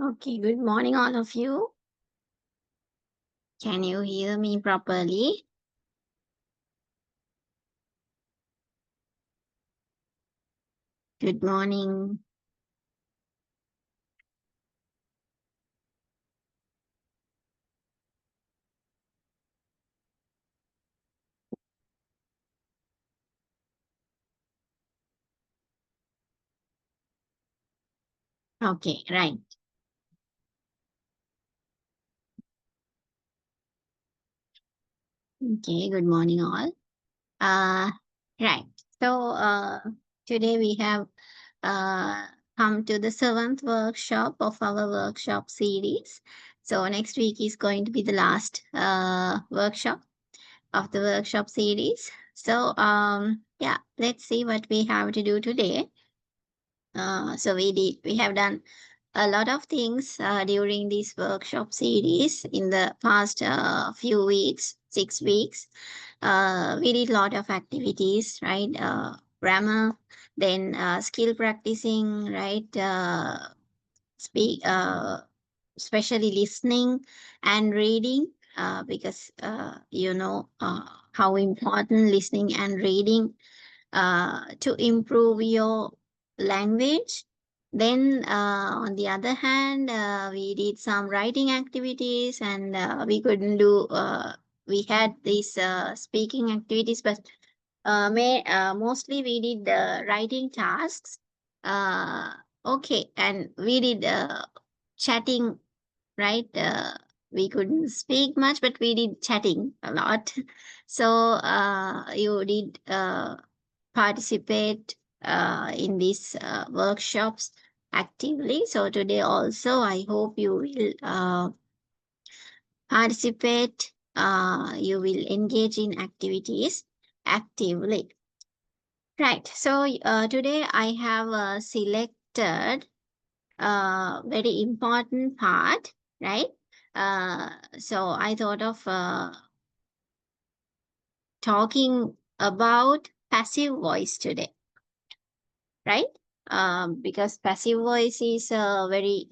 Okay, good morning, all of you. Can you hear me properly? Good morning. Okay, right. Okay, good morning, all. Uh, right. So, today we have uh, come to the seventh workshop of our workshop series. So, next week is going to be the last workshop of the workshop series. So, yeah, let's see what we have to do today. We have done a lot of things during this workshop series in the past few weeks, 6 weeks. We did a lot of activities, right? Grammar, then skill practicing, right? Speak, especially listening and reading, because how important listening and reading to improve your language. Then, on the other hand, we did some writing activities and we had these speaking activities, but mostly we did the writing tasks. Uh, okay, and we did chatting, right? We couldn't speak much, but we did chatting a lot. So, you did participate in these workshops actively. So today also, I hope you will participate. You will engage in activities actively. Right. So today I have selected a very important part. Right. So I thought of talking about passive voice today. Right? Because passive voice is very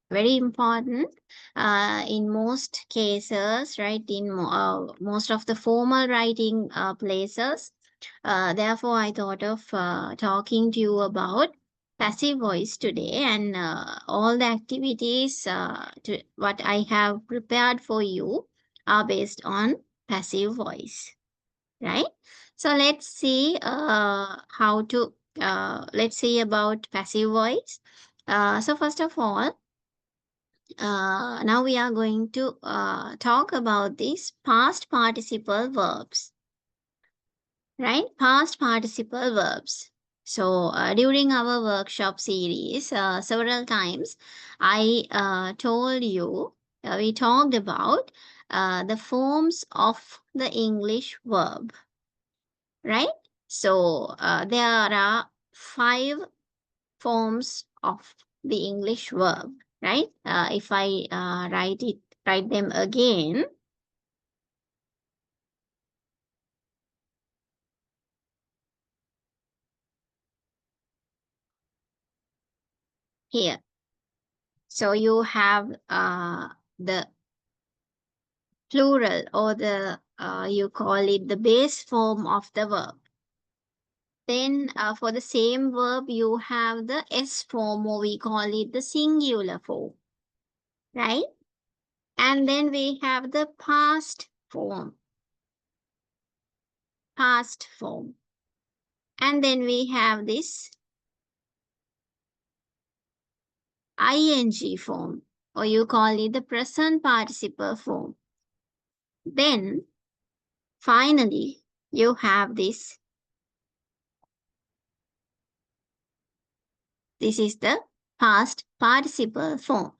important in most cases, right? In most of the formal writing places. Therefore, I thought of talking to you about passive voice today, and all the activities what I have prepared for you are based on passive voice, right? So let's see about passive voice. So first of all, now we are going to talk about these past participle verbs, right? Past participle verbs. So during our workshop series, several times I told you, we talked about the forms of the English verb, right? So there are five forms of the English verb, right? If I write them again here. So you have the plural, or the you call it the base form of the verb. Then for the same verb, you have the S form, or we call it the singular form, right? And then we have the past form, past form. And then we have this ing form, or you call it the present participle form. Then finally, you have this. This is the past participle form.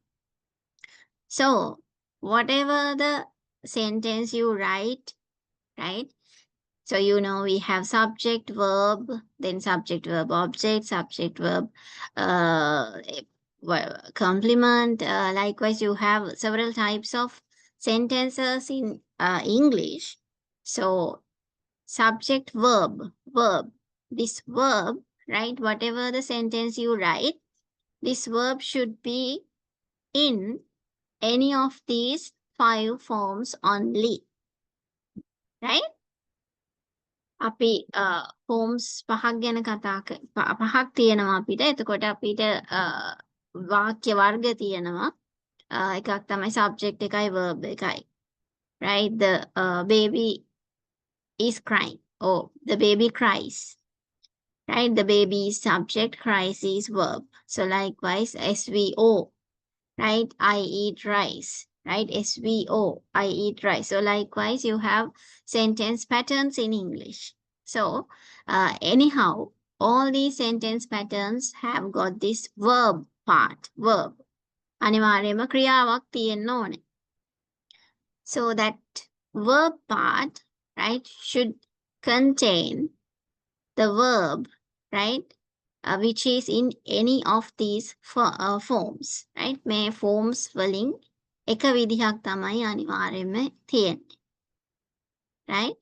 So, whatever the sentence you write, right? So, we have subject, verb, then subject, verb, object, subject, verb, uh, complement. Likewise, you have several types of sentences in English. So, subject, verb, verb. This verb, right? Whatever the sentence you write, this verb should be in any of these 5 forms only. Right? අපි forms පහක් ගැන පහක් තියෙනවා අපිට. එතකොට අපිට වාක්‍ය වර්ග තියෙනවා. එකක් තමයි subject එකයි verb එකයි. Right? The baby is crying. Or the baby cries. Right? The baby is subject, cries is verb. So likewise, SVO. Right? I eat rice. Right? SVO. I eat rice. So likewise, you have sentence patterns in English. So anyhow, all these sentence patterns have got this verb part. Verb. අනිවාර්යයෙන්ම ක්‍රියාවක් තියෙන්න ඕනේ. So that verb part, right, should contain the verb, right, which is in any of these forms, right? මේ forms වලින් එක විදිහක් තමයි අනිවාර්යයෙන්ම තියෙන්නේ. Right?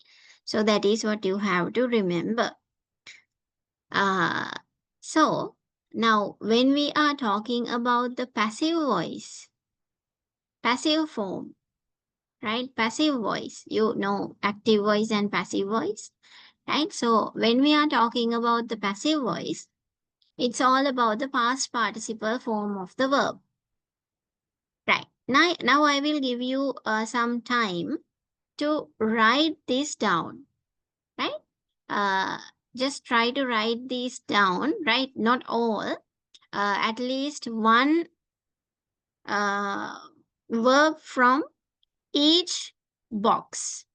So that is what you have to remember. So now when we are talking about the passive voice, passive form, right? Passive voice, you know active voice and passive voice, right? So when we are talking about the passive voice, it's all about the past participle form of the verb. Right. Now I will give you some time to write this down. Right? Just try to write these down, right? Not all. At least one verb from each box.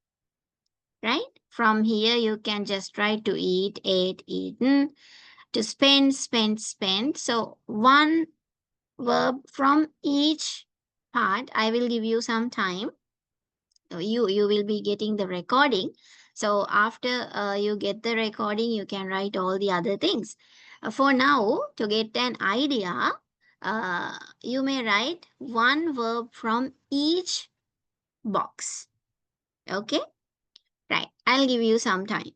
Right? From here you can just try to eat, ate, eaten, to spend, spent, spent. So one verb from each part. I will give you some time. You will be getting the recording. So after you get the recording, you can write all the other things. For now, to get an idea, you may write one verb from each box. Okay? Right. I'll give you some time.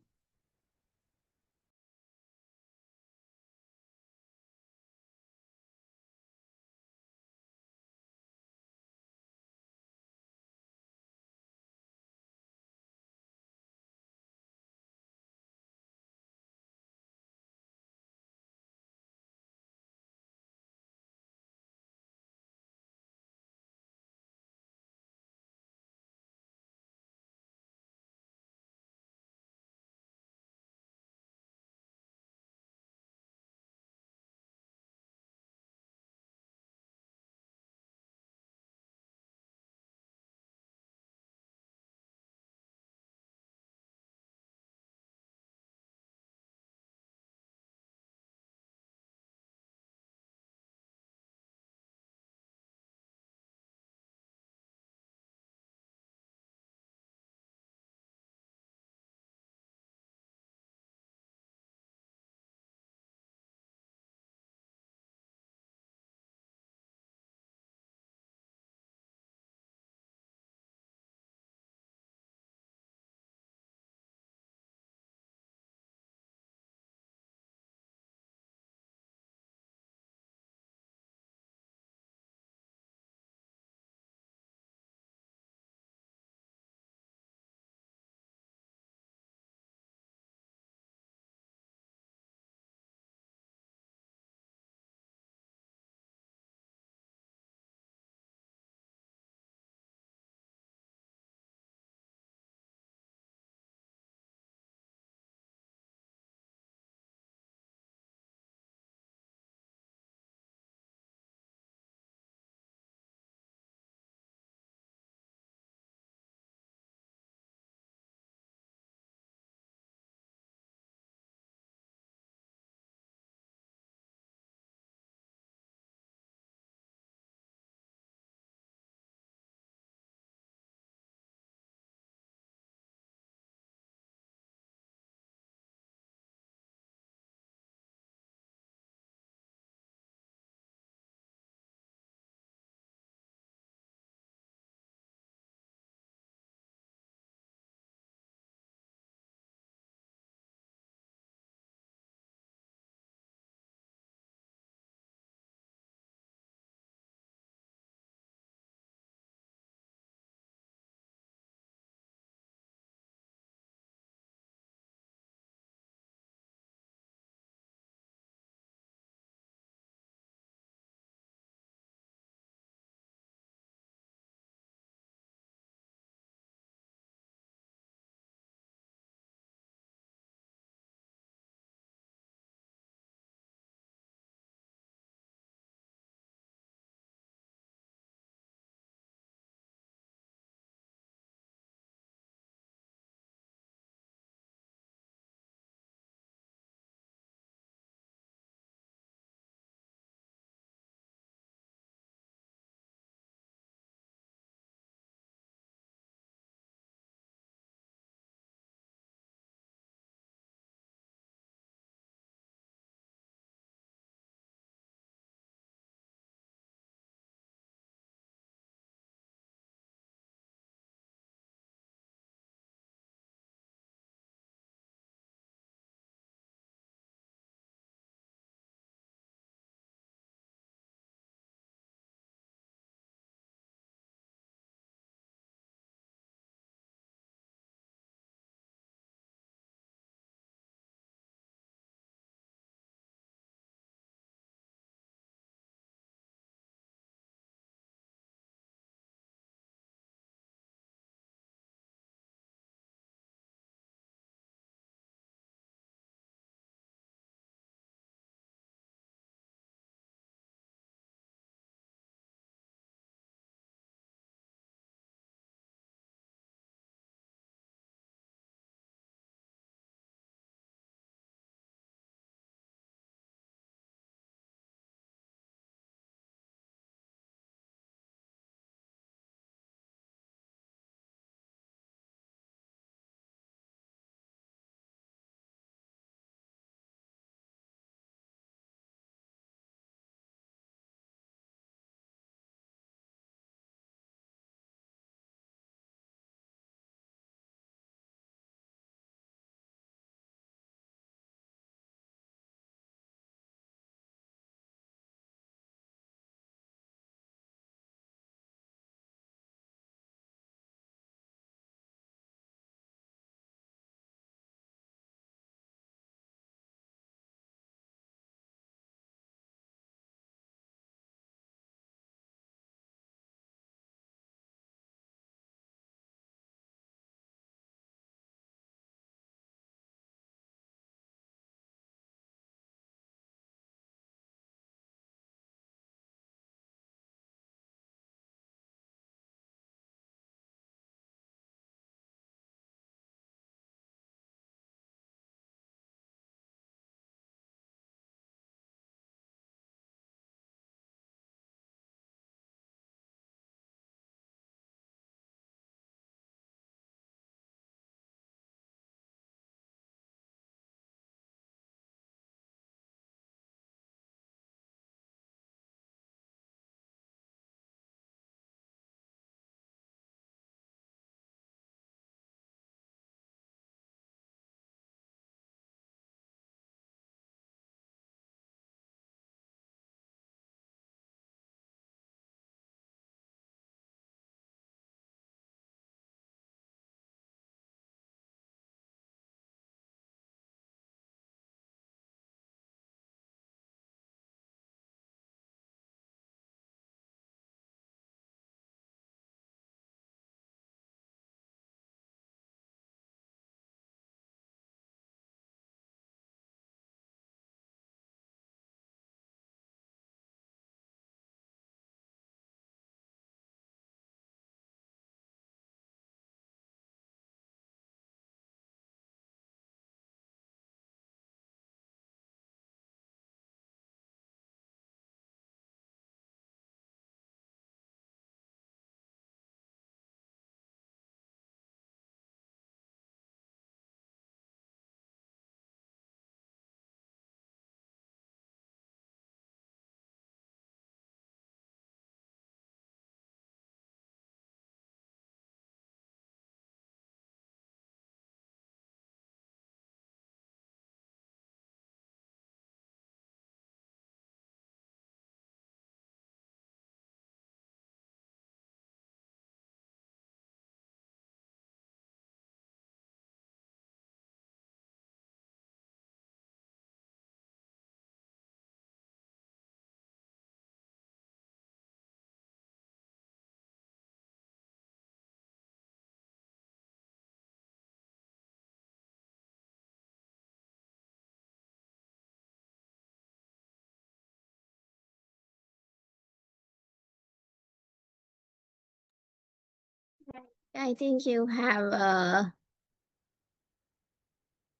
I think you have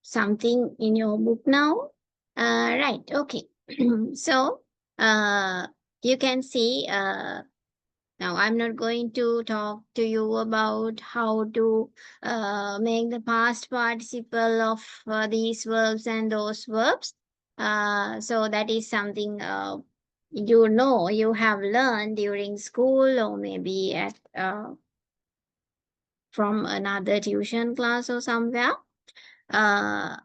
something in your book now. Right. Okay. So, uh, you can see. Now, I'm not going to talk to you about how to make the past participle of these verbs and those verbs. So that is something you have learned during school or maybe at from another tuition class or somewhere. Uh,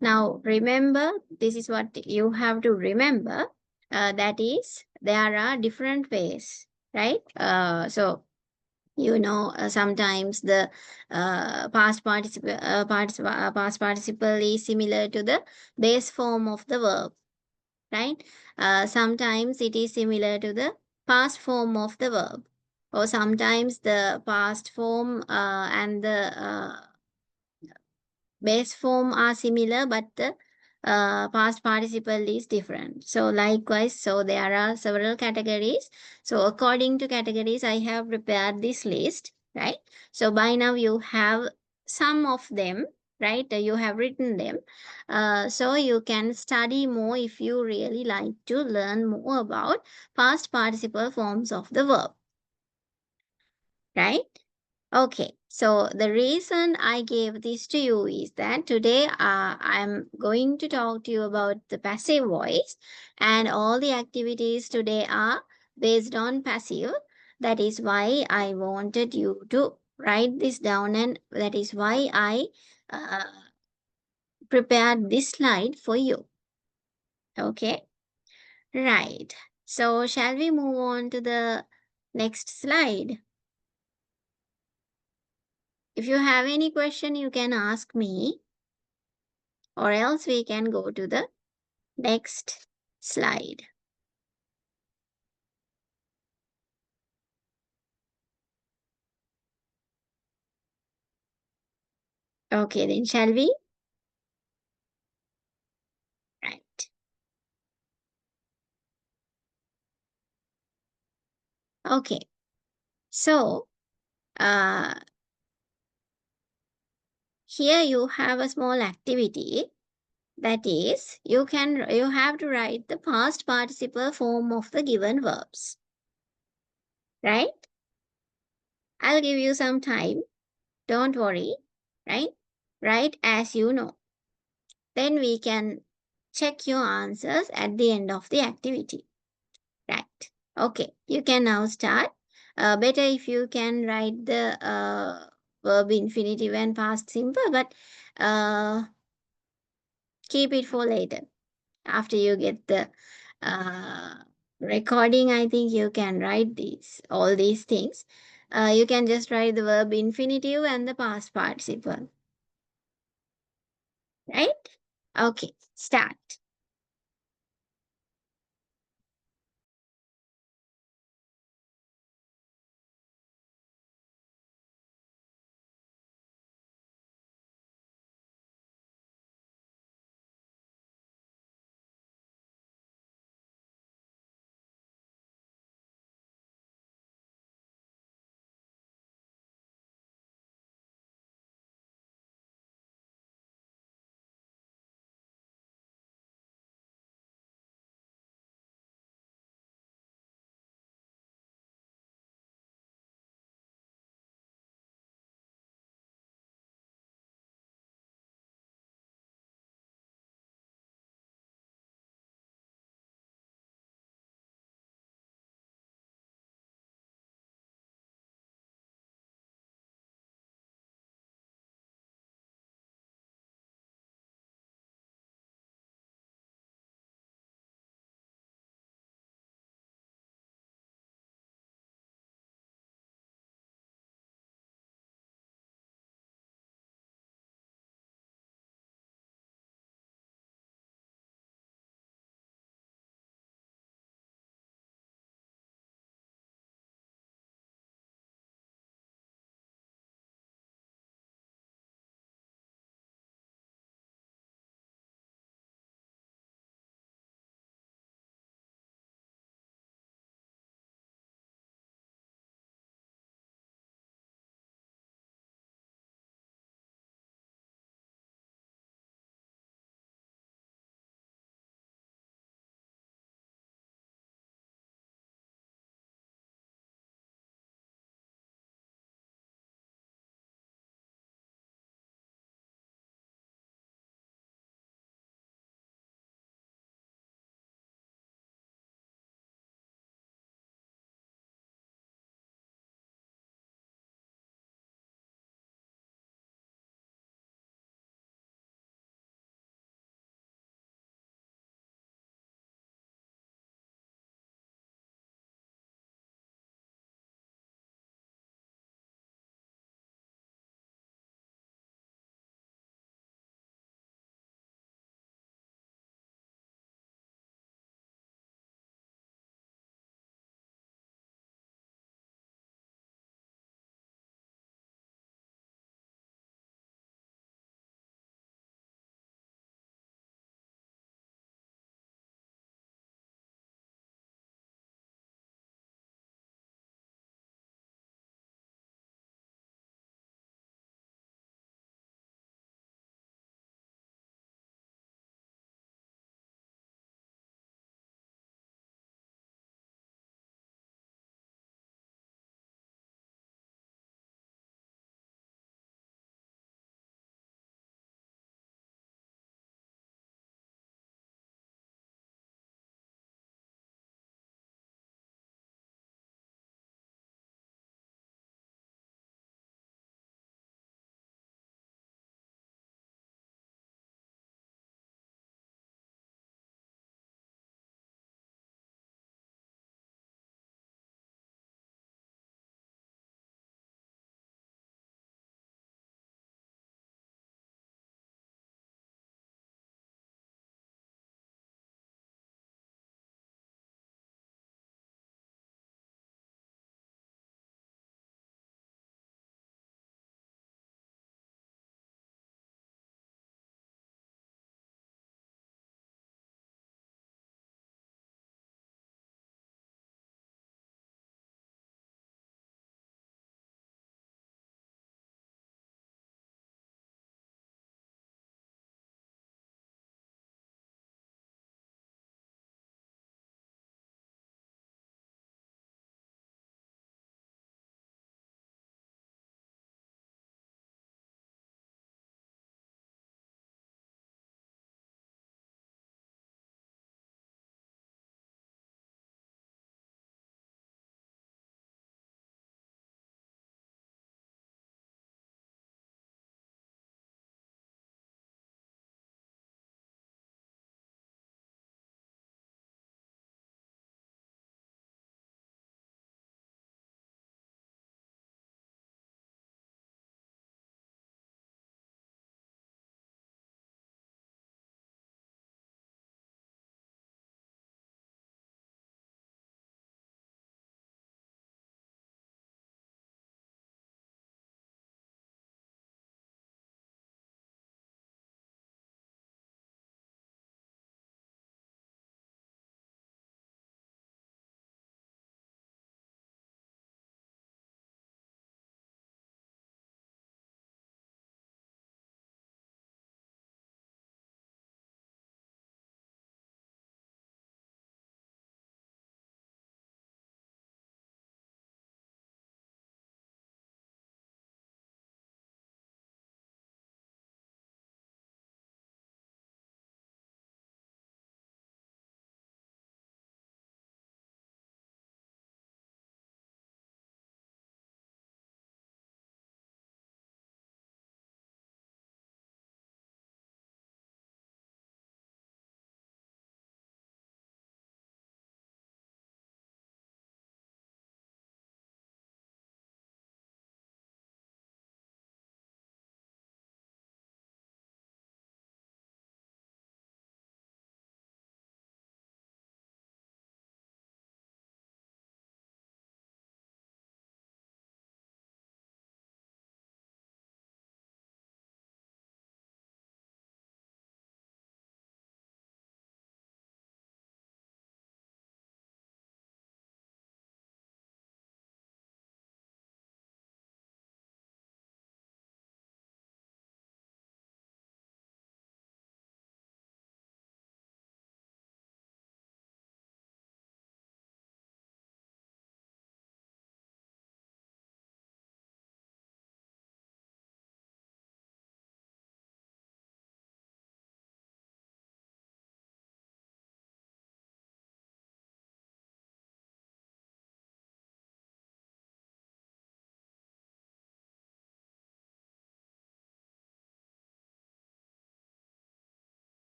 Now, remember, this is what you have to remember. That is, there are different ways, right? Sometimes the past participle is similar to the base form of the verb, right? Sometimes it is similar to the past form of the verb, or sometimes the past form and the base form are similar, but the past participle is different. So likewise, so there are several categories. So according to categories, I have prepared this list, right? So by now you have some of them, right? You have written them. So you can study more if you really like to learn more about past participle forms of the verb, right? Okay, so the reason I gave this to you is that today I'm going to talk to you about the passive voice, and all the activities today are based on passive. That is why I wanted you to write this down, and that is why I uh, prepared this slide for you. Okay, right. So, shall we move on to the next slide? If you have any question, you can ask me, or else we can go to the next slide. Okay, then shall we? Right. Okay. So, uh, here you have a small activity. That is, you have to write the past participle form of the given verbs. Right? I'll give you some time. Don't worry. Right? Write as you know. Then we can check your answers at the end of the activity. Right. Okay. You can now start. Better if you can write the verb infinitive and past simple, but uh, keep it for later. After you get the uh, recording, I think you can write all these things. You can just write the verb infinitive and the past participle. Right? Okay. Start.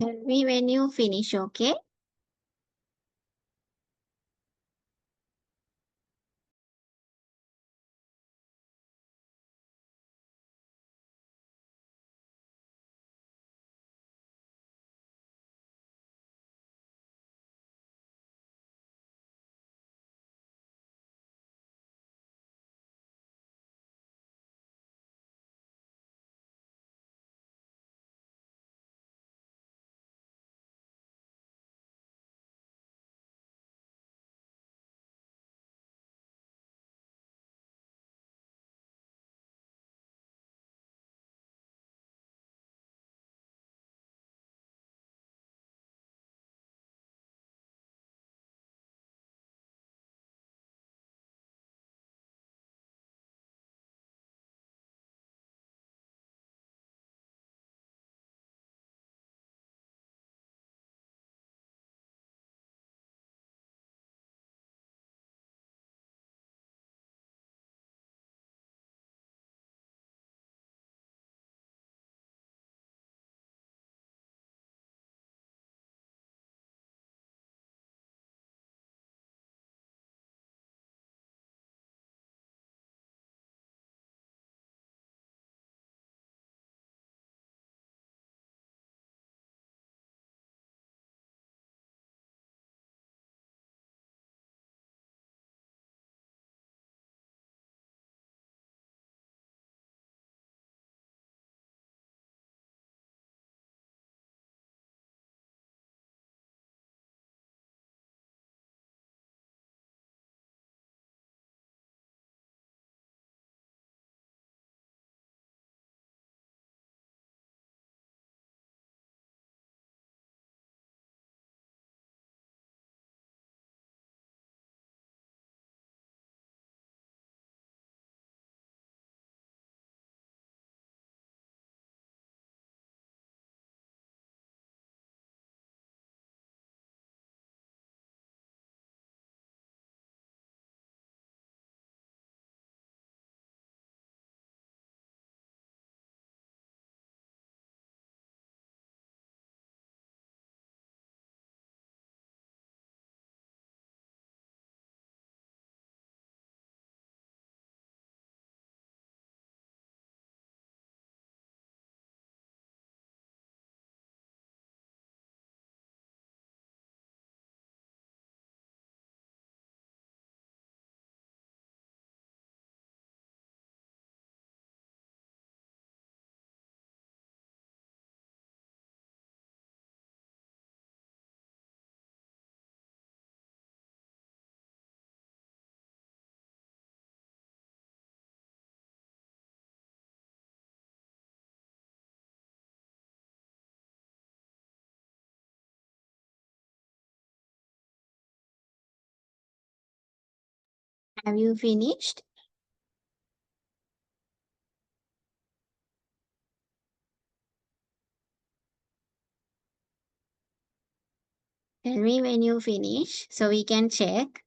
Tell me when you finish, okay? Have you finished? Tell me when you finish so we can check.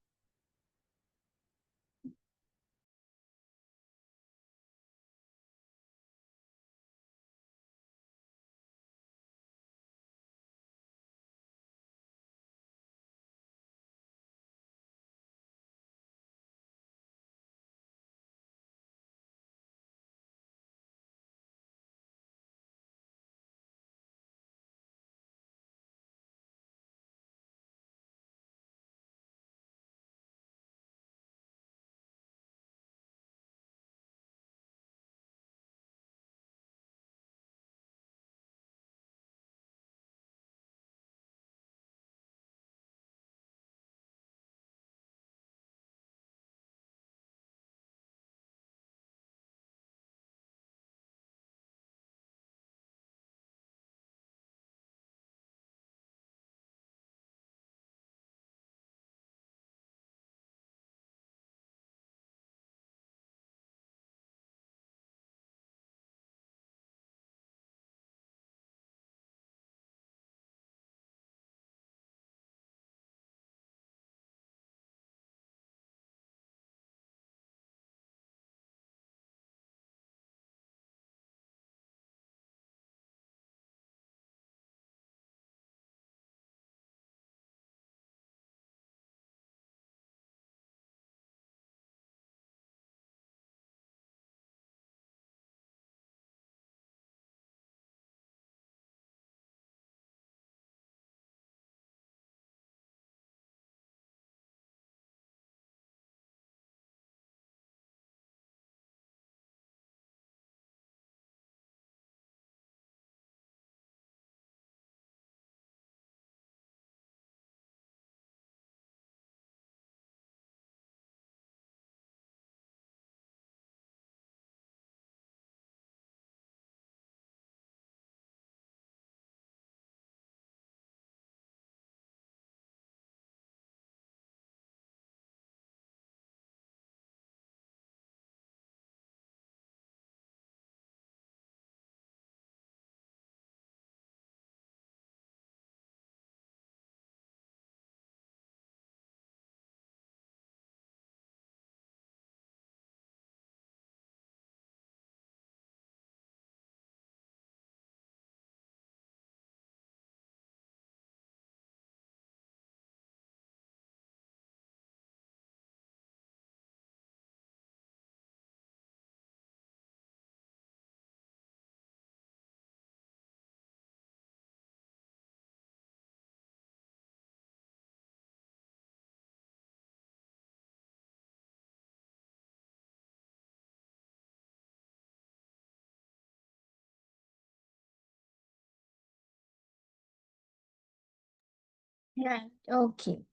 Right. Okay.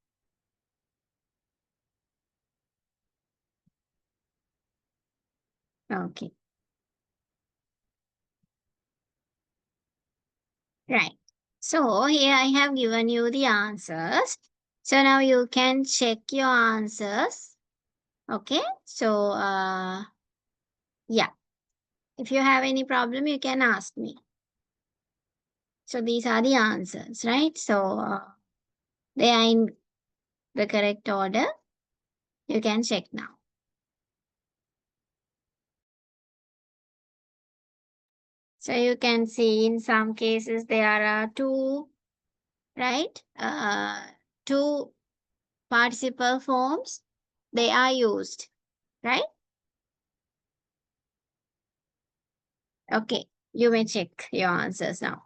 Okay. Right. So here I have given you the answers. So now you can check your answers. Okay. So yeah. If you have any problem, you can ask me. So these are the answers, right? So they are in the correct order. You can check now. So you can see in some cases there are two, right? Two participle forms. They are used, right? Okay. You may check your answers now.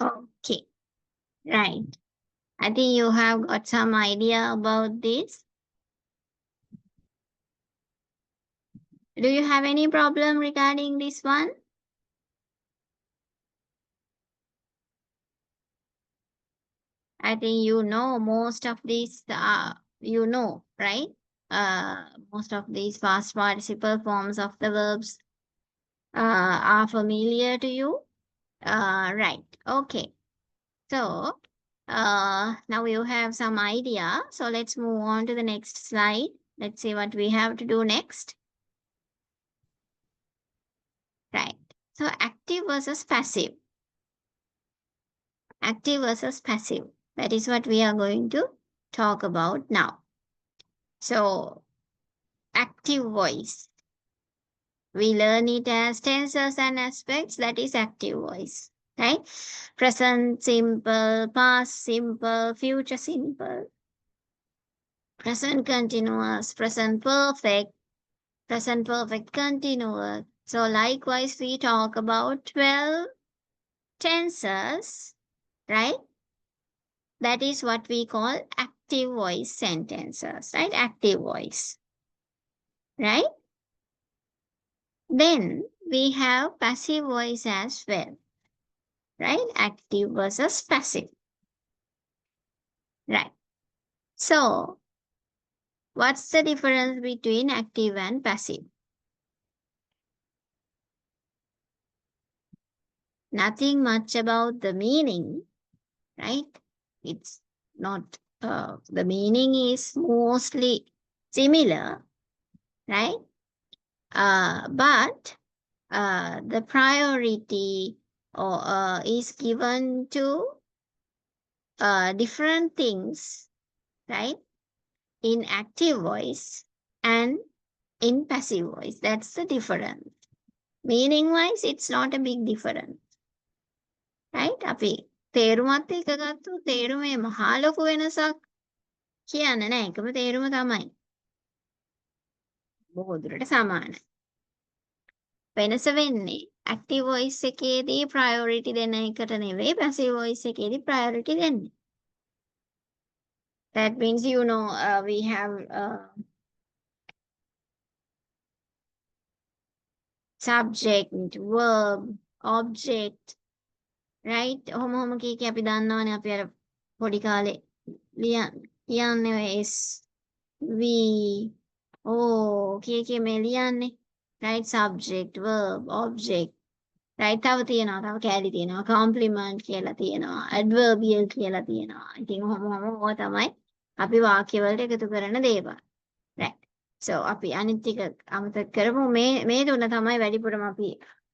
Okay, right. I think you have got some idea about this. Do you have any problem regarding this one? I think you know most of these, you know, right? Most of these past participle forms of the verbs are familiar to you. Right. Okay. So, now you have some idea. So let's move on to the next slide. Let's see what we have to do next. Right. So active versus passive. Active versus passive. That is what we are going to talk about now. So active voice. We learn it as tenses and aspects. That is active voice. Right? Present simple, past simple, future simple, present continuous, present perfect, present perfect continuous. So likewise, we talk about 12 tenses, right? That is what we call active voice sentences, right? Active voice, right? Then we have passive voice as well, right? Active versus passive, right? So what's the difference between active and passive? Nothing much about the meaning, right? It's not, the meaning is mostly similar, right? But the priority or is given to different things, right? In active voice and in passive voice. That's the difference. Meaning wise, it's not a big difference, right? අපි තේරුමත් එක්ක ගත්තු තේරුමේ මහා ලොකු වෙනසක් කියන්න නෑ. එකම තේරුම තමයි. බොහෝ දුරට සමානයි. වෙනස වෙන්නේ active voice එකේදී priority දෙන එකට නෙවෙයි passive voice එකේදී priority දෙන්නේ. That means you know we have subject, verb, object, right? ඔහොම කීකේ අපි දන්නවනේ අපි අර පොඩි කාලේ ලියන්නේ S V O කීකේ මේ ලියන්නේ, right? Subject, verb, object, right? තව තියෙනවා තව කෑලි තියෙනවා compliment කියලා තියෙනවා adverbial කියලා තියෙනවා. ඉතින් ඔහොම ඕවා තමයි අපි වාක්‍යවලට එකතු කරන දේවල්. right. So අපි අනිත් ටික අමතක කරමු. මේ තුන තමයි වැඩිපුරම අපි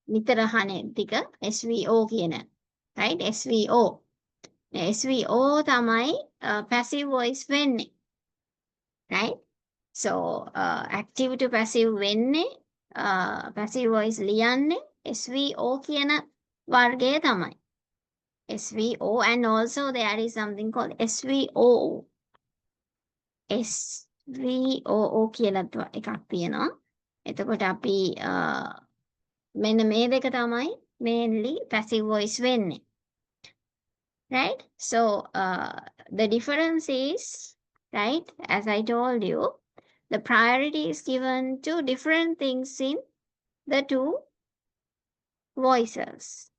නිතර අහන ටික SVO කියන, right? SVO. SVO තමයි passive voice වෙන්නේ, right? So active to passive වෙන්නේ passive voice ලියන්නේ SVO කියන වර්ගය තමයි. SVO, and also there is something called SVOO. SVOO කියලා එකක් තියෙනවා. එතකොට අපි මෙන්න මේ දෙක තමයි mainly passive voice වෙන්නේ. Right? So the difference is, right, as I told you, the priority is given to different things in the two voices.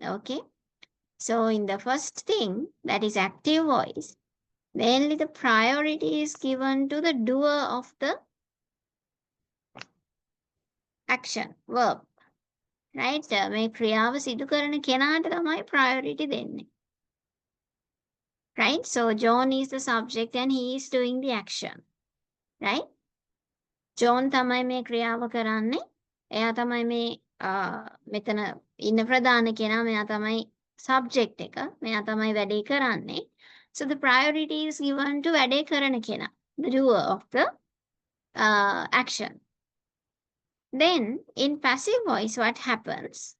Okay? So in the first thing, that is active voice, mainly the priority is given to the doer of the action, verb. Right? මේ ක්‍රියාව සිදු කරන කෙනාට තමයි priority දෙන්නේ. Right? So John is the subject and he is doing the action. Right? John තමයි මේ ක්‍රියාව කරන්නේ. එයා තමයි මේ මෙතන ඉන්න ප්‍රධාන කෙනා. මෙයා තමයි subject එක. මෙයා තමයි වැඩේ කරන්නේ. So the priority is given to වැඩේ කරන කෙනා, the doer of the action. Then in passive voice, what happens?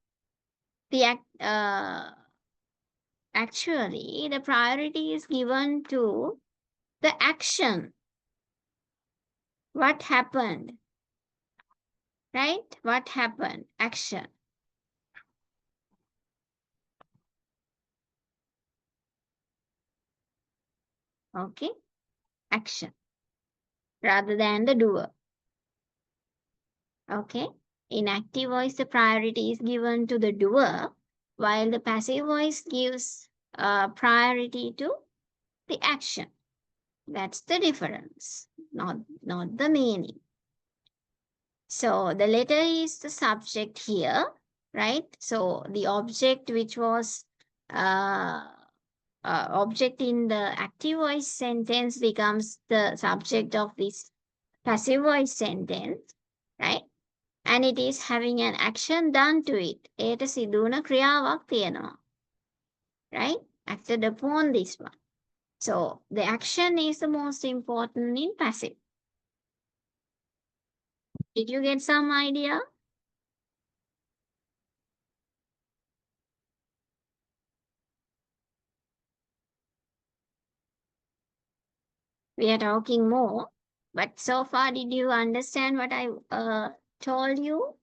Actually, the priority is given to the action. What happened? Right? What happened? Action. Okay, action rather than the doer. Okay, in active voice, the priority is given to the doer, while the passive voice gives priority to the action. That's the difference, not the meaning. So the letter is the subject here, right? So the object which was uh, object in the active voice sentence becomes the subject of this passive voice sentence, right? And it is having an action done to it. ඒට සිදුවන ක්‍රියාවක් තියෙනවා, right? Acted upon this one. So the action is the most important in passive. Did you get some idea? We are talking more, but so far, did you understand what I told you?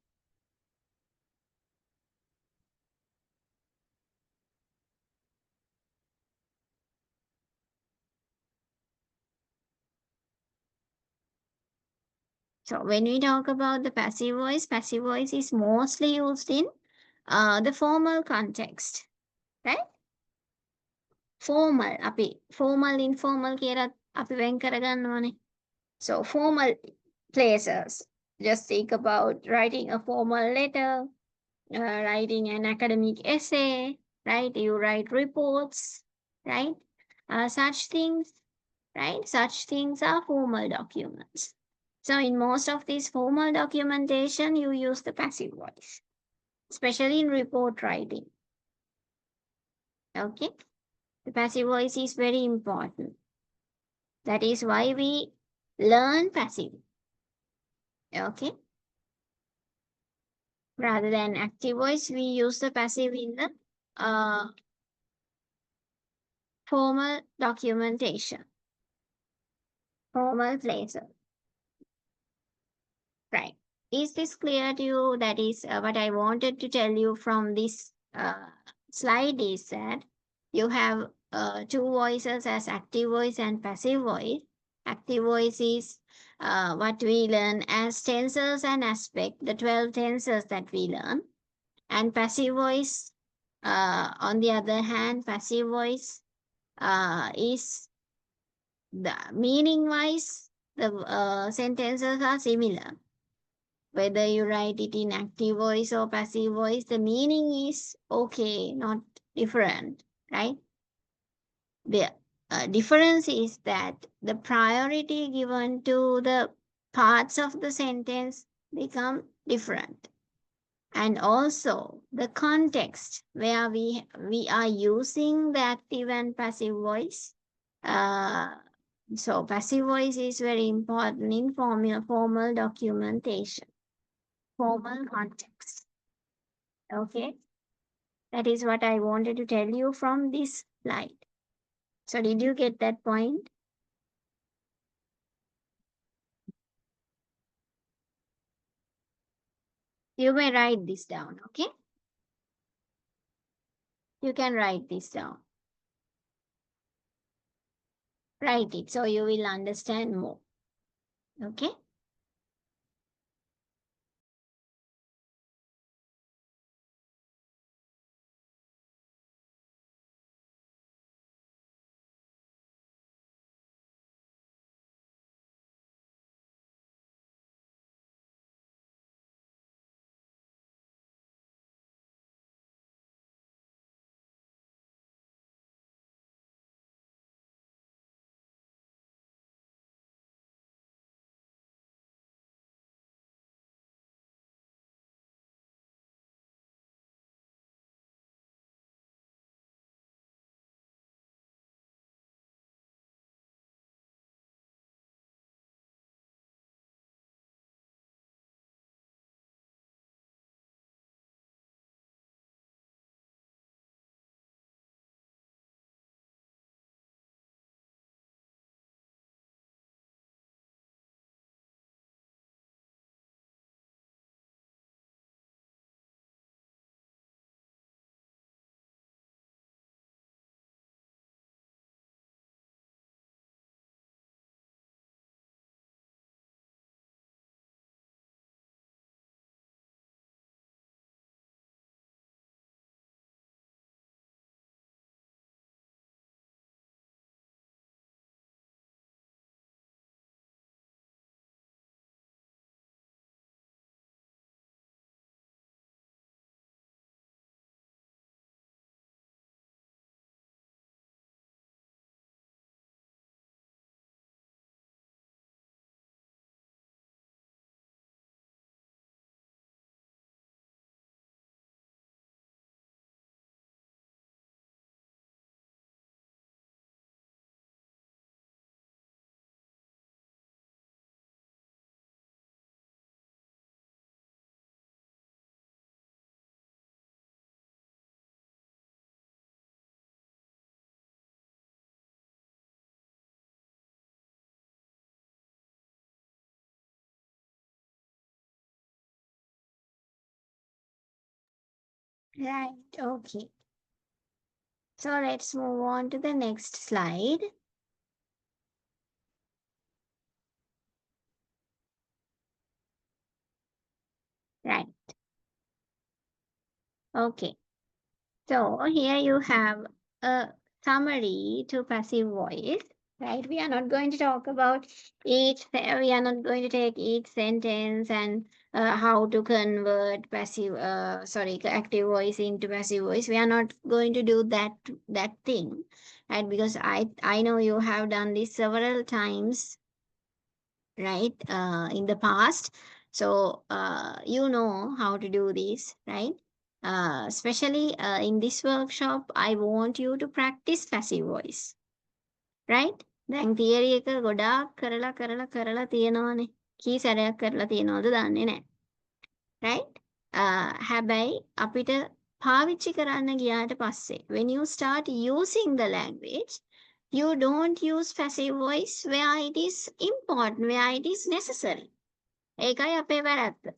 So when we talk about the passive voice is mostly used in the formal context, right? Formal, අපි formal informal කියලා අපි වෙන් කරගන්නවනේ. So formal places. Just think about writing a formal letter, writing an academic essay, right? You write reports, right? Such things, right? Such things are formal documents. So in most of these formal documentation, you use the passive voice, especially in report writing. Okay? The passive voice is very important. That is why we learn passive. Okay? Rather than active voice, we use the passive in the formal documentation, formal places. Right. Is this clear to you? That is what I wanted to tell you from this slide is that you have two voices as active voice and passive voice. Active voice is what we learn as tenses and aspect, the 12 tenses that we learn. And passive voice, on the other hand, passive voice is the meaning wise, the sentences are similar. Whether you write it in active voice or passive voice, the meaning is okay, not different, right? The difference is that the priority given to the parts of the sentence become different. And also the context where we are using the active and passive voice. So passive voice is very important in formal documentation, formal context. Okay, that is what I wanted to tell you from this slide. So did you get that point? You may write this down, okay? You can write this down. Write it so you will understand more. Okay? Right. Okay. So let's move on to the next slide. Right. Okay. So here you have a summary to passive voice, right? We are not going to talk about we are not going to take each sentence and how to convert active voice into passive voice. We are not going to do that thing, right? Because I know you have done this several times, right? In the past. So you know how to do this, right? Especially in this workshop, I want you to practice passive voice, right? දැන් theory එක ගොඩාක් කරලා තියෙනවානේ. කී සැරයක් කරලා තියෙනවද දන්නේ නැහැ. right? හැබැයි අපිට පාවිච්චි කරන්න ගියාට පස්සේ when you start using the language, you don't use passive voice where it is important, where it is necessary. ඒකයි අපේ වැරැද්ද.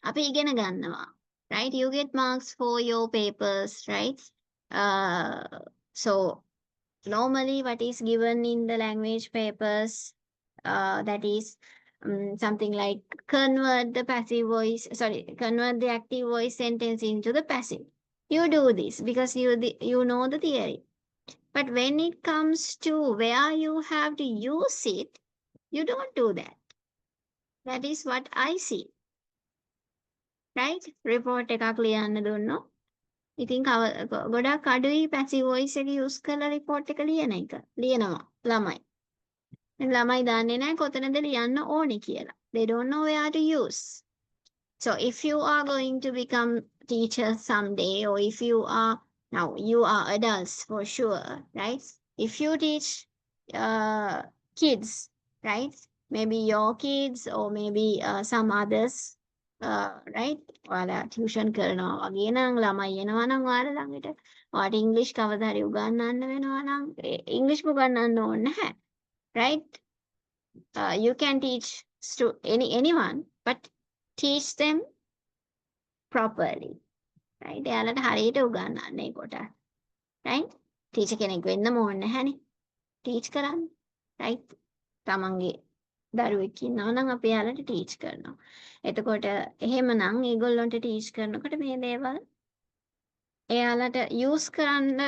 අපි ඉගෙන ගන්නවා. Right? You get marks for your papers, right? So normally what is given in the language papers, that is something like convert the active voice sentence into the passive. You do this because you know the theory. But when it comes to where you have to use it, you don't do that. That is what I see. right? report එකක් ලියන්න දුන්නොත් ඉතින් ගොඩක් අඩුයි passive voice එක use කරලා report එක ලියනවා ළමයි. ළමයි දන්නේ නැහැ කොතනද ලියන්න ඕනේ කියලා. They don't know where to use. So if you are going to become teachers someday, or if you are now you are adults for sure, right? If you teach kids, right? Maybe your kids or maybe some others, right? ඔයාලා tuition කරනවා වගේ නම් ළමයි එනවා නම් ඔයාලා ළඟට ඔයාලට ඉංග්‍රීසි කවදා හරි උගන්වන්න වෙනවා නම් ඉංග්‍රීසි උගන්වන්න ඕනේ නැහැ. right? You can teach anyone, but teach them properly. right? එයාලට හරියට උගන්වන්න ඒකට. right? ටීචර් කෙනෙක් වෙන්නම ඕනේ නැහැනේ. ටීච් කරන්න. right? තමන්ගේ දරුවෙක් ඉන්නවා නම් අපි එයාලට ටීච් කරනවා. එතකොට එහෙමනම් ඒගොල්ලන්ට ටීච් කරනකොට මේ දේවල් එයාලට යූස් කරන්න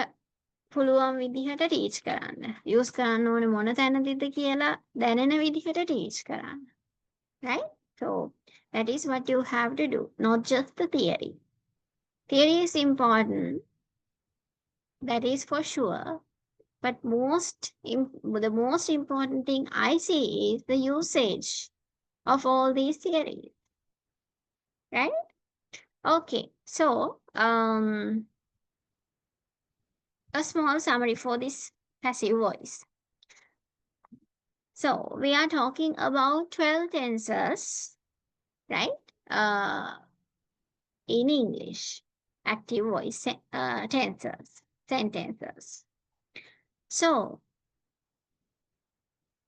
පුළුවන් විදිහට ටීච් කරන්න. යූස් කරන්න ඕනේ මොන තැනදීද කියලා දැනෙන විදිහට ටීච් කරන්න. right? So that is what you have to do, not just the theory. Theory is important, that is for sure. But the most important thing I see is the usage of all these theories. Right? Okay, so a small summary for this passive voice. So we are talking about 12 tenses, right? In English, active voice sentences. So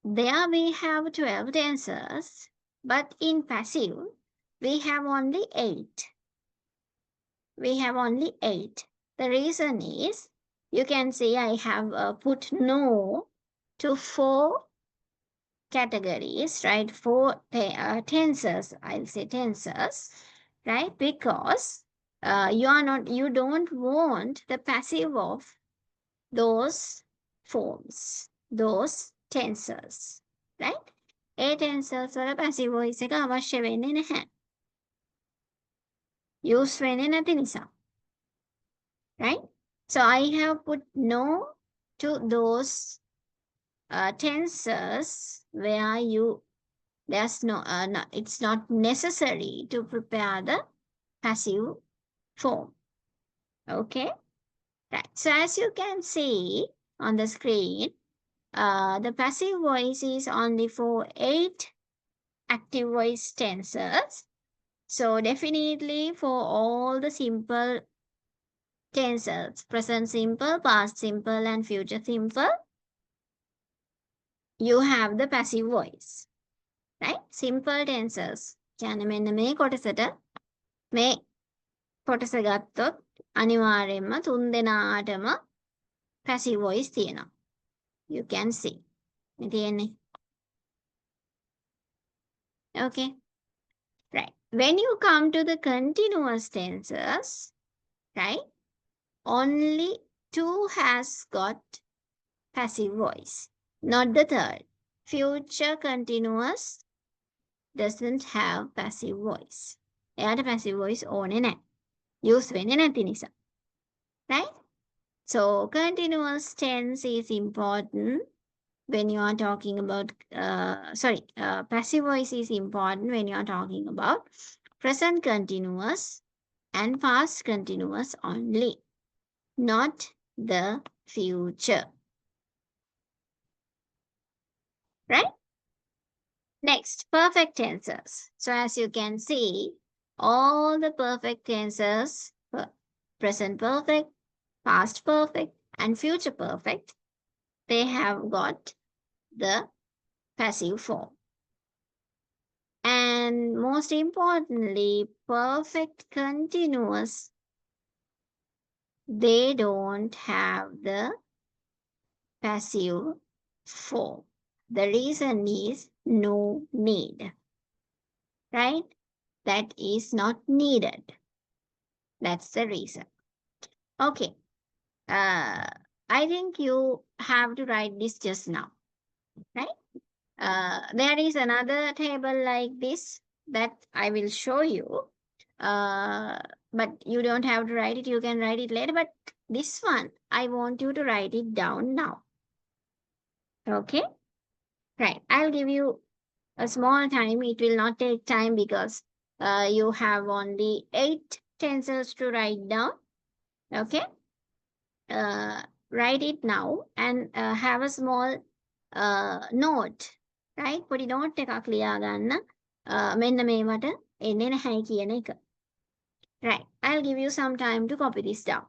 there we have 12 tenses, but in passive, we have only 8. We have only 8. The reason is, you can see I have put no to 4 categories, right? 4 tenses, I'll say tenses, right? Because you don't want the passive of those forms, those tenses, right? A tenses වල passive voice එක අවශ්‍ය වෙන්නේ නැහැ. use වෙන්නේ නැති නිසා. right? So I have put no to those tenses where it's not necessary to prepare the passive form. Okay? Right. So as you can see on the screen, the passive voice is only for 8 active voice tenses. So definitely for all the simple tenses, present simple, past simple, and future simple, you have the passive voice. Right? Simple tenses. කියන්නේ මෙන්න මේ කොටසට මේ කොටස ගත්තොත් අනිවාර්යයෙන්ම තුන් දෙනාටම passive voice තියෙනවා. You can see. මේ තියෙන්නේ. Okay. Right. When you come to the continuous tenses, right, only two has got passive voice, not the third. Future continuous doesn't have passive voice. එයාට passive voice ඕනේ නැහැ. Use වෙන්නේ නැති නිසා. Right? So continuous tense is important when you are talking about, passive voice is important when you are talking about present continuous and past continuous only, not the future. Right? Next, perfect tenses. So as you can see, all the perfect tenses, present perfect, past perfect, and future perfect, they have got the passive form. And most importantly, perfect continuous, they don't have the passive form. The reason is no need, right? That is not needed. That's the reason. Okay. I think you have to write this just now, right? There is another table like this that I will show you. But you don't have to write it. You can write it later. But this one, I want you to write it down now. Okay? Right. I'll give you a small time. It will not take time because you have only 8 tenses to write down. Okay? Write it now and have a small note. Right? පොඩි note එකක් ලියා ගන්න. මෙන්න මේවට එන්නේ නැහැ කියන එක. Right. I'll give you some time to copy this down.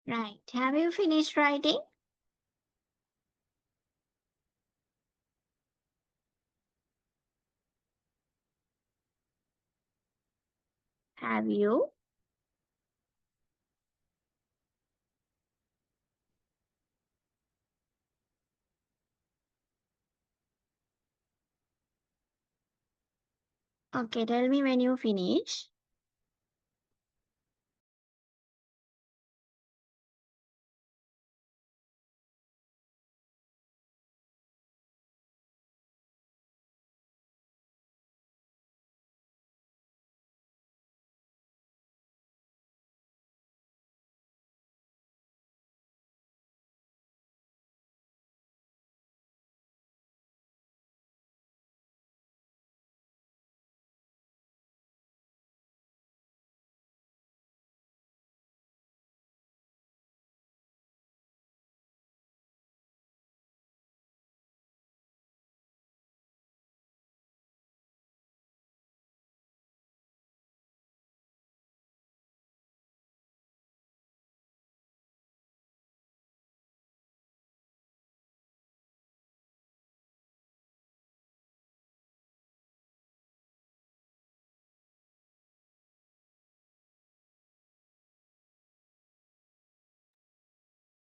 Right. Have you finished writing? Have you? Okay, tell me when you finish.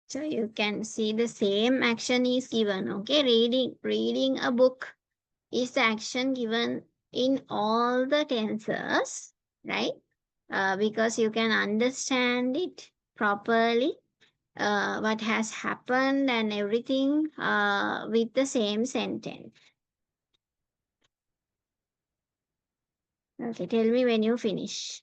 So you can see the same action is given. Okay, reading a book is the action given in all the tenses, right? Because you can understand it properly, what has happened and everything with the same sentence. Okay, tell me when you finish.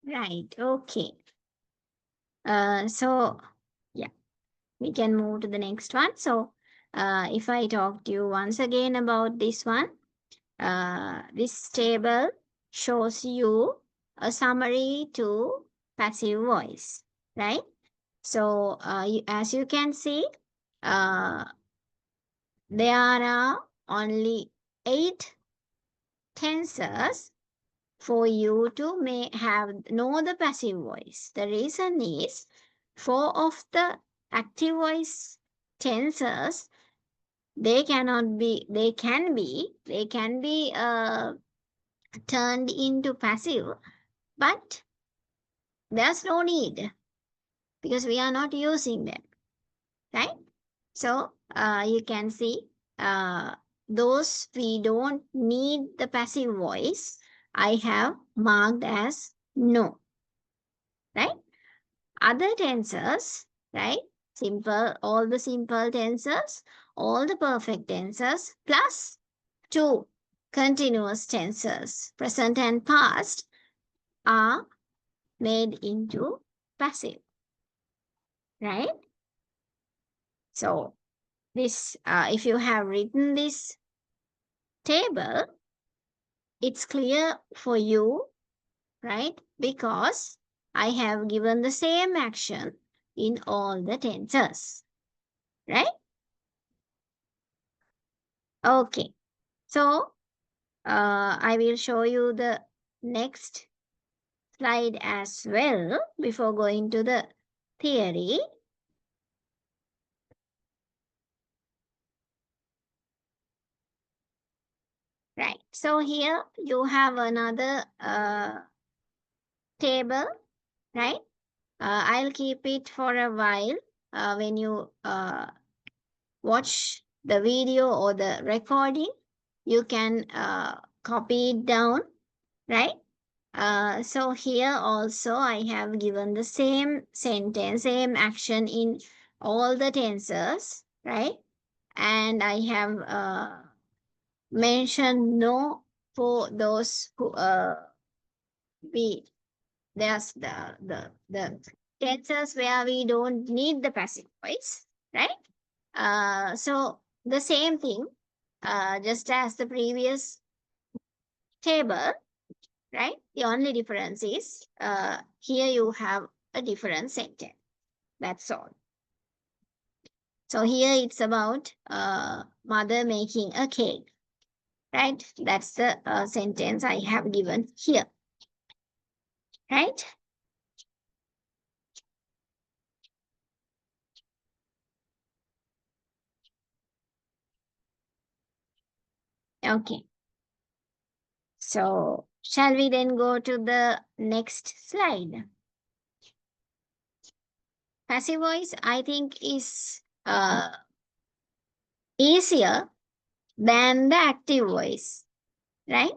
Right. Okay. So yeah, we can move to the next one. So if I talk to you once again about this one, this table shows you a summary to passive voice, right? So as you can see, uh, there are only 8 tenses for you to may have know the passive voice. The reason is 4 of the active voice tenses, they can be turned into passive, but there's no need because we are not using them, right? So you can see those we don't need the passive voice, I have marked as no, right? Other tenses, right? Simple, all the simple tenses, all the perfect tenses, plus 2 continuous tenses, present and past, are made into passive, right? So this, if you have written this table, it's clear for you, right? Because I have given the same action in all the tenses, right? Okay. So I will show you the next slide as well before going to the theory. Right. So here you have another table, right? I'll keep it for a while when you watch the video or the recording. You can copy it down, right? So here also I have given the same sentence, same action in all the tenses, right? And I have mentioned no for those who we there's the tenses where we don't need the passive voice, right? So the same thing, just as the previous table, right? The only difference is here you have a different sentence. That's all. So here it's about mother making a cake, right? That's the sentence I have given here, right? Okay. So shall we then go to the next slide? Passive voice, I think, is easier than the active voice, right?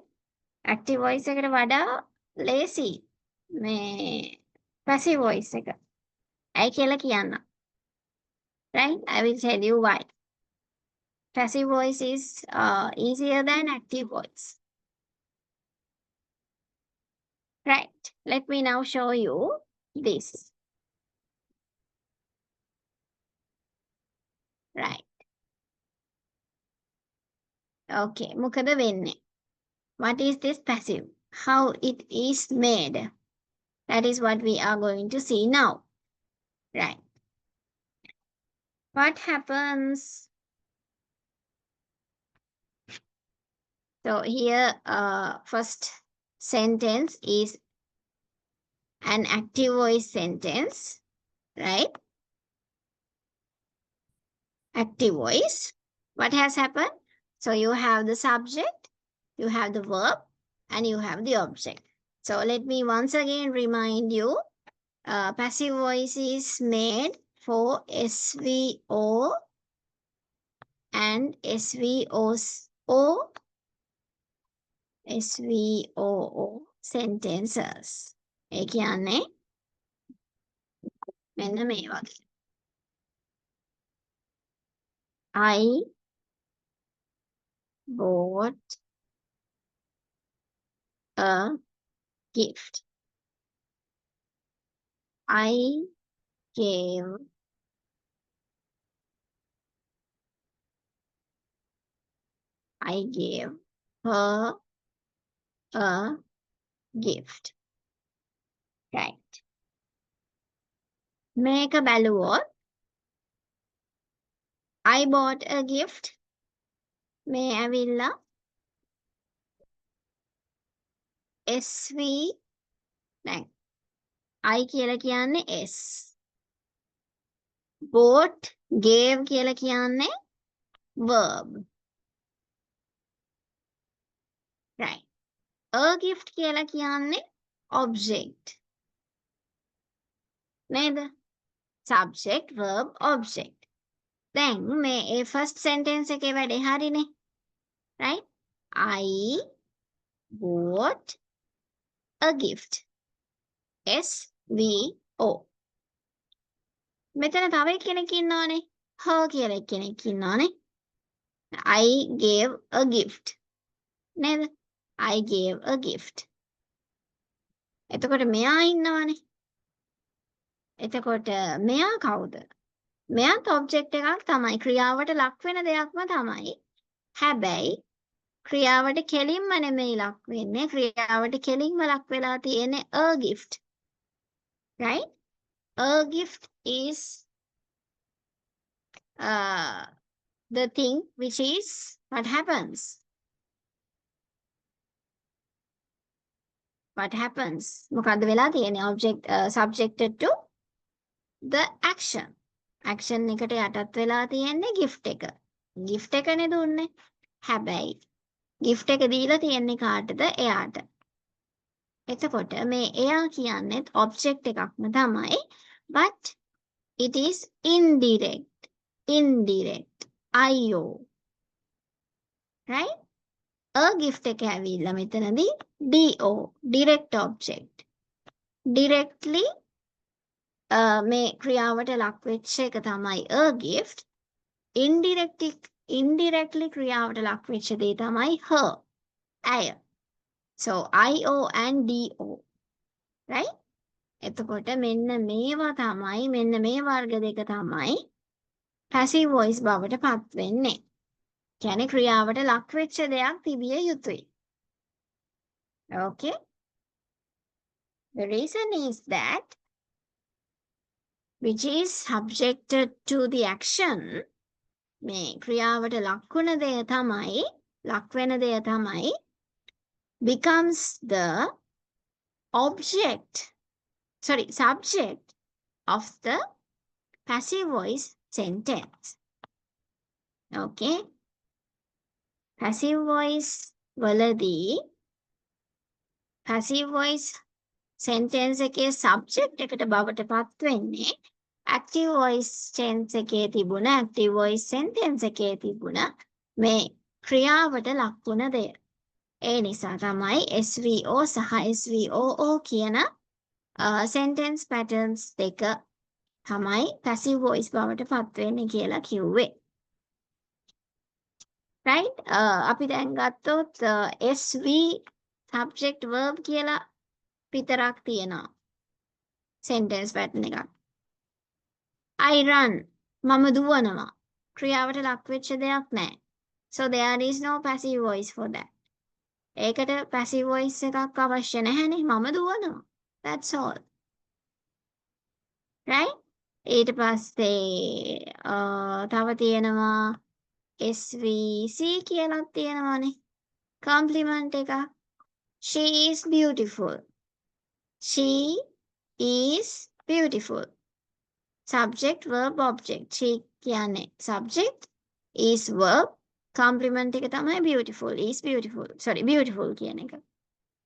Active voice එකට වඩා lazy මේ passive voice එක. ඇයි කියලා කියන්න. Right? I will tell you why. Passive voice is easier than active voice. Right. Let me now show you this. Right. Okay. මොකද වෙන්නේ? What is this passive? How it is made? That is what we are going to see now. Right. What happens? So here, first sentence is an active voice sentence, right? Active voice. What has happened? So you have the subject, you have the verb, and you have the object. So let me once again remind you, passive voice is made for SVO and SVOO sentences. ඒ කියන්නේ මෙන්න මේ වගේ. I bought a gift. I gave her a gift. Right. මේක බැලුවොත් I bought a gift. මේ ඇවිල්ලා SV දැන් I කියලා කියන්නේ S. Bought, gave කියලා කියන්නේ verb. Right. A gift කියලා කියන්නේ object. නේද? Subject, verb, object. දැන් මේ ඒ first sentence එකේ වැඩේ හරිනේ. Right? I bought a gift. SVO. මෙතන තව කෙනෙක් ඉන්නවනේ. her කියලා කෙනෙක් ඉන්නවනේ. I gave a gift. නේද? I gave a gift. එතකොට මෙයා ඉන්නවනේ. එතකොට මෙයා කවුද? මෙයාත් object එකක් තමයි. ක්‍රියාවට ලක් වෙන දෙයක්ම තමයි. හැබැයි ක්‍රියාවට කෙලින්ම නෙමෙයි ලක් වෙන්නේ. ක්‍රියාවට කෙලින්ම ලක් වෙලා තියෙන්නේ a gift. Right? A gift is the thing which is what happens. What happens? මොකද්ද වෙලා තියෙන්නේ? Object subjected to the action. Action එකට යටත් වෙලා තියෙන්නේ gift එක. gift එකනේ දුන්නේ. හැබැයි gift එක දීලා තියෙන්නේ කාටද? එයාට. එතකොට මේ එයා කියන්නේත් object එකක්ම තමයි. But it is indirect. Indirect. IO. Right? A gift එක ඇවිල්ලා මෙතනදී DO. Direct object. Directly මේ ක්‍රියාවට ලක් වෙච්ච එක තමයි a gift. Indirectly ක්‍රියාවට ලක් වෙච්ච දේ තමයි her. ඇය. So IO and DO. Right? එතකොට මෙන්න මේවා තමයි මෙන්න මේ වර්ග දෙක තමයි passive voice බවට පත් වෙන්නේ. කියන්නේ ක්‍රියාවට ලක් වෙච්ච දෙයක් තිබිය යුතුයි. Okay? The reason is that which is subjected to the action මේ ක්‍රියාවට ලක් වුණ දෙය තමයි ලක් වෙන දෙය තමයි becomes the subject of the passive voice sentence. Okay? Passive voice වලදී passive voice sentence එකේ subject එකට බවට පත් වෙන්නේ active voice tense එකේ තිබුණ active voice sentence එකේ තිබුණ මේ ක්‍රියාවට ලක් වුණ දෙය. ඒ නිසා තමයි SVO සහ SVOO කියන sentence patterns දෙක තමයි passive voice බවට පත් වෙන්නේ කියලා කිව්වේ. Right? අපි දැන් ගත්තොත් SV subject verb කියලා විතරක් තියෙනවා. sentence pattern එකක්. I run. මම දුවනවා. ක්‍රියාවට ලක් වෙච්ච දෙයක් නැහැ. So there is no passive voice for that. ඒකට passive voice එකක් අවශ්‍ය නැහැනේ. මම දුවනවා. That's all. Right? ඊට පස්සේ තව තියෙනවා SVC කියලාත් තියෙනවානේ. compliment එකක්. She is beautiful. She is beautiful. Subject, verb, object. She කියන්නේ subject, is verb, compliment එක තමයි beautiful, is beautiful. Sorry, beautiful කියන එක.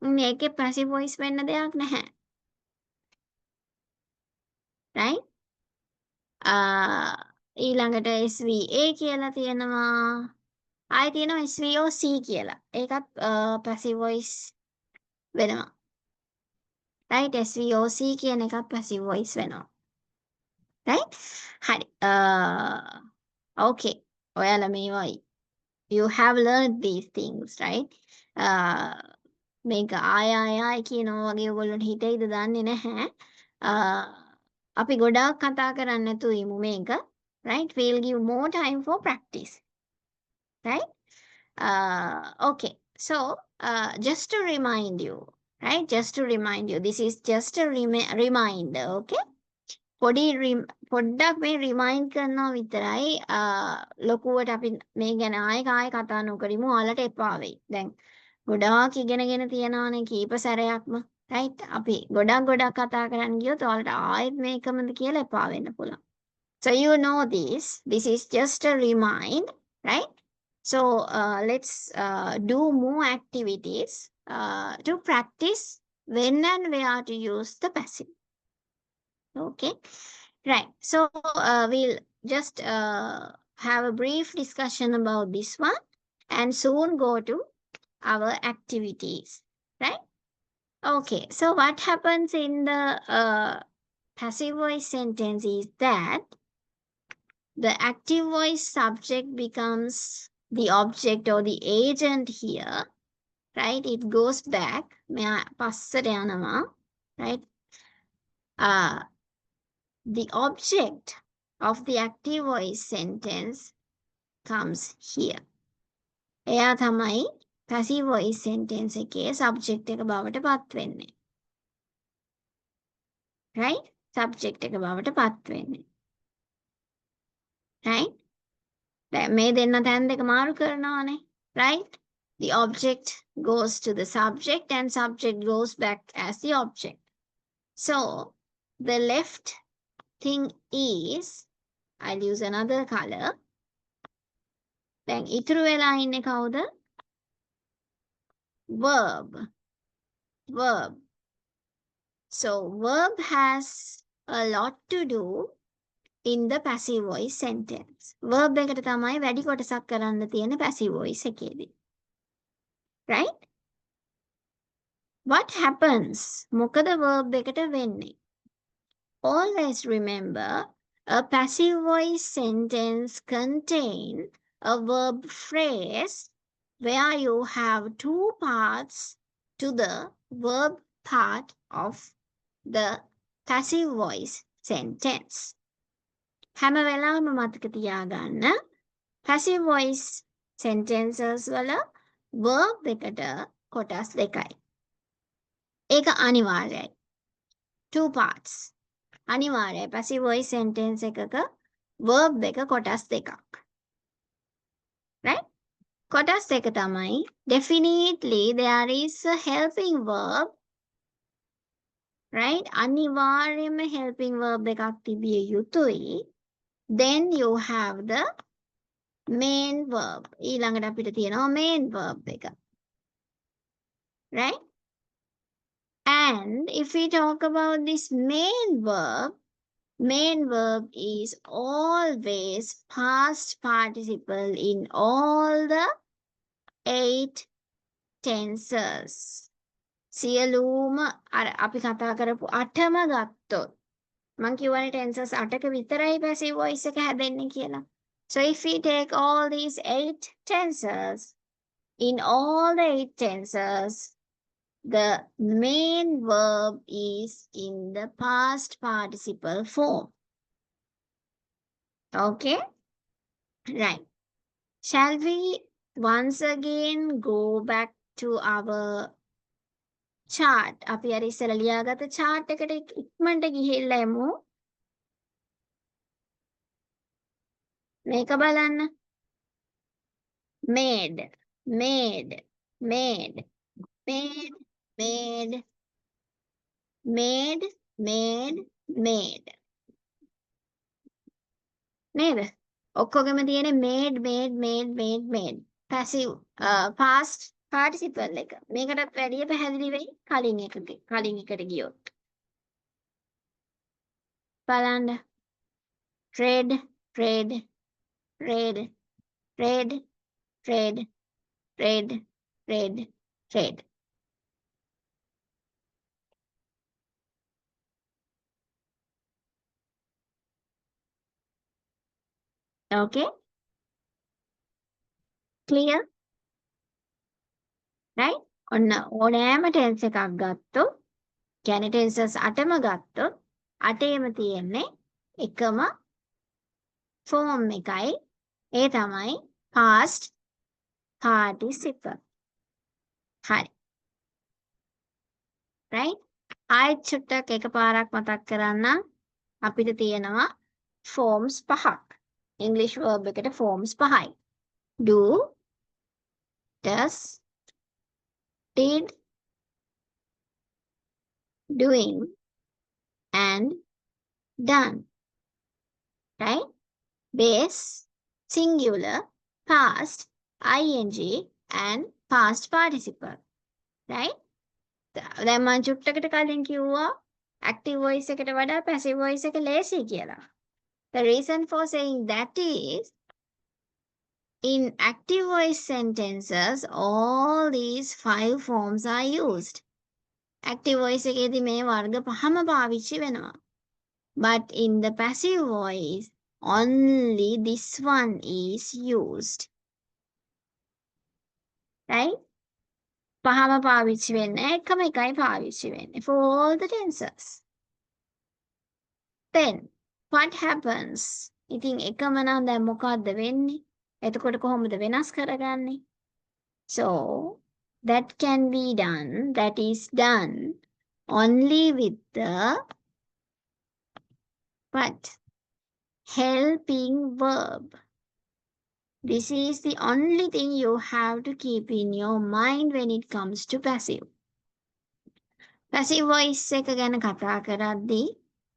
මේකේ passive voice වෙන්න දෙයක් නැහැ. Right? ඊළඟට SVA කියලා තියෙනවා. ආයෙ තියෙනවා SVOC කියලා. ඒකත් passive voice වෙනවා. Right? SVOC කියන එකත් passive voice වෙනවා. Right? හරි. Okay. ඔයාලා මේවා you have learned these things, right? මේක ආය කියනවා වගේ ඔයගොල්ලන්ට හිතෙයිද දන්නේ නැහැ. අපි ගොඩාක් කතා කරන්නේ නැතුව ඉමු මේක. Right? We'll give more time for practice. Right? Okay. So, just to remind you, right? Just to remind you, this is just a reminder. Okay? පොඩ්ඩක් මේ රිමයින්ඩ් කරනවා විතරයි. ලොකුවට අපි මේ ගැන ආයෙ කතා නොකරමු. ඔයාලට එපා වෙයි. දැන් ගොඩාක් ඉගෙනගෙන තියනවානේ කීප සැරයක්ම. right? අපි ගොඩක් කතා කරන්න ගියොත් ඔයාලට ආයෙත් මේකමද කියලා එපා වෙන්න පුළුවන්. So you know this. This is just a remind, right? So let's do more activities to practice when and where to use the passive. Okay, right. So we'll just have a brief discussion about this one and soon go to our activities, right? Okay, so what happens in the passive voice sentence is that the active voice subject becomes the object or the agent here, right? It goes back, right? The object of the active voice sentence comes here. එයා තමයි passive voice sentence එකේ subject එක බවට පත් වෙන්නේ. Right? Subject එක බවට පත් වෙන්නේ. Right? දැන් මේ දෙන්න තැන් දෙක මාරු කරනවානේ. Right? The object goes to the subject and subject goes back as the object. So, the left thing is, I'll use another color. දැන් ඉතුරු වෙලා ඉන්නේ කවුද? Verb. Verb. So verb has a lot to do in the passive voice sentence. Verb එකට තමයි වැඩි කොටසක් කරන්න තියෙන passive voice එකේදී. Right? What happens? මොකද verb එකට වෙන්නේ? Always remember, a passive voice sentence contains a verb phrase where you have two parts to the verb part of the passive voice sentence. හැම වෙලාවෙම මතක තියාගන්න passive voice sentences වල verb එකට කොටස් දෙකයි. ඒක අනිවාර්යයි. Two parts. අනිවාර්යයි. passive voice sentence එකක verb එක කොටස් දෙකක්. Right? කොටස් දෙක තමයි definitely there is a helping verb. Right? අනිවාර්යයෙන්ම helping verb එකක් තිබිය යුතුයි. Then you have the main verb. ඊළඟට අපිට තියෙනවා main verb එක. Right? And if we talk about this main verb is always past participle in all the 8 tenses. සියලුම අපි කතා කරපු 8ම ගත්තොත් මං කියවනේ tenses 8ක විතරයි passive voice එක හැදෙන්නේ කියලා. So if we take all these 8 tenses, in all the 8 tenses, the main verb is in the past participle form. Okay? Right. Shall we once again go back to our chart? අපි අර ඉස්සෙල්ලා ලියාගත්ත chart එකට ඉක්මනට ගිහිල්ලා එමු. මේක බලන්න. made, made, made, made, made, made, made, made. නේද? ඔක්කොගෙම තියෙන made. passive past participle එක. මේකටත් වැඩිය පැහැදිලි වෙයි කලින් එකට ගියොත්. බලන්න. read, read, read, read, read, read, read, read. Okay? Clear? Right? ඔන්න ඕනෑම tense එකක් ගත්තොත්, කියන්නේ tenses 8ම ගත්තොත් අටේම තියෙන්නේ එකම ෆෝම් එකයි. ඒ තමයි past participle. හරි. right? ආයෙත් චුට්ටක් එකපාරක් මතක් කරන්නම්. අපිට තියෙනවා forms පහක්. English verb එකට forms පහයි. do, does, did, doing and done. right? Base, singular, past, ing and past participle. right? දැන් මම චුට්ටකට කලින් කිව්වා active voice එකට වඩා passive voice එක ලේසි කියලා. The reason for saying that is in active voice sentences all these 5 forms are used. active voice එකේදී මේ වර්ග පහම පාවිච්චි වෙනවා. But in the passive voice only this one is used. right? පහම පාවිච්චි වෙන්නේ එකම එකයි පාවිච්චි වෙන්නේ for all the tenses. Then what happens? ඉතින් එකම නම් දැන් මොකද්ද වෙන්නේ? එතකොට කොහොමද වෙනස් කරගන්නේ? So that can be done, that is done only with the what? Helping verb. This is the only thing you have to keep in your mind when it comes to passive. Passive voice එක ගැන කතා කරද්දී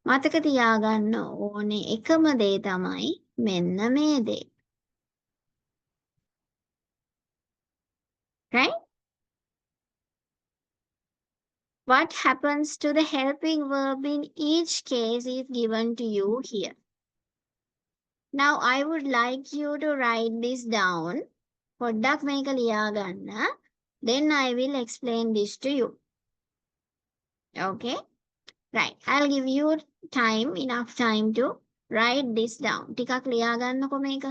මතක තියාගන්න ඕනේ එකම දේ තමයි මෙන්න මේ දේ. right? What happens to the helping verb in each case is given to you here. Now I would like you to write this down. පොඩ්ඩක් මේක ලියාගන්න. Then I will explain this to you. Okay? Right. I'll give you time, enough time to write this down. ටිකක් ලියාගන්නකො මේක.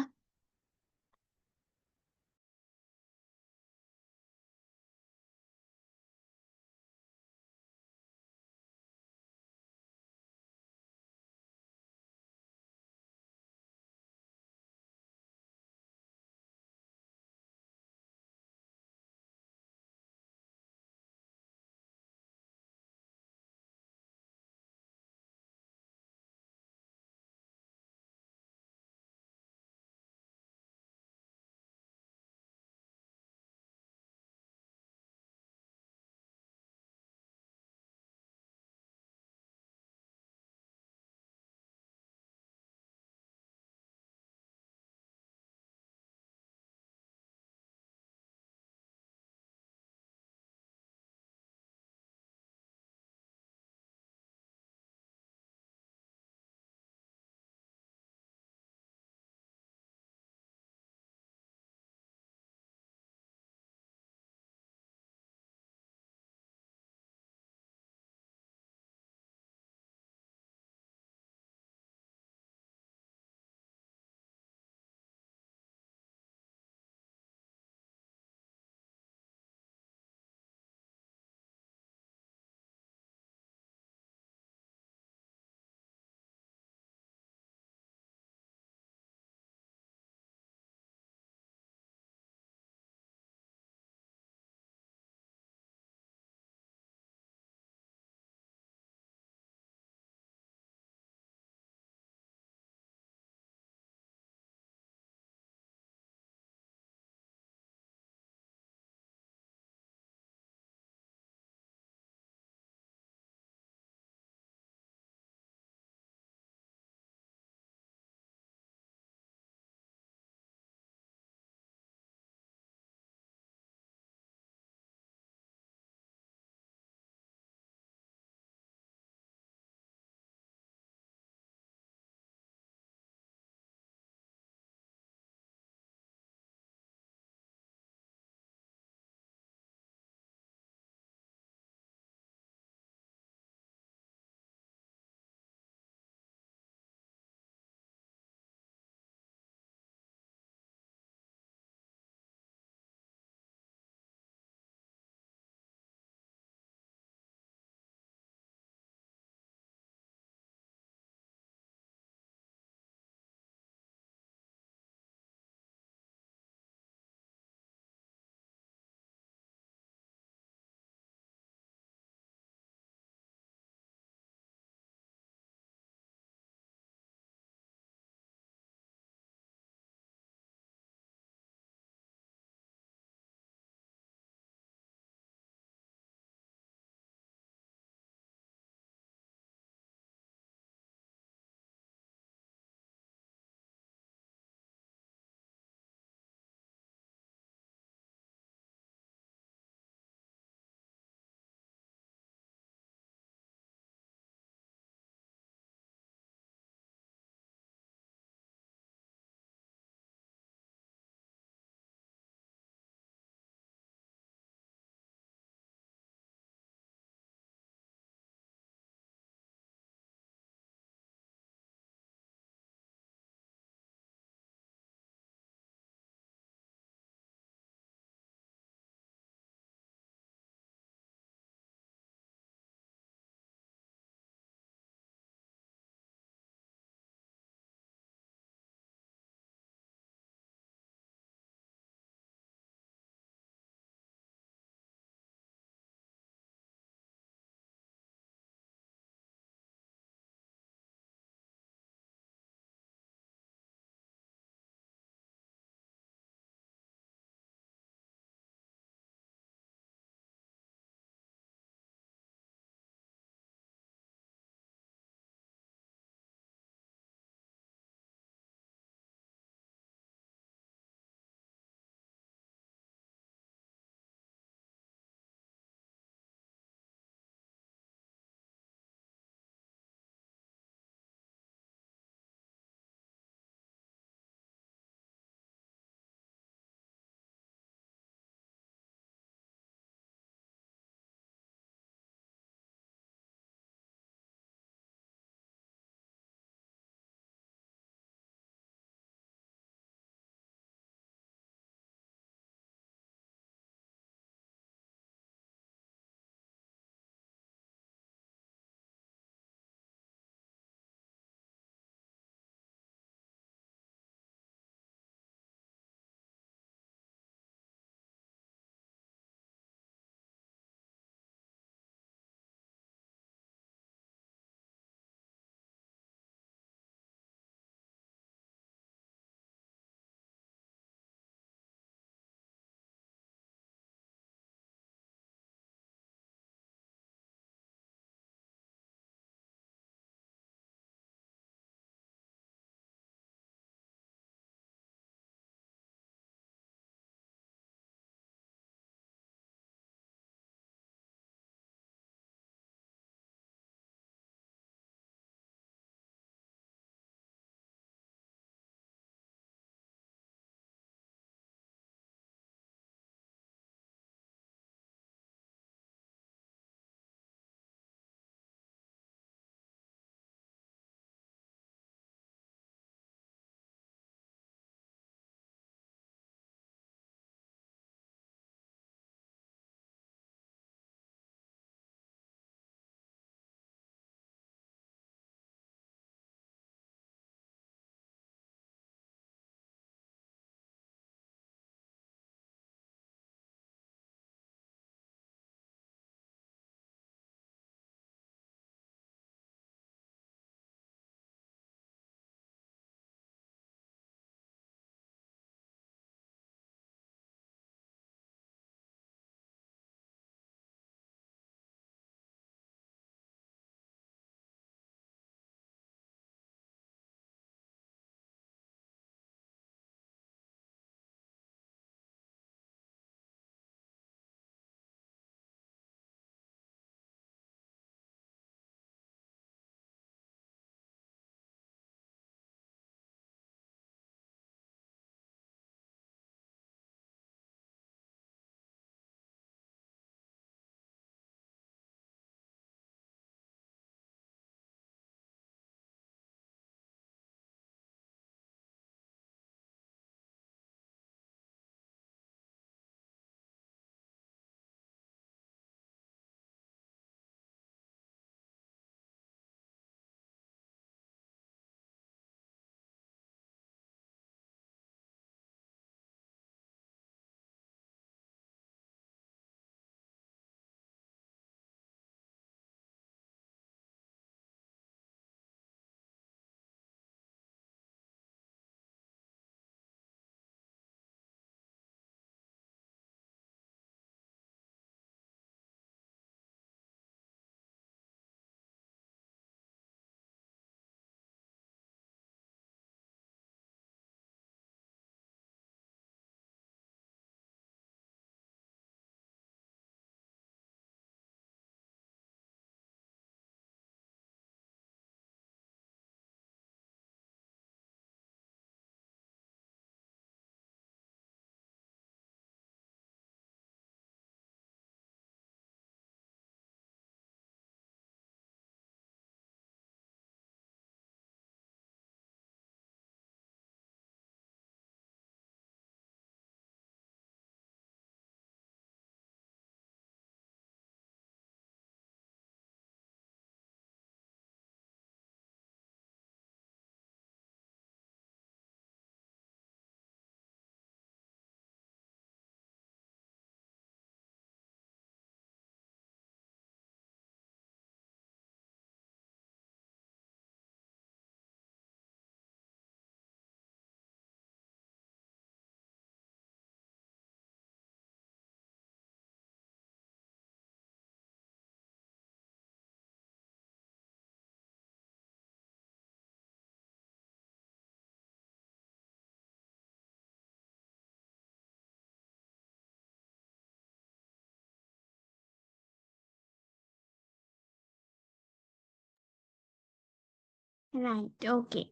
Right. Okay.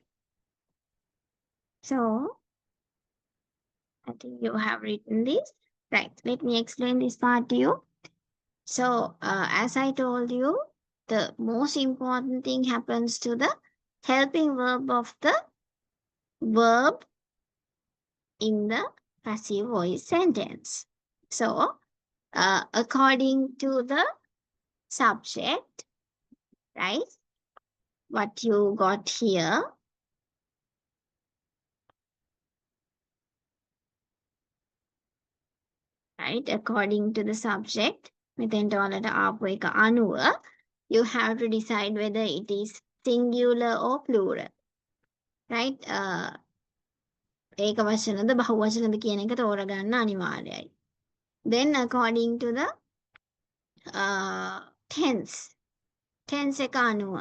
So I think you have written this. Right. Let me explain this part to you. So, as I told you, the most important thing happens to the helping verb of the verb in the passive voice sentence. So, according to the subject, right? What you got here, right? According to the subject, මෙතෙන්ට ඔයාලට ආපු එක අනුව, you have to decide whether it is singular or plural, right? ඒක වචනද බහුවචනද කියන එක තෝරගන්න අනිවාර්යයි. Then according to the tense එක අනුව,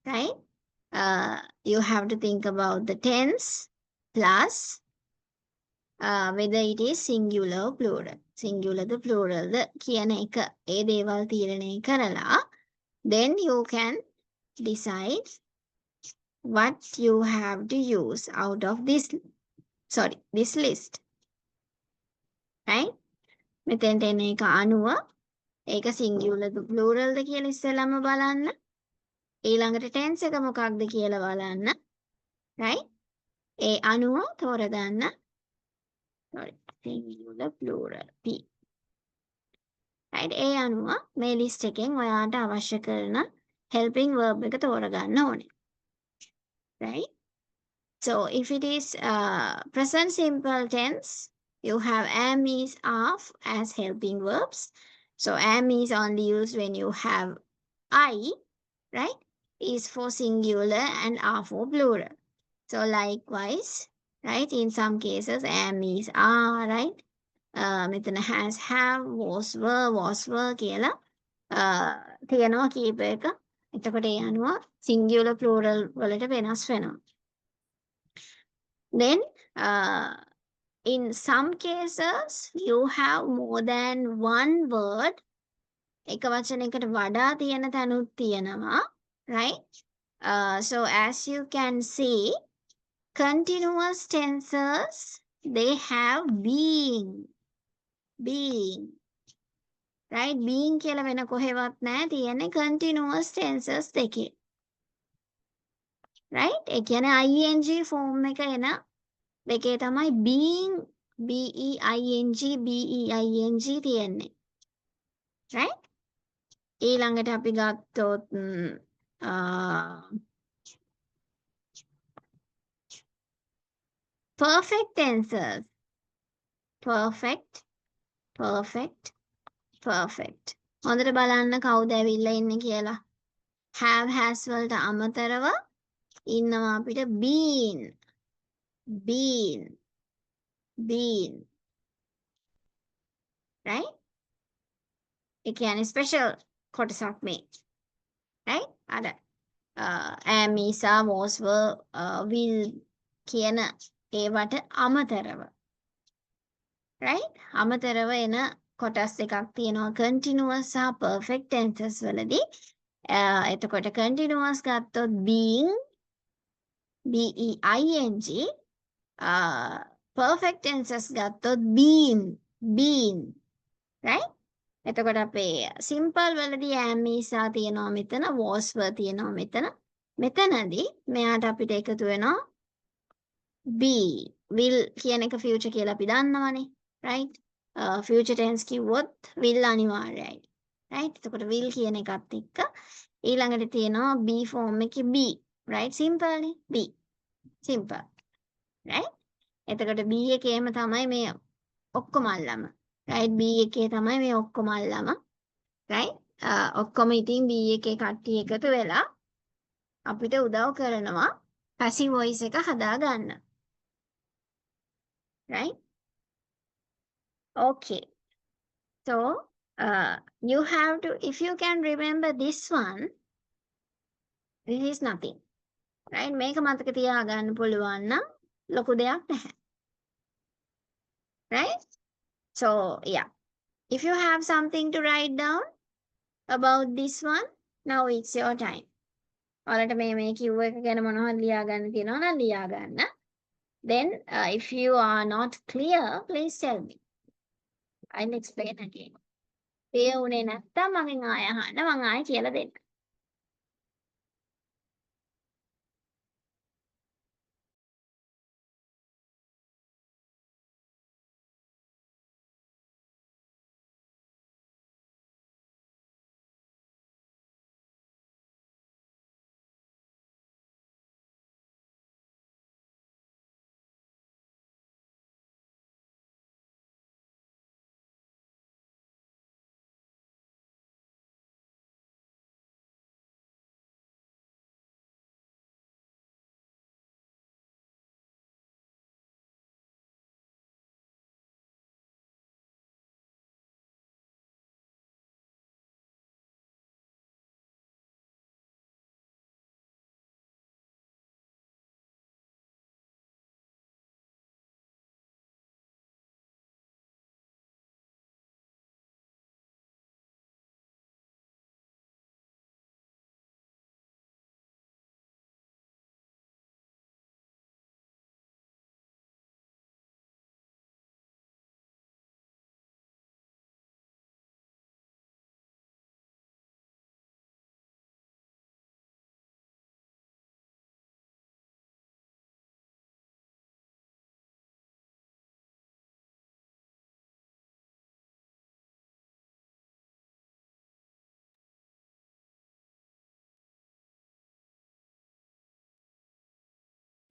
right? You have to think about the tense plus whether it is singular or plural. Singular the plural the කියන එක ඒ දේවල් තීරණය කරලා then you can decide what you have to use out of this list. Right? මෙතෙන්ට එන එක අනුව ඒක singular ද plural ද කියලා ඉස්සෙල්ලාම බලන්න. ඊළඟට tense එක මොකක්ද කියලා බලන්න. right? ඒ අනුව තෝරගන්න. singular plural P. right? ඒ අනුව මේ list එකෙන් ඔයාට අවශ්‍ය කරන helping verb එක තෝරගන්න ඕනේ. right? So if it is present simple tense, you have am, is, are as helping verbs. So am is only used when you have I, right? Is for singular and are for plural. So likewise, right? In some cases, am is are, right? මෙතන has, have, was were කියලා තියෙනවා කීප එක. එතකොට ඒ අනුව singular plural වලට වෙනස් වෙනවා. Then in some cases you have more than one word. එක වචනයකට වඩා තියෙන තැනුත් තියෙනවා, right? So as you can see, continuous tenses, they have being, right? being කියලා වෙන කොහෙවත් නැහැ, තියෙන්නේ continuous tenses දෙකේ, right? ඒ කියන්නේ ing form එක එන දෙකේ තමයි being, being තියෙන්නේ, right? ඊළඟට අපි ගත්තොත් perfect tenses, perfect. හොඳට බලන්න කවුද ඇවිල්ලා ඉන්නේ කියලා. have has වලට අමතරව ඉන්නවා අපිට been, right? ඒ කියන්නේ special කොටසක් මේ, right? අර am, is, are, was, were, will කියන ඒවට අමතරව, right? අමතරව එන කොටස් දෙකක් තියෙනවා continuous සහ perfect tenses වලදී. එතකොට continuous ගත්තොත් being, being, perfect tenses ගත්තොත් been, right? එතකොට අපේ simple වලදී am, is, are තියෙනවා මෙතන, was, were තියෙනවා මෙතන. මෙතනදී මෙයාට අපිට එකතු වෙනවා be, will කියන එක future කියලා අපි දන්නවනේ, right? future tense කිව්වොත් will අනිවාර්යයි, right? එතකොට will කියන එකත් එක්ක ඊළඟට තියෙනවා be form එකේ be, right? simple නේ be, simple, right? එතකොට be එකේම තමයි මේ ඔක්කොම අල්ලම, right? be එකේ තමයි මේ ඔක්කොම අල්ලම, right? ඔක්කොම ඉතින් be එකේ කට්ටිය එකතු වෙලා අපිට උදව් කරනවා passive voice එක හදාගන්න, right? Okay. So, you have to, if you can remember this one, this is nothing, right? මේක මතක තියාගන්න පුළුවන් නම් ලොකු දෙයක් නැහැ, right? So, yeah. If you have something to write down about this one, now it's your time. ඔයාලට මේ කිව්ව එක ගැන මොනවද ලියා ගන්න තියෙනවා නම් ලියා ගන්න. Then if you are not clear, please tell me. I'll explain again. clear උනේ නැත්තම් මගෙන් ආයෙ අහන්න මම ආයෙ කියලා දෙන්නම්.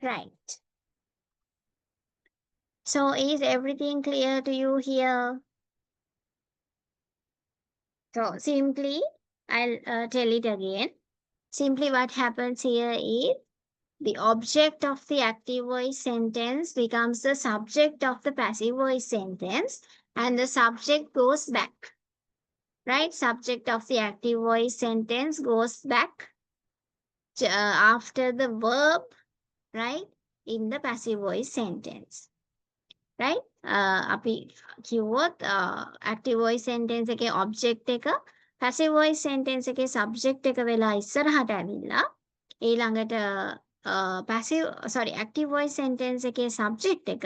Right. So is everything clear to you here? So simply, I'll tell it again. Simply what happens here is the object of the active voice sentence becomes the subject of the passive voice sentence and the subject goes back. Right? Subject of the active voice sentence goes back after the verb, right? In the passive voice sentence. Right? අපි කිව්වොත් active voice sentence එකේ object එක passive voice sentence එකේ subject එක වෙලා ඉස්සරහට ඇවිල්ලා ඊළඟට active voice sentence එකේ subject එක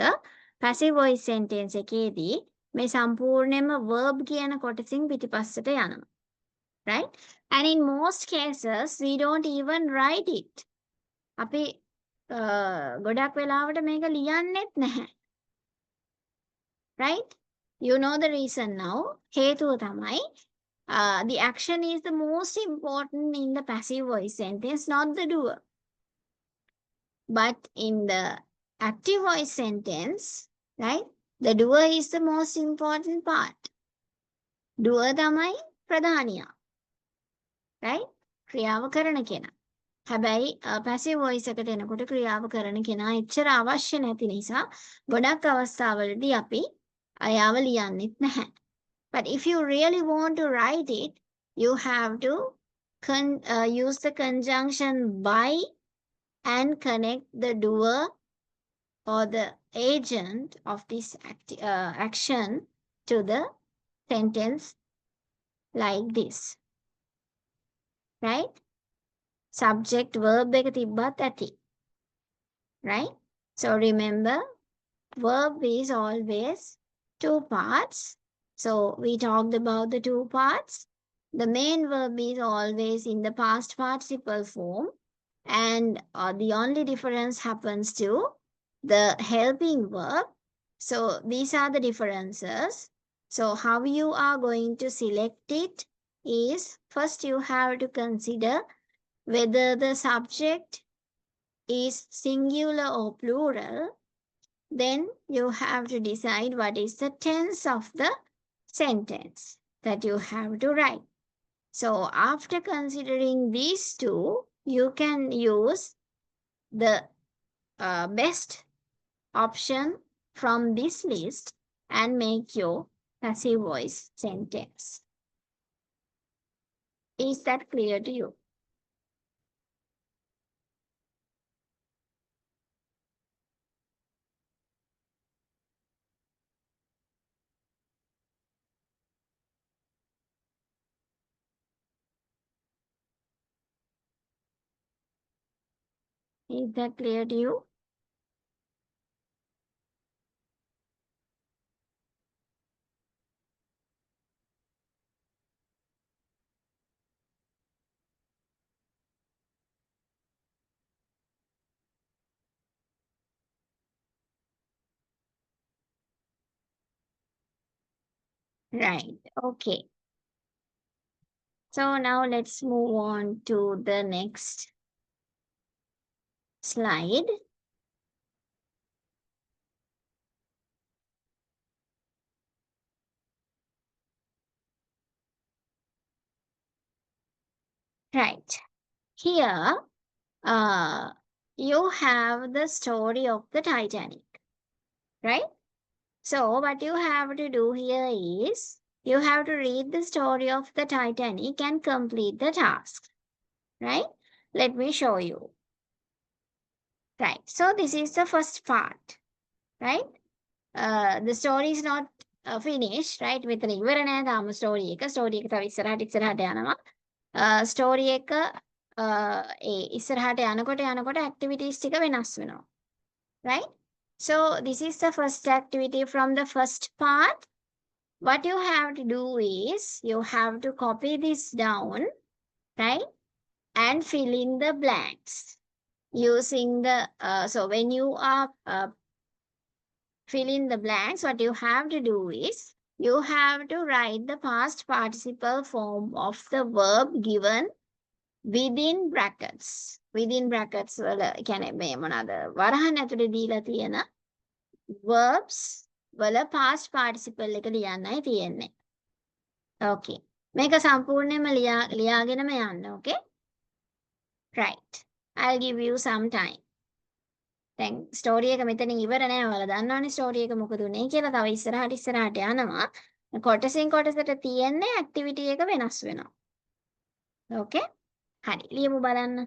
passive voice sentence එකේදී මේ සම්පූර්ණයෙන්ම verb කියන කොටසින් පිටිපස්සට යනවා. Right? And in most cases we don't even write it. අපි ගොඩක් වෙලාවට මේක ලියන්නෙත් නැහැ. Right? You know the reason now. හේතුව තමයි the action is the most important in the passive voice sentence, not the doer. But in the active voice sentence, right, the doer is the most important part. Doer තමයි ප්‍රධානියා. Right? ක්‍රියාව කරන කෙනා. හැබැයි passive voice එකට එනකොට ක්‍රියාව කරන කෙනා එච්චර අවශ්‍ය නැති නිසා ගොඩක් අවස්ථාවලදී අපි අයාව ලියන්නෙත් නැහැ. But if you really want to write it, you have to use the conjunction by and connect the doer or the agent of this action to the sentence like this. Right? Subject verb එක තිබ්බත් ඇති. Right? So remember, verb is always two parts. So we talked about the two parts. The main verb is always in the past participle form, and the only difference happens to the helping verb. So these are the differences. So how you are going to select it is, first you have to consider whether the subject is singular or plural. Then you have to decide what is the tense of the sentence that you have to write. So after considering these two, you can use the best option from this list and make your passive voice sentence. Is that clear to you? Is that clear to you? Right. Okay. So now let's move on to the next slide. Right. Here, uh, you have the story of the Titanic, right? So what you have to do here is you have to read the story of the Titanic and complete the task, right? Let me show you. Right. So this is the first part, right? The story is not finished, right? මෙතන ඉවර නෑ තාම story එක. Story එක තව ඉස්සරහට යනවා. Story එක ඒ ඉස්සරහට යනකොට ඇක්ටිවිටීස් ටික වෙනස් වෙනවා. Right? So this is the first activity from the first part. What you have to do is you have to copy this down, right? And fill in the blanks using the so when you are fill in the blanks, what you have to do is you have to write the past participle form of the verb given within brackets. Within brackets වල කියන්නේ මේ මොනවාද වරහන් ඇතුලේ දීලා තියෙන verbs වල past participle එක ලියන්නයි තියෙන්නේ. Okay. මේක සම්පූර්ණයෙන්ම ලියාගෙනම යන්න. Okay? Right. I'll give you some time. දැන් ස්ටෝරි එක මෙතනින් ඉවර නෑ. ඔයාලා දන්නවනේ ස්ටෝරි එක මොකද උනේ කියලා. තව ඉස්සරහට යනවා. කොටසින් කොටසට තියෙන්නේ ඇක්ටිවිටි එක වෙනස් වෙනවා. ඕකේ? හරි. ලියමු බලන්න.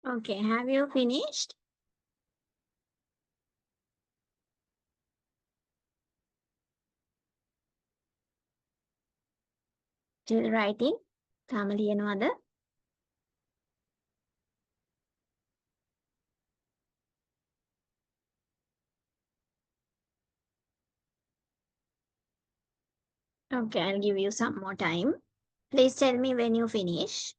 Okay, have you finished? Still writing? Kamali and mother? Okay, I'll give you some more time. Please tell me when you finish.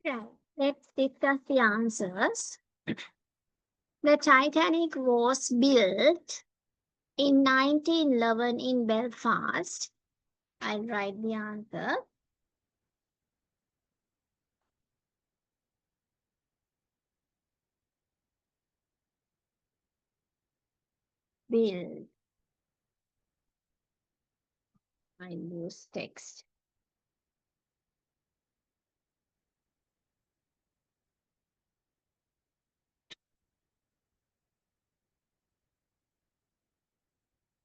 Right. Let's discuss the answers. The Titanic was built in 1911 in Belfast. I'll write the answer. Built. I'll use text.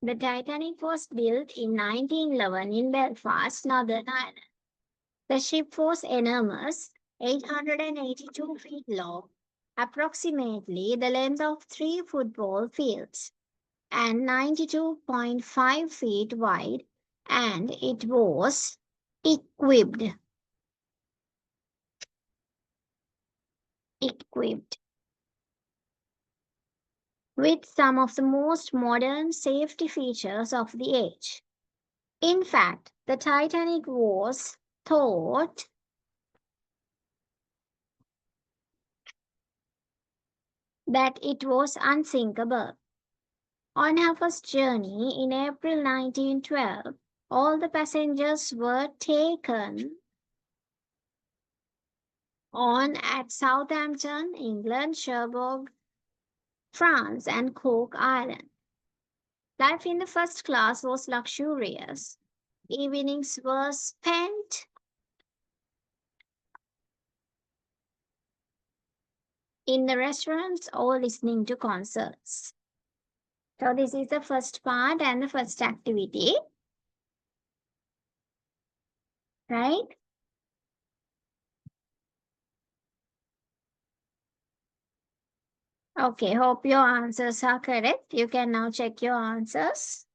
The Titanic was built in 1911 in Belfast, Northern Ireland. The ship was enormous, 882 feet long, approximately the length of three football fields, and 92.5 feet wide, and it was equipped equipped with some of the most modern safety features of the age. In fact, the Titanic was thought that it was unsinkable. On her first journey in April 1912, all the passengers were taken on at Southampton, England, Cherbourg, France, and Cook Island. Life in the first class was luxurious. Evenings were spent in the restaurants or listening to concerts. So, this is the first part and the first activity, right? Okay, hope your answers are correct. You can now check your answers.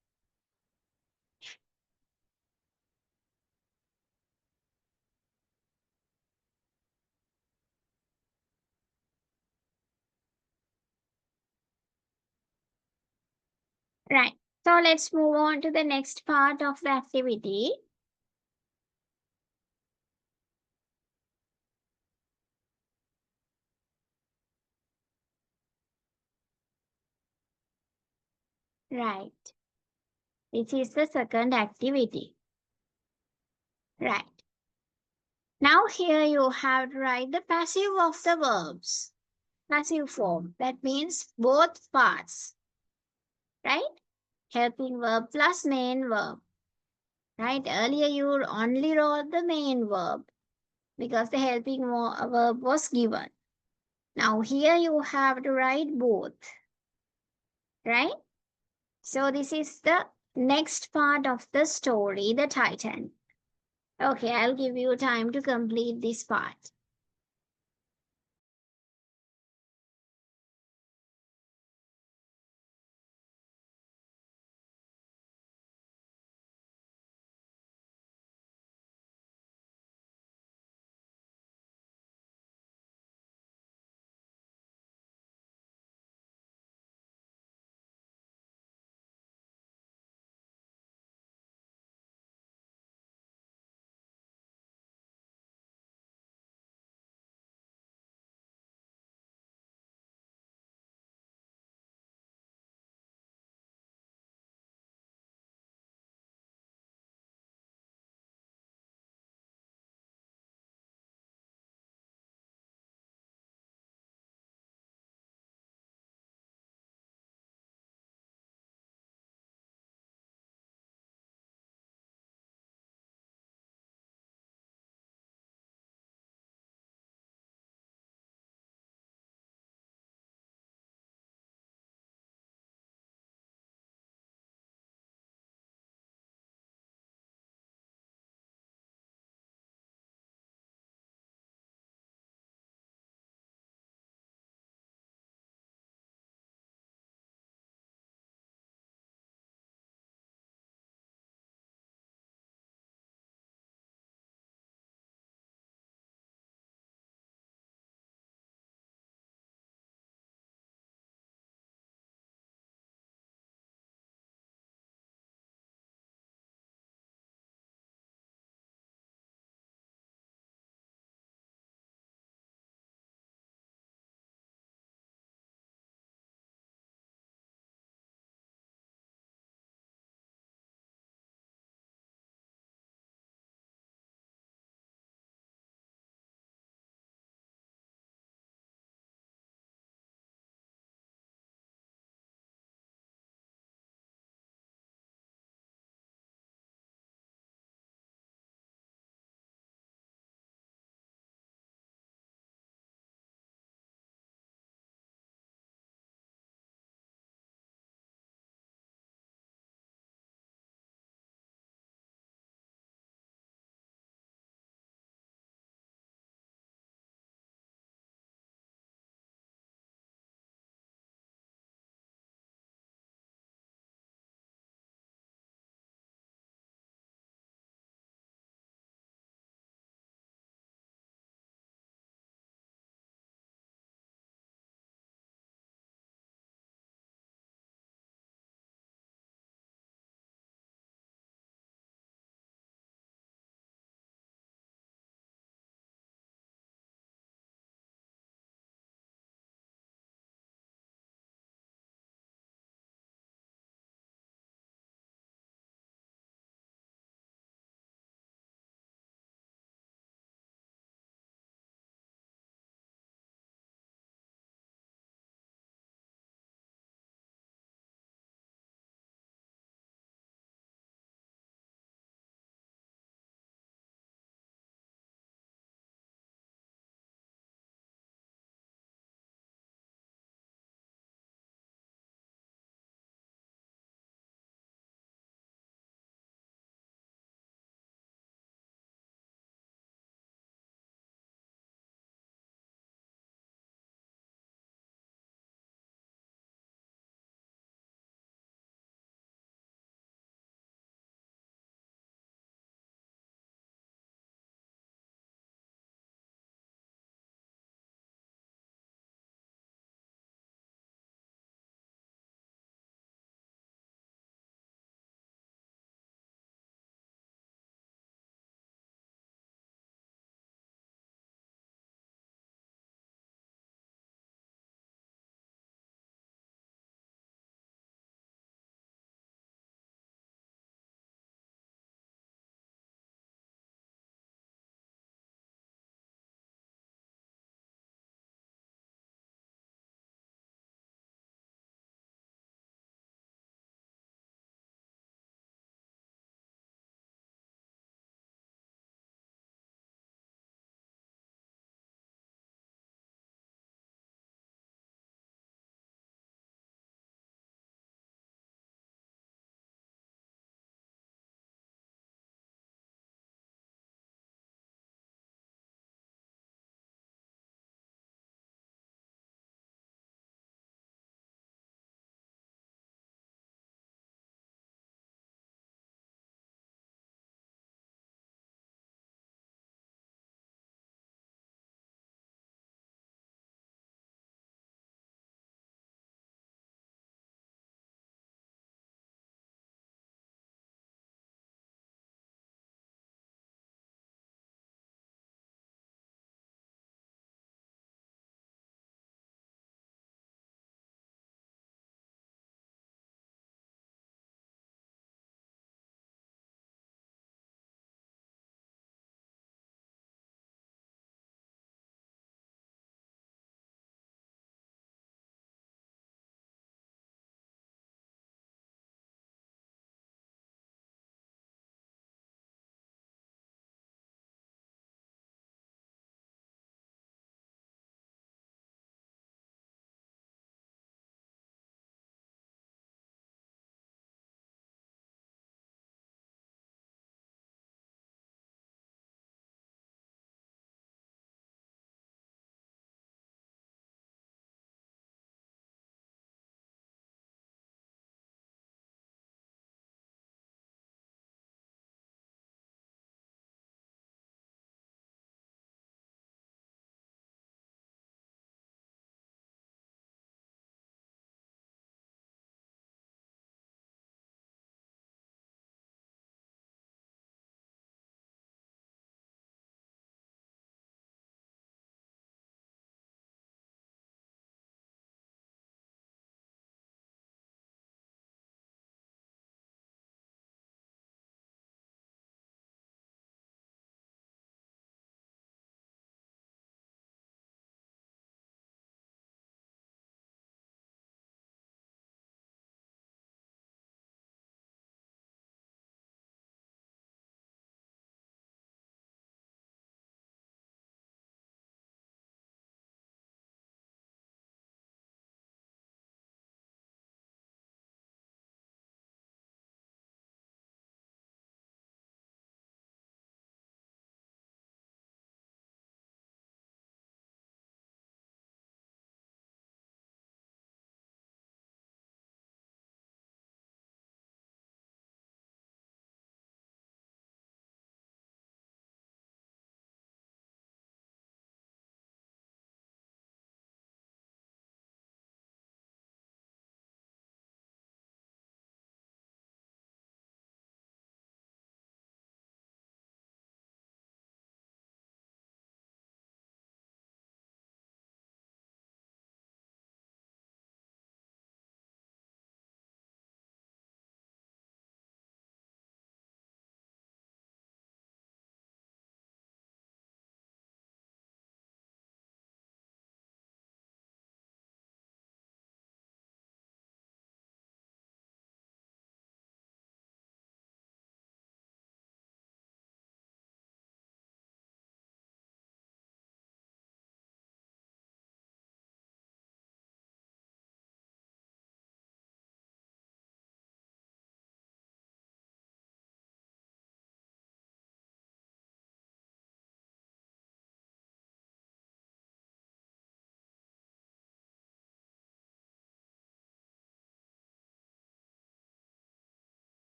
Right. So let's move on to the next part of the activity. Right. This is the second activity. Right. Now here you have to write the passive of the verbs. Passive form. That means both parts. Right? Helping verb plus main verb. Right? Earlier you only wrote the main verb because the helping verb was given. Now here you have to write both. Right? So this is the next part of the story, the Titan. Okay, I'll give you time to complete this part.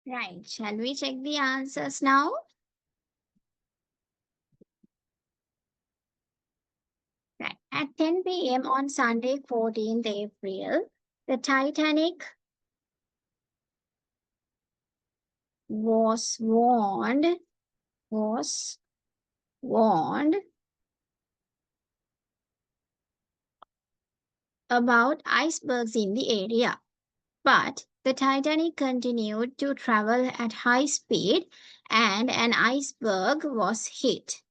Right. Shall we check the answers now? Right. At 10 p.m. on Sunday, 14th April, the Titanic was was warned about icebergs in the area. But the Titanic continued to travel at high speed and an iceberg was hit.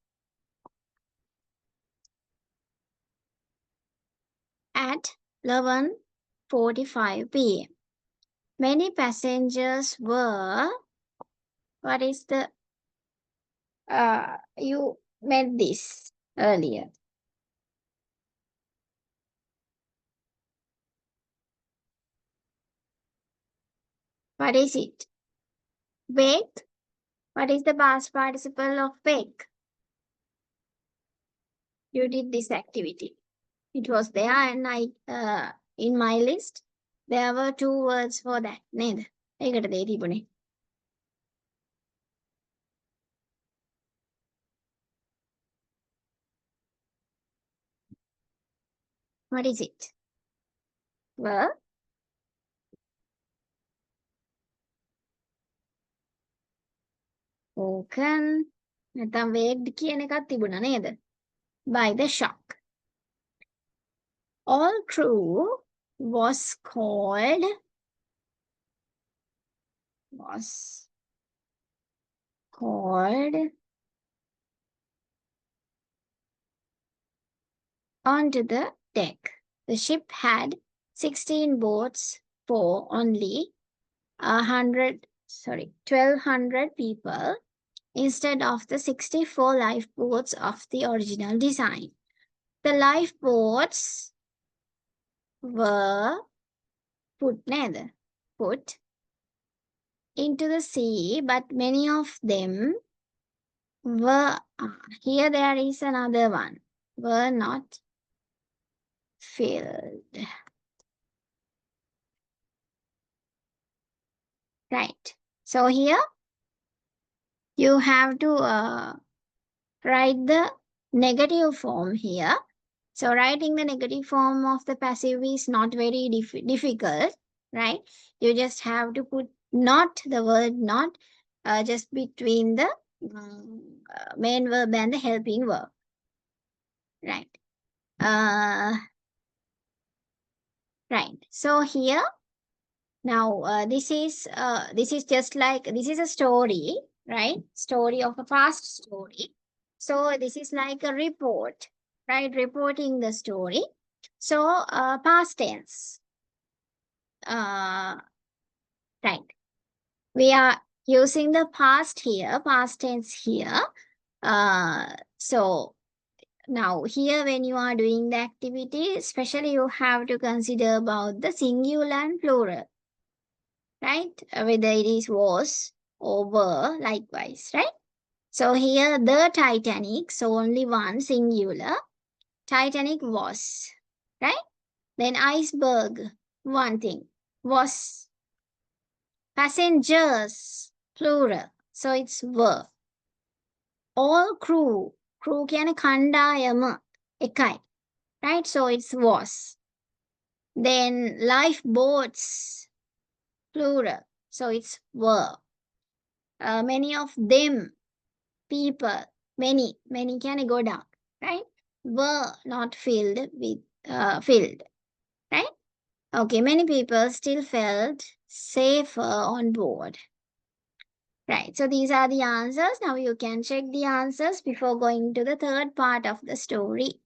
At 11:45 p.m. Many passengers were, what is the, you met this earlier. What is it? Wake? What is the past participle of wake? You did this activity. It was there and in my list, there were two words for that. නේද? ඒකට දේ තිබුණේ. What is it? Were? Woken. නැත්නම් waked කියන එකක් තිබුණා නේද? By the shock. All crew was was called onto the deck. The ship had 16 boats for only 1,200 people instead of the 64 lifeboats of the original design. The lifeboats were put into the sea, but many of them were, here there is another one, were not filled. Right. So here you have to write the negative form here. So writing the negative form of the passive is not very difficult, right? You just have to put not, the word not, just between the main verb and the helping verb, right? Right. So here now this is just like, this is a story, right? Story of a past story. So this is like a report, right? Reporting the story. So past tense. Right. We are using the past here, past tense here. So now here when you are doing the activity, especially you have to consider about the singular and plural, right? Whether it is was or were, likewise, right? So here the Titanic, so only one singular. Titanic was, right? Then iceberg, one thing, was. Passengers, plural. So it's were. All crew, crew කියන්නේ කණ්ඩායම එකයි. Right? So it's was. Then lifeboats, plural. So it's were. Many of them, people, many can go down, right? Were not filled with, filled, right? Okay, many people still felt safer on board. Right, so these are the answers. Now you can check the answers before going to the third part of the story.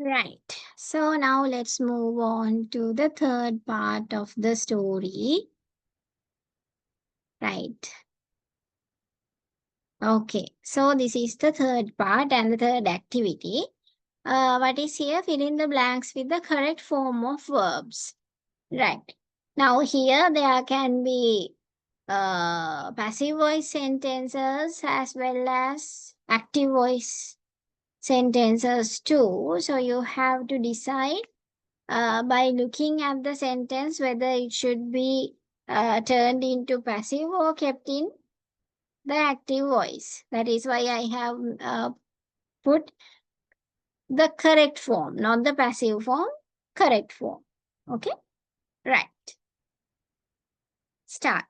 Right. So now let's move on to the third part of the story. Right. Okay. So this is the third part and the third activity. What is here? Fill in the blanks with the correct form of verbs. Right. Now here there can be passive voice sentences as well as active voice sentences too. So you have to decide by looking at the sentence whether it should be turned into passive or kept in the active voice. That is why I have put the correct form, not the passive form, correct form. Okay, right. Start.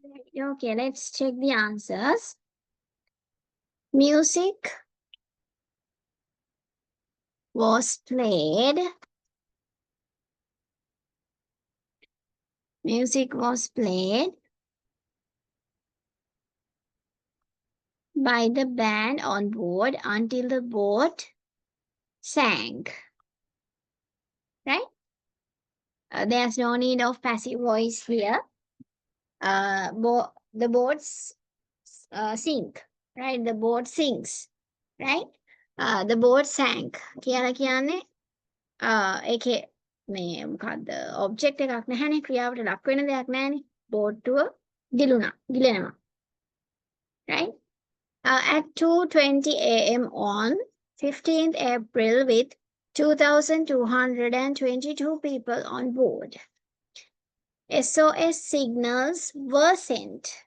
Okay, let's check the answers. Music was played. Music was played by the band on board until the boat sank. Right? There's no need of passive voice here. The boats sink. Right? The boat sinks. Right? The boat sank. කියලා කියන්නේ ඒකේ මේ මොකක්ද object එකක් නැහැනේ ක්‍රියාවට ලක් වෙන දෙයක් නැහැනේ බෝට්ටුව ගිලෙනවා right at 2:20 a.m. on 15th April with 2,222 people on board. SOS signals were sent.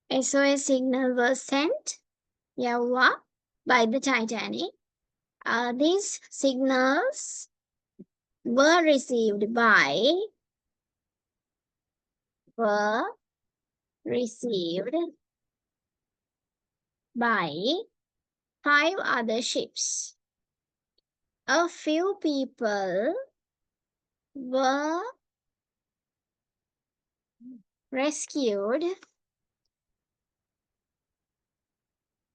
SOS signal was sent යවුවා by the Titanic. These signals were received by 5 other ships. A few people were rescued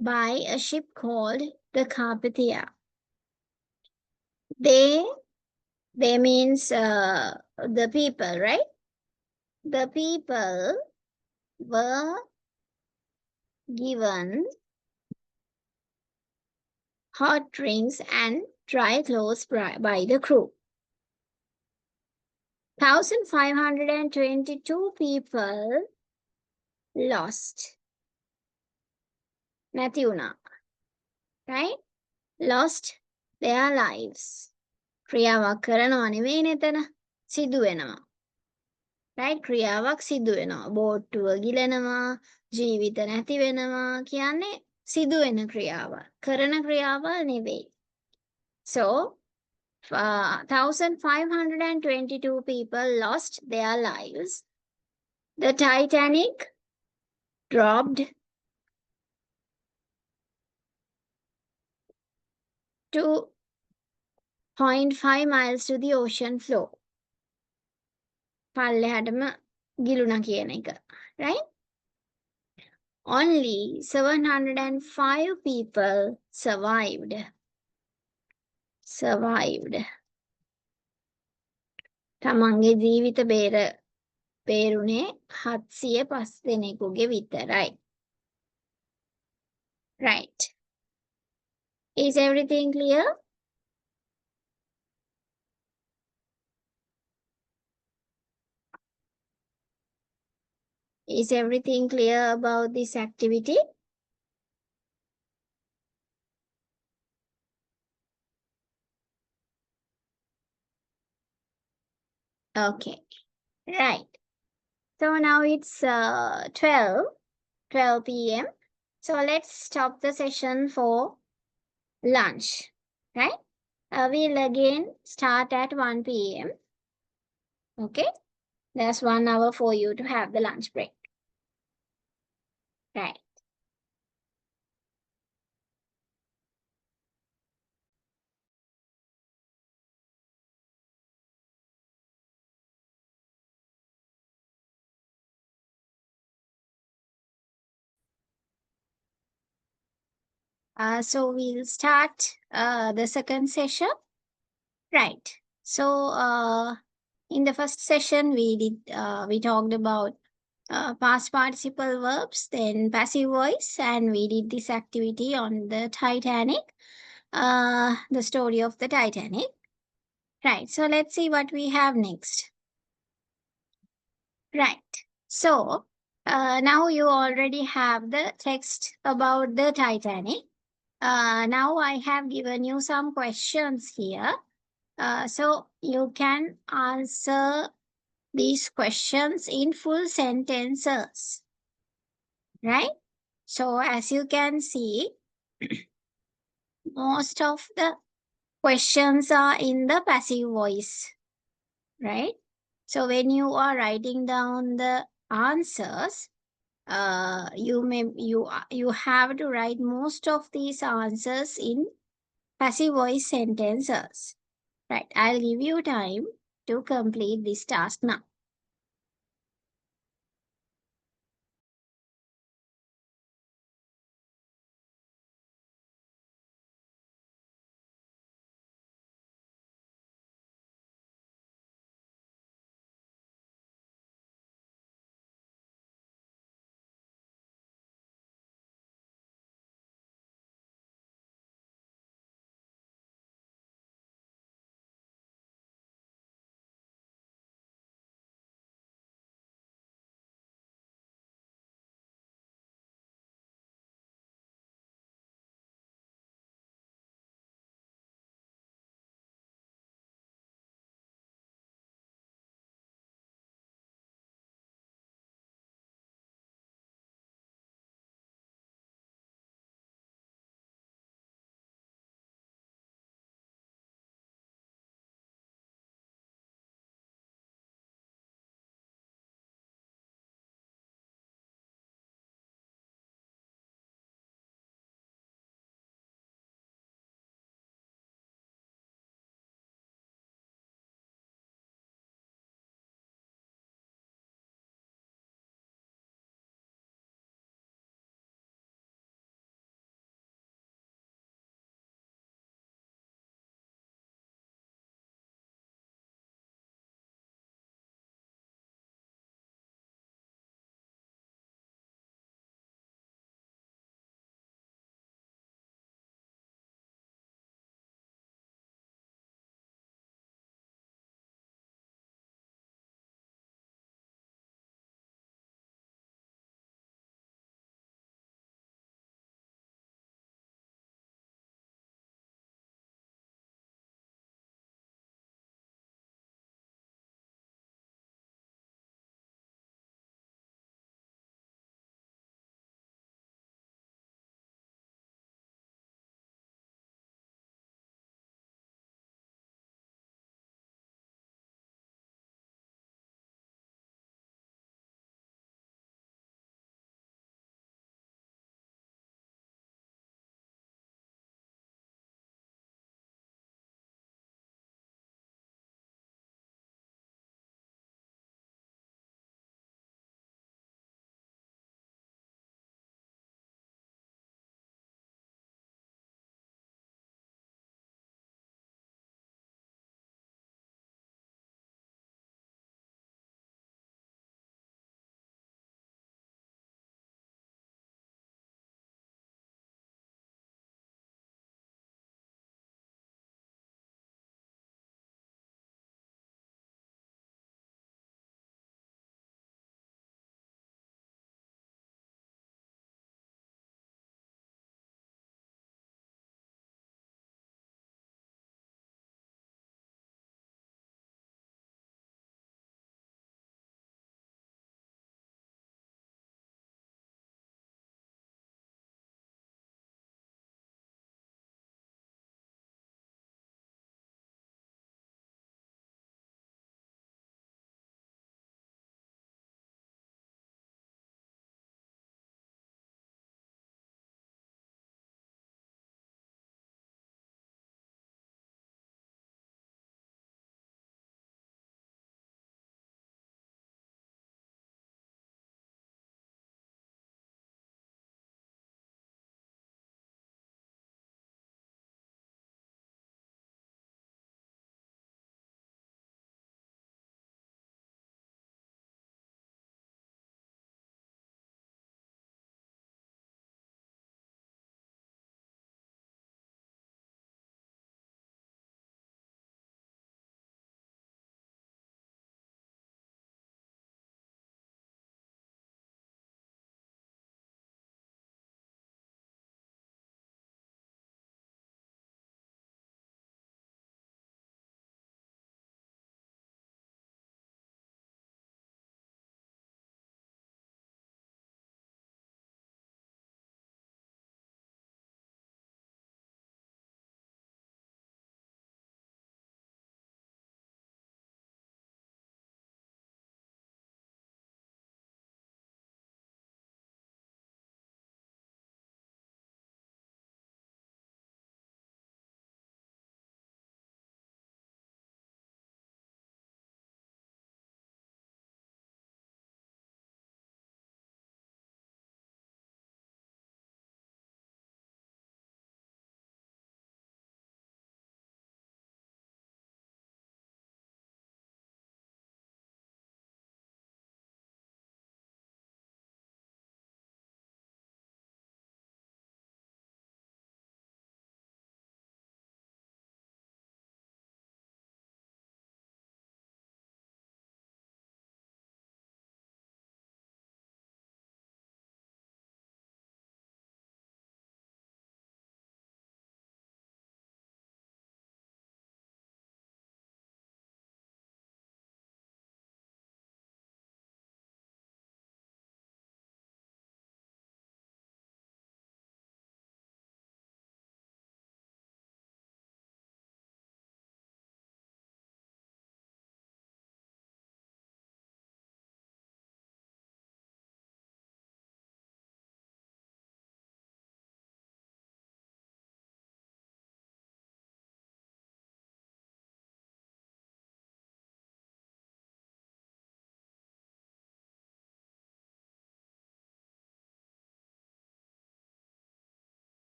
by a ship called the Carpathia. They means the people, right? The people were given hot drinks and dry clothes by the crew. 1,522 people lost. නැති වුණා. Right? Lost their lives. ක්‍රියාවක් කරනවා නෙවෙයි නේතන. සිදු වෙනවා. Right? ක්‍රියාවක් සිදු වෙනවා. බෝට්ටුව ගිලෙනවා, ජීවිත නැති වෙනවා කියන්නේ සිදු වෙන ක්‍රියාවක්. කරන ක්‍රියාවල් නෙවෙයි. So, 1,522 people lost their lives. The Titanic dropped to 0.5 miles to the ocean floor. පල්ලෙහාටම ගිලුණා කියන එක. Right? Only 705 people survived. තමන්ගේ ජීවිත බේරුනේ 705 දෙනෙකුගේ විතරයි. Right. Is everything clear? Is everything clear about this activity? Okay. Right. So now it's 12 p.m. So let's stop the session for lunch. Right? We'll again start at 1 p.m. Okay? There's 1 hour for you to have the lunch break. Right. So we'll start the second session. Right. So in the first session, we talked about past participle verbs, then passive voice, and we did this activity on the Titanic, the story of the Titanic. Right. So let's see what we have next. Right. So now you already have the text about the Titanic. Now I have given you some questions here. So you can answer these questions in full sentences. Right? So as you can see, most of the questions are in the passive voice, right? So when you are writing down the answers, you have to write most of these answers in passive voice sentences. Right, I'll give you time to complete this task now.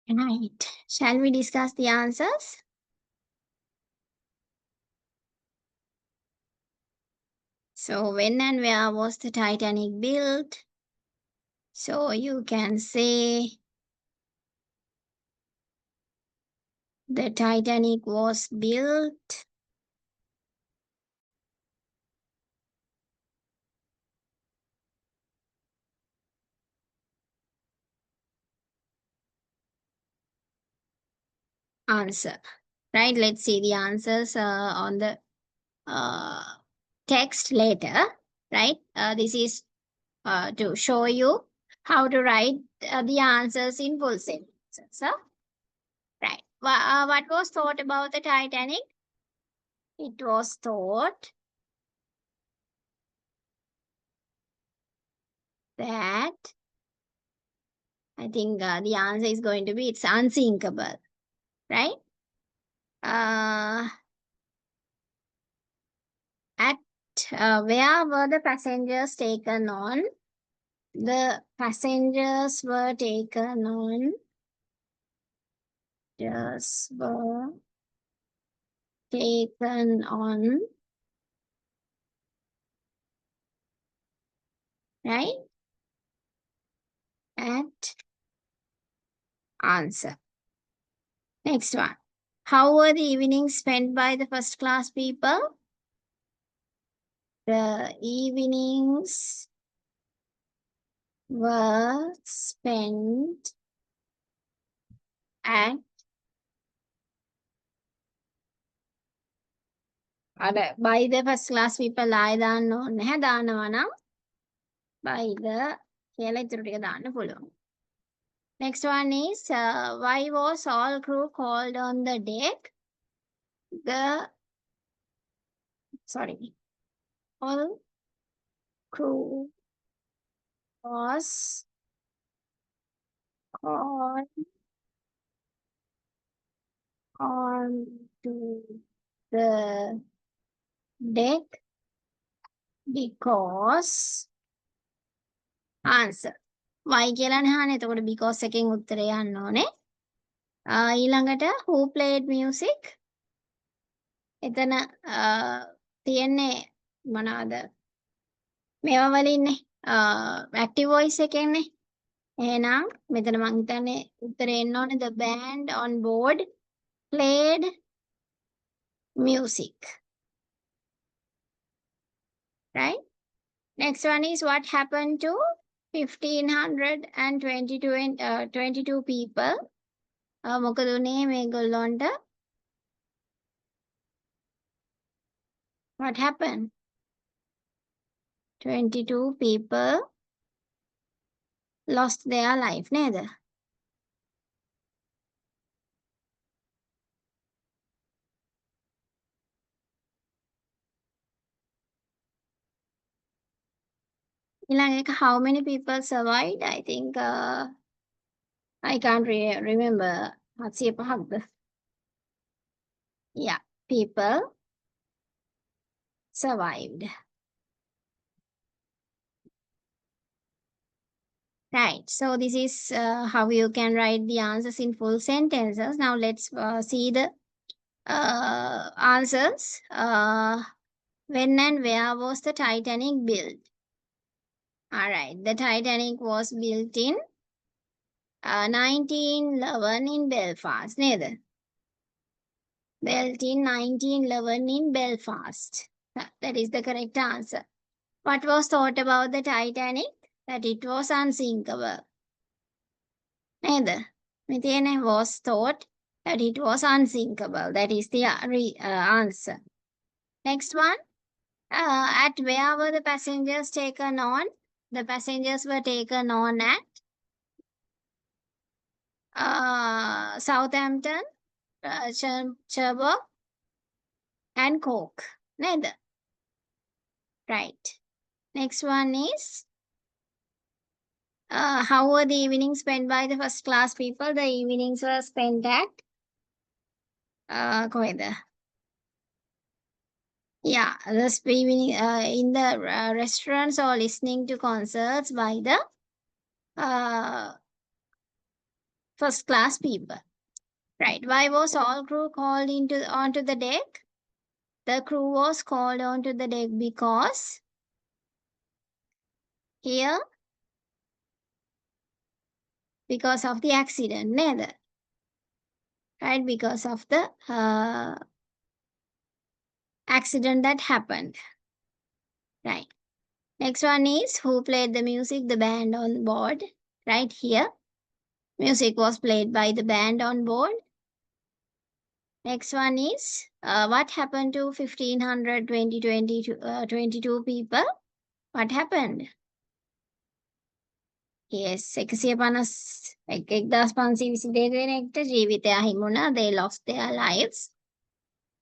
Right. Shall we discuss the answers? So, when and where was the Titanic built? So, you can say the Titanic was built answer. Right? Let's see the answers on the uh, text later. Right? This is to show you how to write the answers in full sentences. Right. What was thought about the Titanic? It was thought that I think the answer is going to be it's unsinkable, right? Uh, at where were the passengers taken on? The passengers were taken on. Just were taken on, right? At answer. Next one. How were the evenings spent by the first class people? The evenings were spent at by the first class people ආය දාන්න ඕනේ නැහැ දානවා නම් by the කියලා ඉතුරු ටික දාන්න පුළුවන්. Next one is why was all crew called on the deck? The sorry, all crew was called on to the deck because answer. Why කියලා නහනේ. එතකොට because එකෙන් උත්තරේ යන්න ඕනේ. ඊළඟට who played music? එතන තියෙන්නේ මොනවද? මේවා වලින්නේ active voice එකෙන්නේ. එහෙනම් මෙතන මං හිතන්නේ උත්තරේ එන්න ඕනේ the band on board played music. Right? Next one is what happened to 1522 people? මොකද උනේ මේගොල්ලොන්ට? What happened? 22 people lost their life නේද? ඊළඟ එක how many people survived? I think I can't remember. 705ක්ද? Yeah, people survived. Right. So this is how you can write the answers in full sentences. Now let's see the answers. When and where was the Titanic built? All right. The Titanic was built in 1911 in Belfast. Neither. Built in 1911 in Belfast. That is the correct answer. What was thought about the Titanic? That it was unsinkable. Neither. Methane was thought that it was unsinkable. That is the answer. Next one. At where were the passengers taken on? The passengers were taken on at Southampton, Cherbourg, and Cork. Neither. Right. Next one is how were the evenings spent by the first class people? The evenings were spent at කොහෙද? Yeah, the evening in the restaurants or listening to concerts by the first class people. Right. Why was all crew called onto the deck? The crew was called onto the deck because here, because of the accident, neither. Right, because of the accident that happened. Right. Next one is who played the music, the band on board. Right here, music was played by the band on board. Next one is what happened to 1500 22 people? What happened? Yes, 1522 දෙනෙක්ට ජීවිතය අහිමි වුණා. They lost their lives.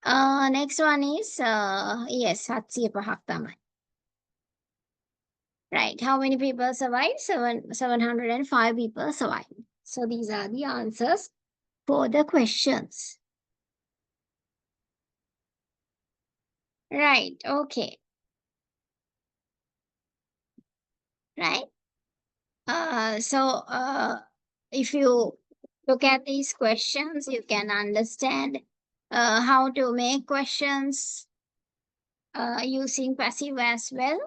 Next one is yes, 705ක් තමයි. Right. How many people survived? 705 people survived. So these are the answers for the questions. Right. Okay. Right. So if you look at these questions, you can understand how to make questions using passive as well,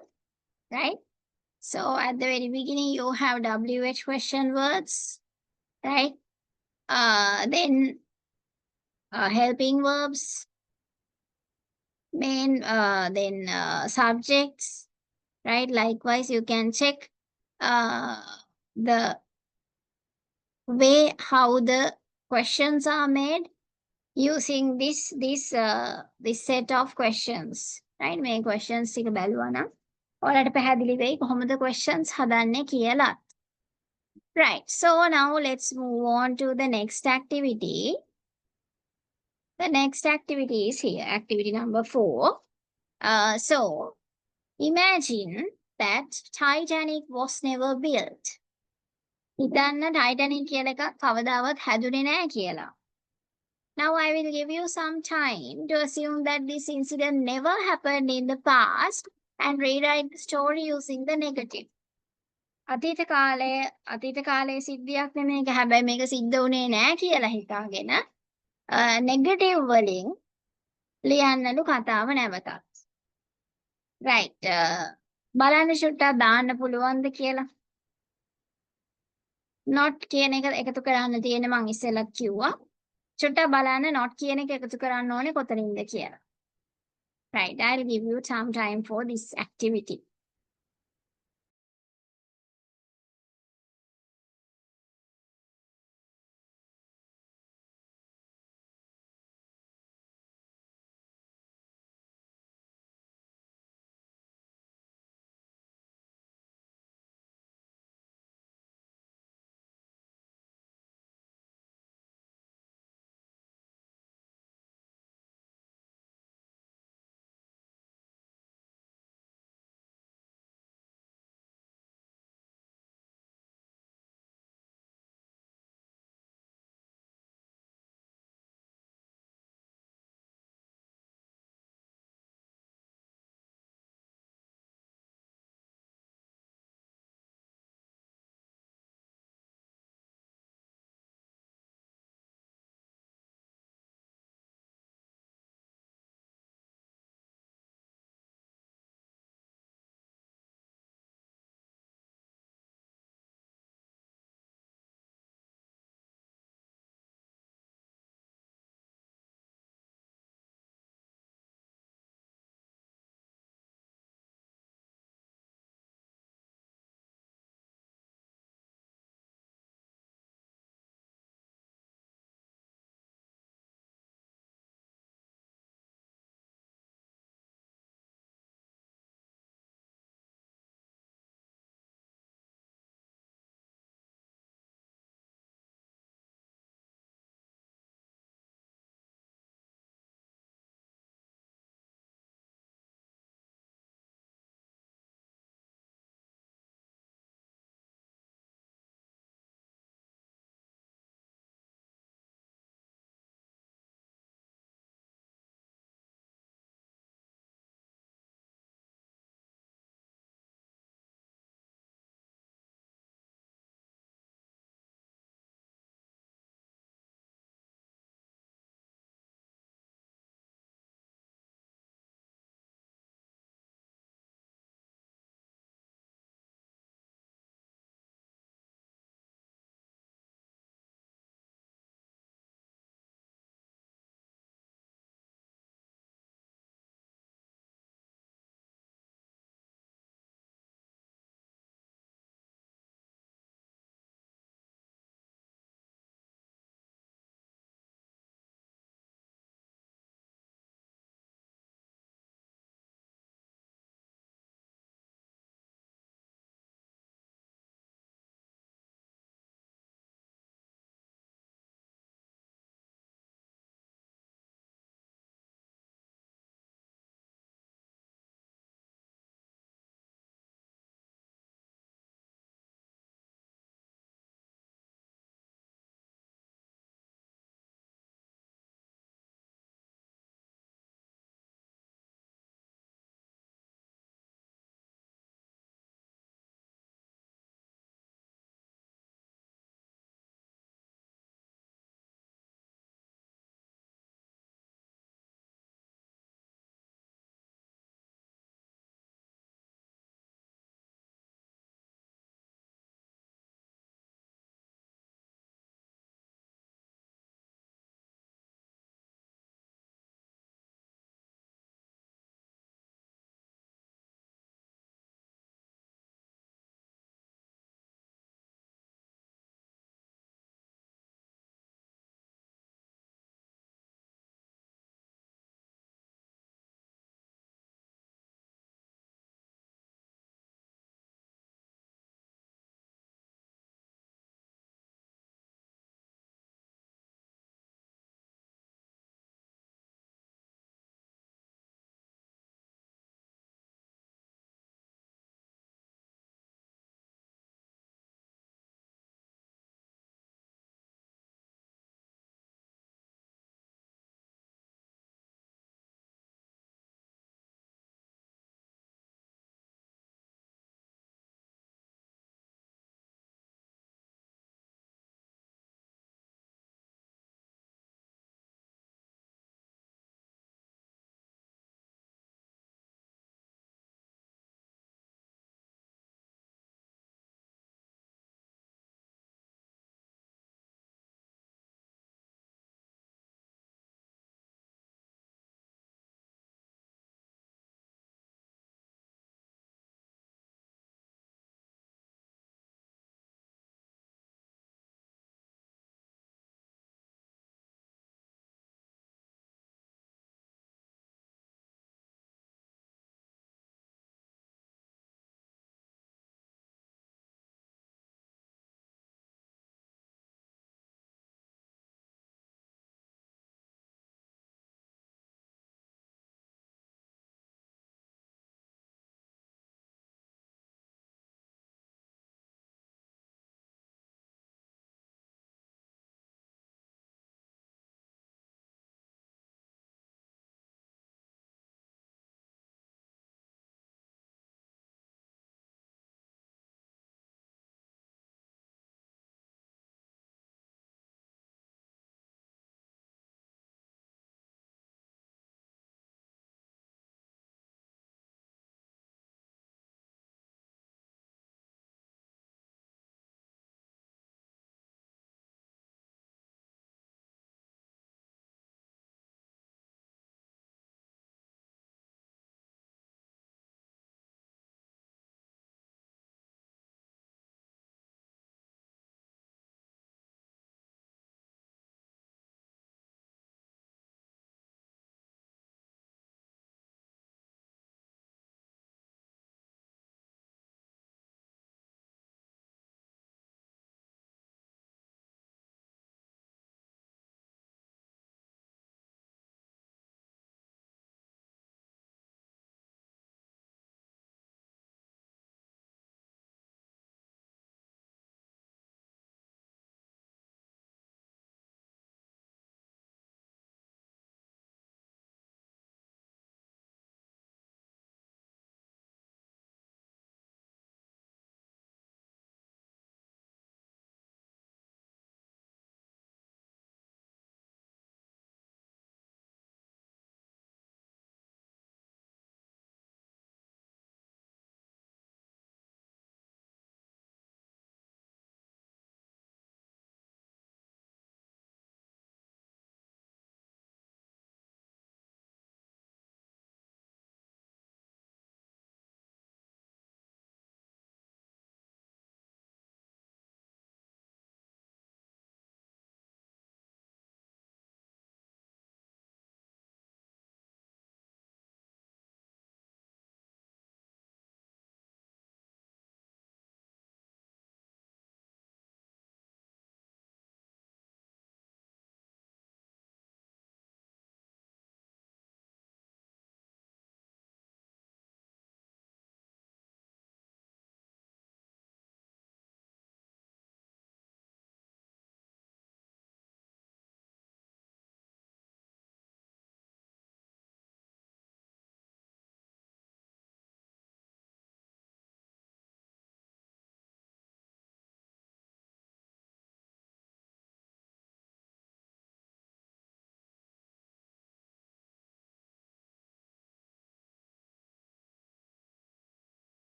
right? So at the very beginning, you have WH question words, right? Then helping verbs, then subjects, right? Likewise, you can check the way how the questions are made using this set of questions, right? මේ questions ටික බැලුවා නම් ඔයාලට පැහැදිලි වෙයි කොහොමද questions හදන්නේ කියලා. Right. So now let's move on to the next activity. The next activity is here, activity number 4. So imagine that Titanic was never built. හිතන්න Titanic කියන එක කවදාවත් හැදුනේ නැහැ කියලා. Now I will give you some time to assume that this incident never happened in the past and rewrite the story using the negative. අතීත කාලයේ සිද්ධියක් නෙමේක. හැබැයි මේක සිද්ධ වුණේ නැහැ කියලා හිතාගෙන නෙගටිව් වලින් ලියන්නලු කතාව නැවතත්. Right. බලන්න චුට්ටක් දාන්න පුළුවන්ද කියලා. not කියන එක එකතු කරන්න තියෙන්නේ මං ඉස්සෙල්ලා කිව්වා. චුට්ටක් බලන්න not කියන එක එකතු කරන්න ඕනේ කොතනින්ද කියලා. Right, I'll give you some time for this activity.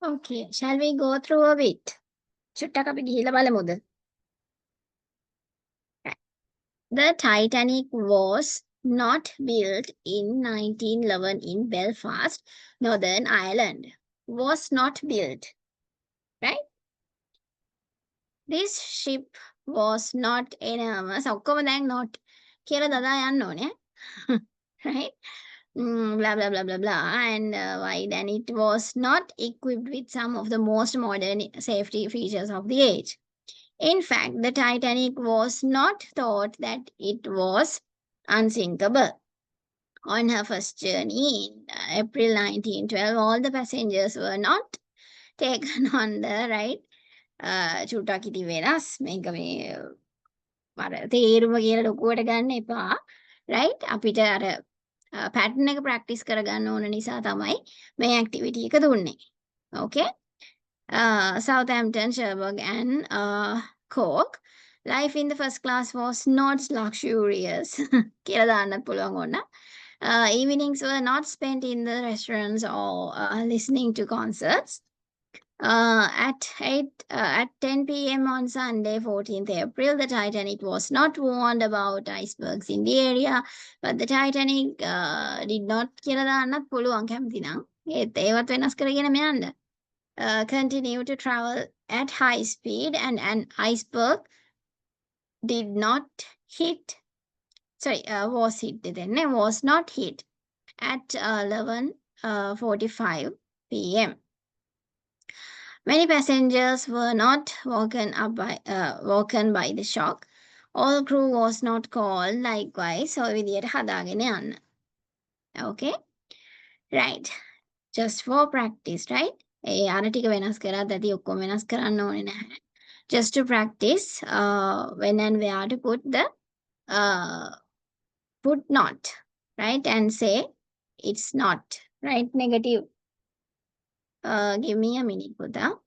Okay, shall we go through a bit? චුට්ටක් අපි ගිහිල්ලා බලමුද? Right. The Titanic was not built in 1911 in Belfast, Northern Ireland. Was not built, right? This ship was not enormous. ඔක්කොම දැන් not කියලා දදා යන්න ඕනේ. Right? Blah, blah, blah, blah, blah. And wide. And it was not equipped with some of the most modern safety features of the age. In fact, the Titanic was not thought that it was unsinkable. On her first journey in April 1912, all the passengers were not taken on the right. චුට්ටක් ඉතින් වෙනස් මේක මේ අර තේරුම කියලා ලොකුවට ගන්න එපා. රයිට් අපිට අර පැටර්න් එක ප්‍රැක්ටිස් කරගන්න ඕන නිසා තමයි මේ ඇක්ටිවිටි එක දුන්නේ. Okay? Southampton, Cherbourg and Cork. Life in the first class was not luxurious. කියලා දාන්නත් පුළුවන් ඕන. Evenings were not spent in the restaurants or listening to concerts. At 10 p.m. on Sunday, 14th April, the Titanic was not warned about icebergs in the area, but the Titanic did not කියලා දාන්නත් පුළුවන් කැමති නම්. ඒවත් වෙනස් කරගෙන යන්න. Continue to travel at high speed, and an iceberg did not hit. Was not hit at 11:45 p.m. Many passengers were not woken by the shock. All crew was not called likewise. So විදියට හදාගෙන යන්න. Okay? Right. Just for practice, right? ඒ අර ටික වෙනස් කරත් ඇති ඔක්කොම වෙනස් කරන්න ඕනේ නැහැ. Just to practice when and where to put the put not, right? And say it's not, right? Negative. Give me a minute, Buddha.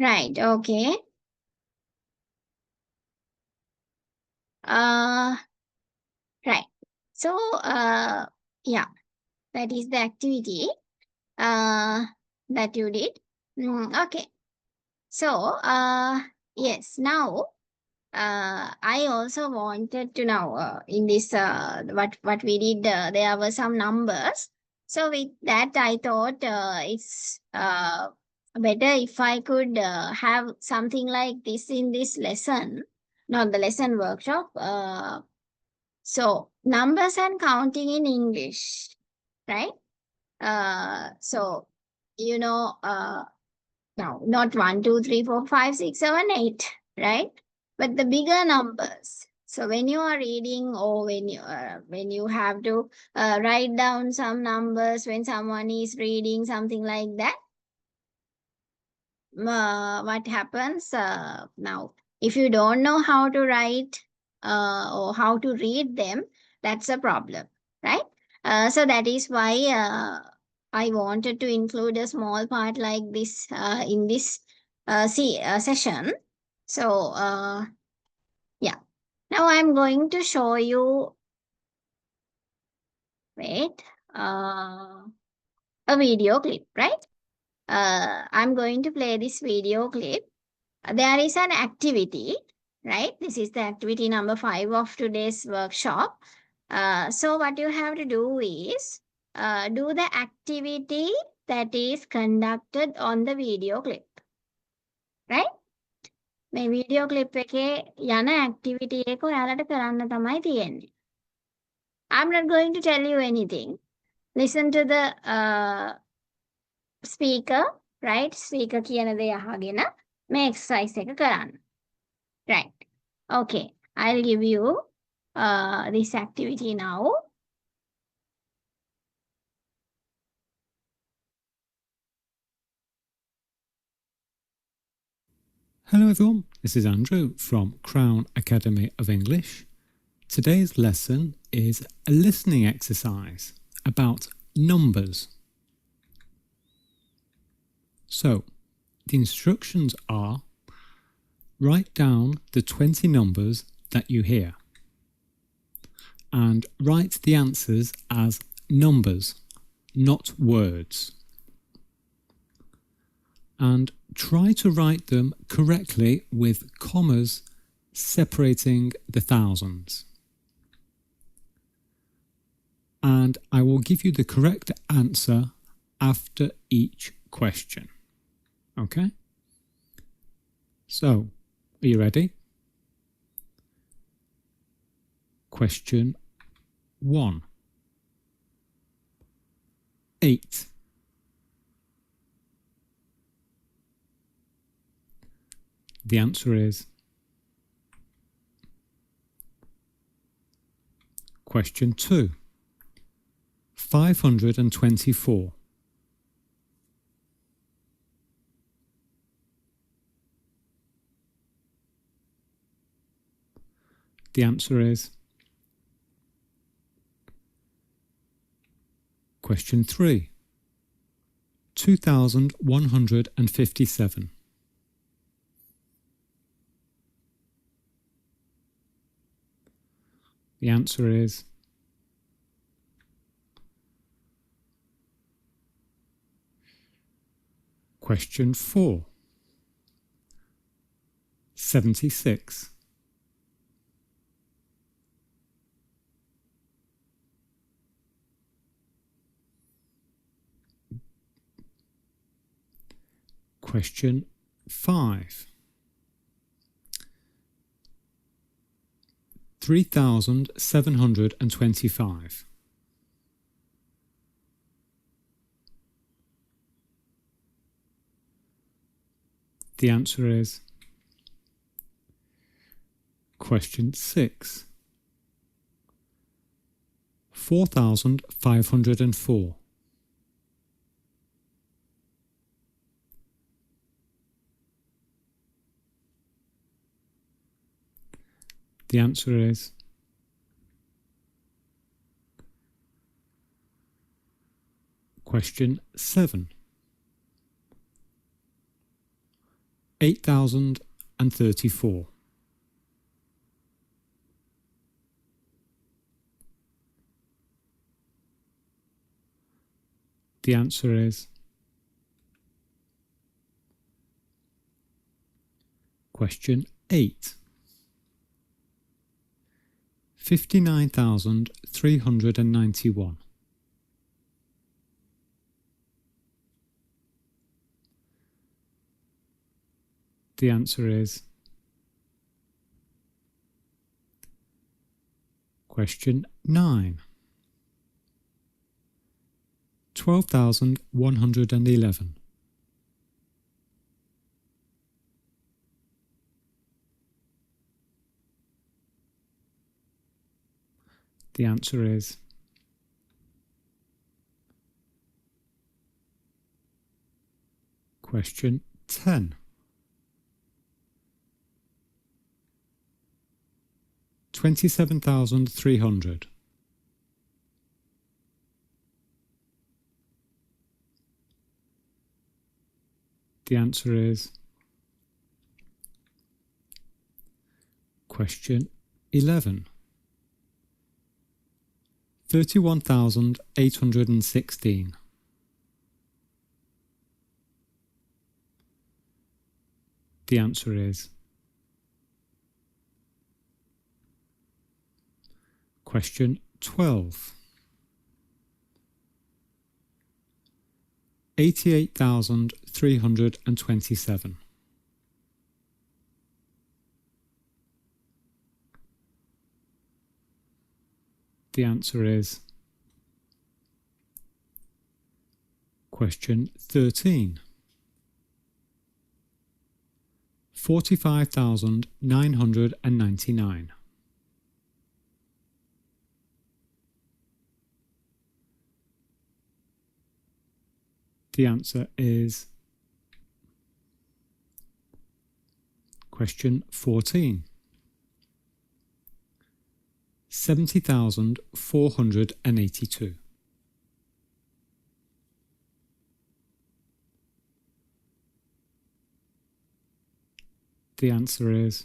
Right, okay. Right. So, yeah, that is the activity that you did. Okay. So, yes, now I also wanted to know in this what we did. There were some numbers. So with that, I thought it's better if I could have something like this in this lesson, not the lesson workshop. So numbers and counting in English, right? So you know, now not 1, 2, 3, 4, 5, 6, 7, 8, right? But the bigger numbers. So when you are reading or when you have to write down some numbers when someone is reading something like that, what happens now? If you don't know how to write or how to read them, that's a problem, right? So that is why I wanted to include a small part like this in this session. So yeah, now I'm going to show you. Wait, a video clip, right? I'm going to play this video clip. there is an activity, right? This is the activity number 5 of today's workshop. So what you have to do is do the activity that is conducted on the video clip, right? මේ video clip එකේ යන activity එක ඔයාලට කරන්න තමයි තියෙන්නේ. I'm not going to tell you anything. Listen to the speaker, right? Speaker කියන දේ අහගෙන මේ exercise එක කරන්න. Right. Okay. I'll give you this activity now. Hello everyone, this is Andrew from Crown Academy of English. Today's lesson is a listening exercise about numbers. So, the instructions are: write down the 20 numbers that you hear and write the answers as numbers, not words. And try to write them correctly with commas separating the thousands. And I will give you the correct answer after each question. Okay? So, are you ready? Question 1. 8. The answer is question 2. 524. The answer is question 3. 2157. The answer is question 4. 76. Question 5. 3725. The answer is question 6. 4504. The answer is question 7. 8034. The answer is question 8. 59,391. The answer is question 9. 12,111. The answer is question 10. 27,300. The answer is question 11. 31,816. The answer is question 12. 88,327. The answer is question 13. 45,999. The answer is question 14. 70,482. The answer is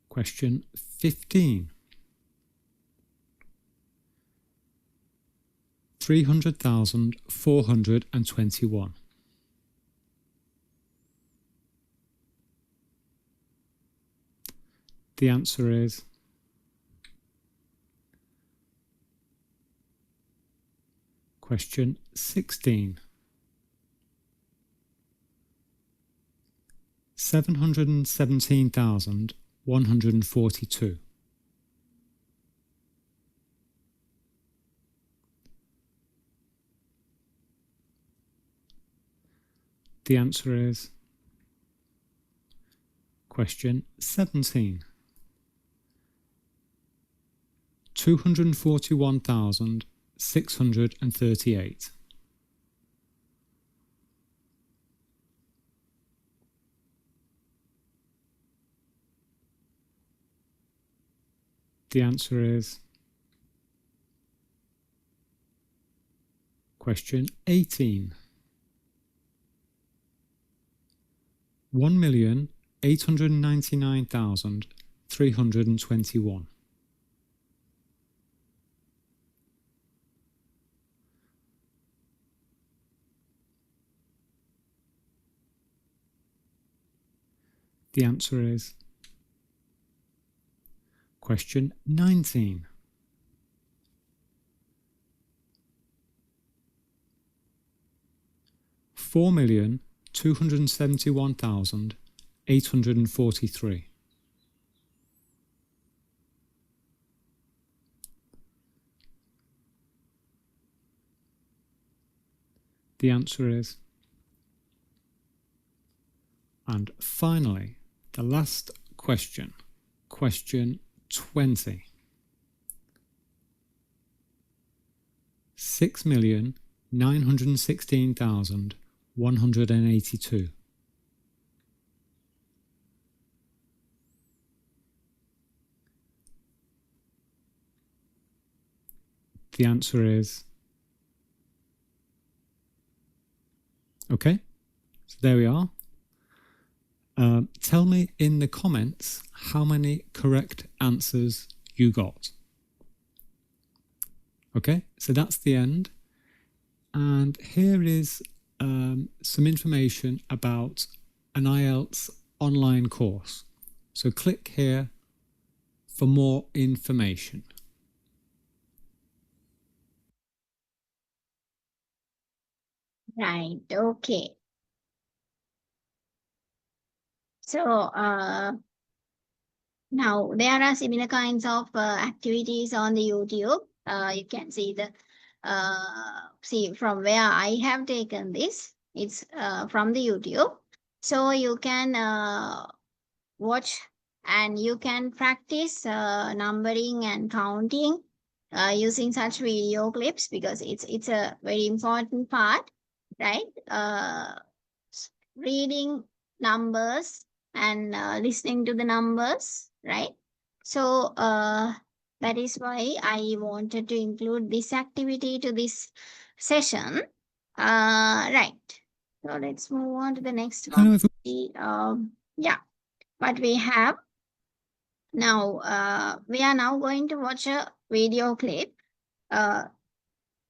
question 15. 300,421. The answer is question 16. 717,142. The answer is question 17. 241,638. The answer is question 18. 1,899,321. The answer is question 19. 4,271,843. The answer is, and finally, the last question, question 20. 6,916,182. The answer is, okay, so there we are. Tell me in the comments how many correct answers you got. Okay, so that's the end. And here is some information about an IELTS online course. So click here for more information. Right, okay. So now there are similar kinds of activities on the YouTube. You can see the see from where I have taken this. It's from the YouTube. So you can watch and you can practice numbering and counting using such video clips, because it's a very important part, right? Reading numbers and listening to the numbers, right? So that is why I wanted to include this activity to this session. Right. So let's move on to the next one. Yeah, what we have now, we are now going to watch a video clip.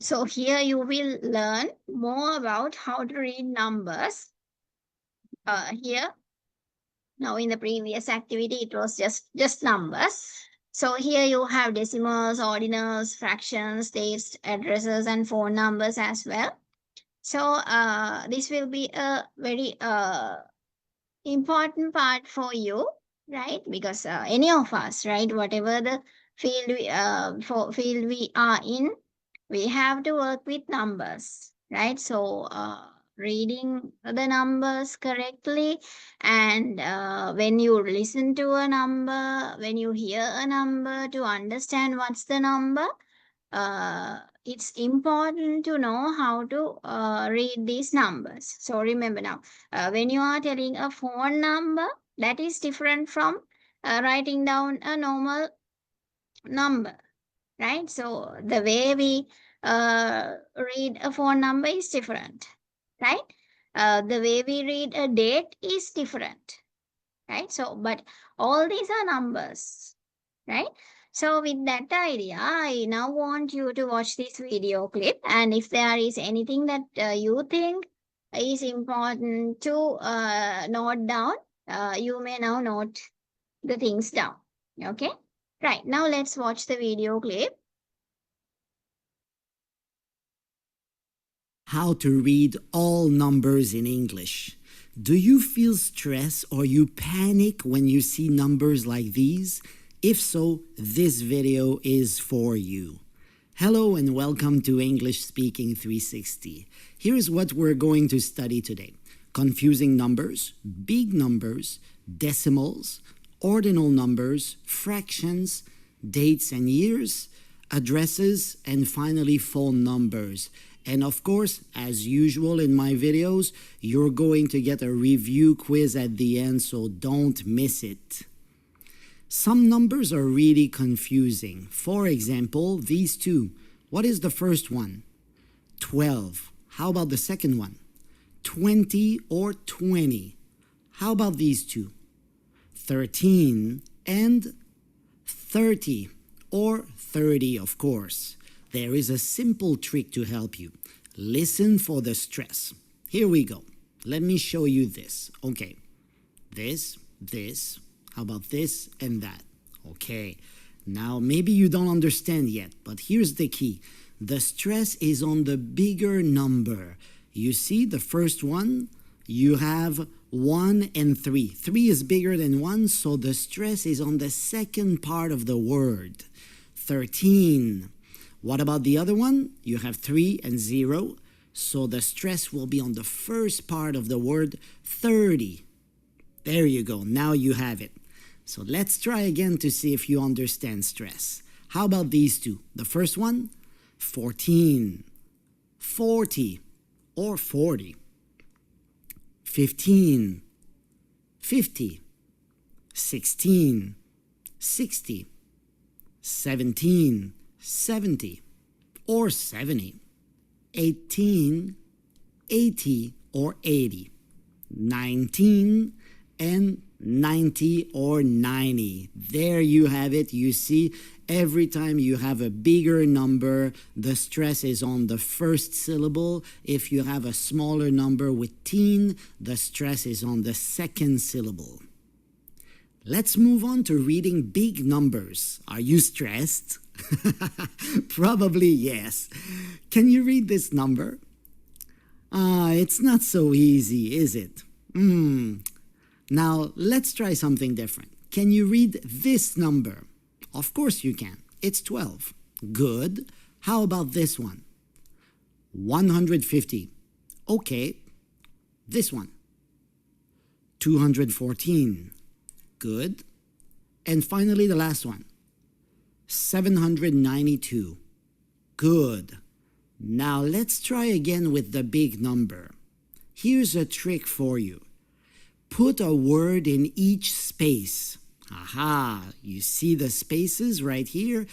So here you will learn more about how to read numbers. Here, now in the previous activity, it was just numbers. So here you have decimals, ordinals, fractions, dates, addresses, and phone numbers as well. So this will be a very important part for you, right? Because any of us, right, whatever the field we are in, we have to work with numbers, right? So reading the numbers correctly, and when you listen to a number, when you hear a number, to understand what's the number, it's important to know how to read these numbers. So remember now, when you are telling a phone number, that is different from writing down a normal number, right? So the way we read a phone number is different, right? The way we read a date is different, right? So, but all these are numbers, right? So with that idea, I now want you to watch this video clip, and if there is anything that you think is important to note down, you may now note the things down. Okay, right, now let's watch the video clip. How to read all numbers in English. Do you feel stress or you panic when you see numbers like these? If so, this video is for you. Hello and welcome to English Speaking 360. Here's what we're going to study today. Confusing numbers, big numbers, decimals, ordinal numbers, fractions, dates and years, addresses, and finally phone numbers. And of course, as usual in my videos, you're going to get a review quiz at the end, so don't miss it. Some numbers are really confusing. For example, these two. What is the first one? 12. How about the second one? 20 or 20. How about these two? 13 and 30, or 30, of course. There is a simple trick to help you. Listen for the stress. Here we go. Let me show you this. Okay. This. How about this and that? Okay. Now, maybe you don't understand yet, but here's the key. The stress is on the bigger number. You see the first one? You have 1 and 3. 3 is bigger than 1, so the stress is on the second part of the word. 13. What about the other one? You have 3 and 0, so the stress will be on the first part of the word, 30. There you go, now you have it. So let's try again to see if you understand stress. How about these two? The first one, 14, 40, or 40. 15, 50, 16, 60, 17, 70, or 70, 18, 80, or 80, 19, and 90 or 90. There you have it. You see, every time you have a bigger number, the stress is on the first syllable. If you have a smaller number with teen, the stress is on the second syllable. Let's move on to reading big numbers. Are you stressed? Probably yes. Can you read this number? It's not so easy, is it? Now, let's try something different. Can you read this number? Of course you can. It's 12. Good. How about this one? 150. Okay. This one. 214. Good. And finally, the last one. 792. Good. Now, let's try again with the big number. Here's a trick for you. Put a word in each space. Aha, you see the spaces right here?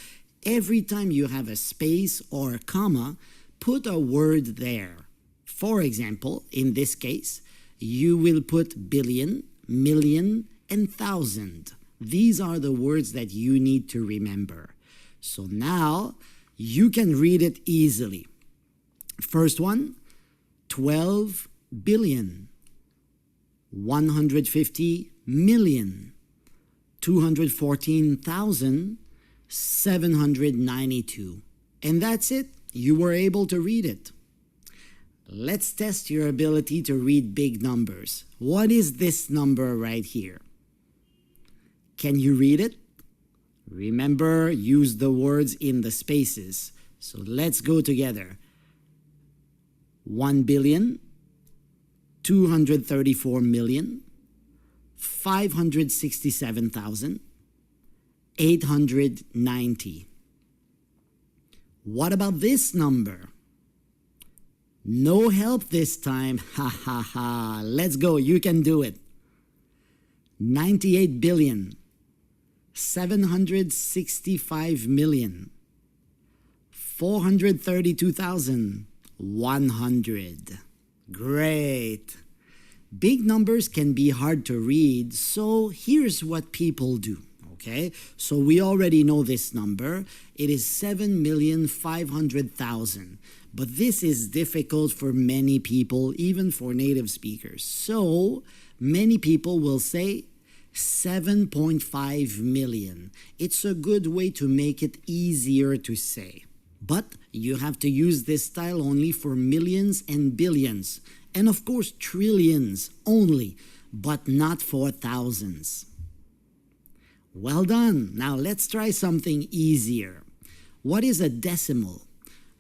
Every time you have a space or a comma, put a word there. For example, in this case, you will put billion, million, and thousand. These are the words that you need to remember. So now you can read it easily. First one, 12 billion, 150 million, 214,792. And that's it. You were able to read it. Let's test your ability to read big numbers. What is this number right here? Can you read it? Remember, use the words in the spaces. So let's go together. 1,234,567,890. What about this number? No help this time. Ha ha ha. Let's go. You can do it. 98 billion. 765,432,100. Great. Big numbers can be hard to read, so here's what people do. Okay, so we already know this number. It is 7,500,000. But this is difficult for many people, even for native speakers. So many people will say 7.5 million. It's a good way to make it easier to say. But you have to use this style only for millions and billions. And of course, trillions only, but not for thousands. Well done. Now let's try something easier. What is a decimal?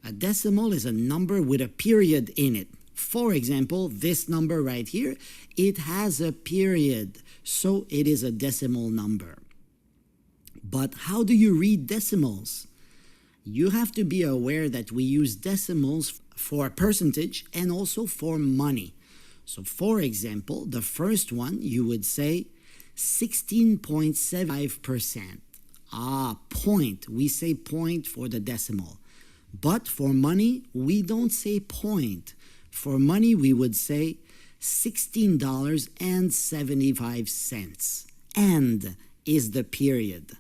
A decimal is a number with a period in it. For example, this number right here, it has a period, so it is a decimal number. But how do you read decimals? You have to be aware that we use decimals for percentage and also for money. So for example, the first one, you would say 16.75%. Point. We say point for the decimal. But for money, we don't say point. For money, we would say $16.75. And is the period.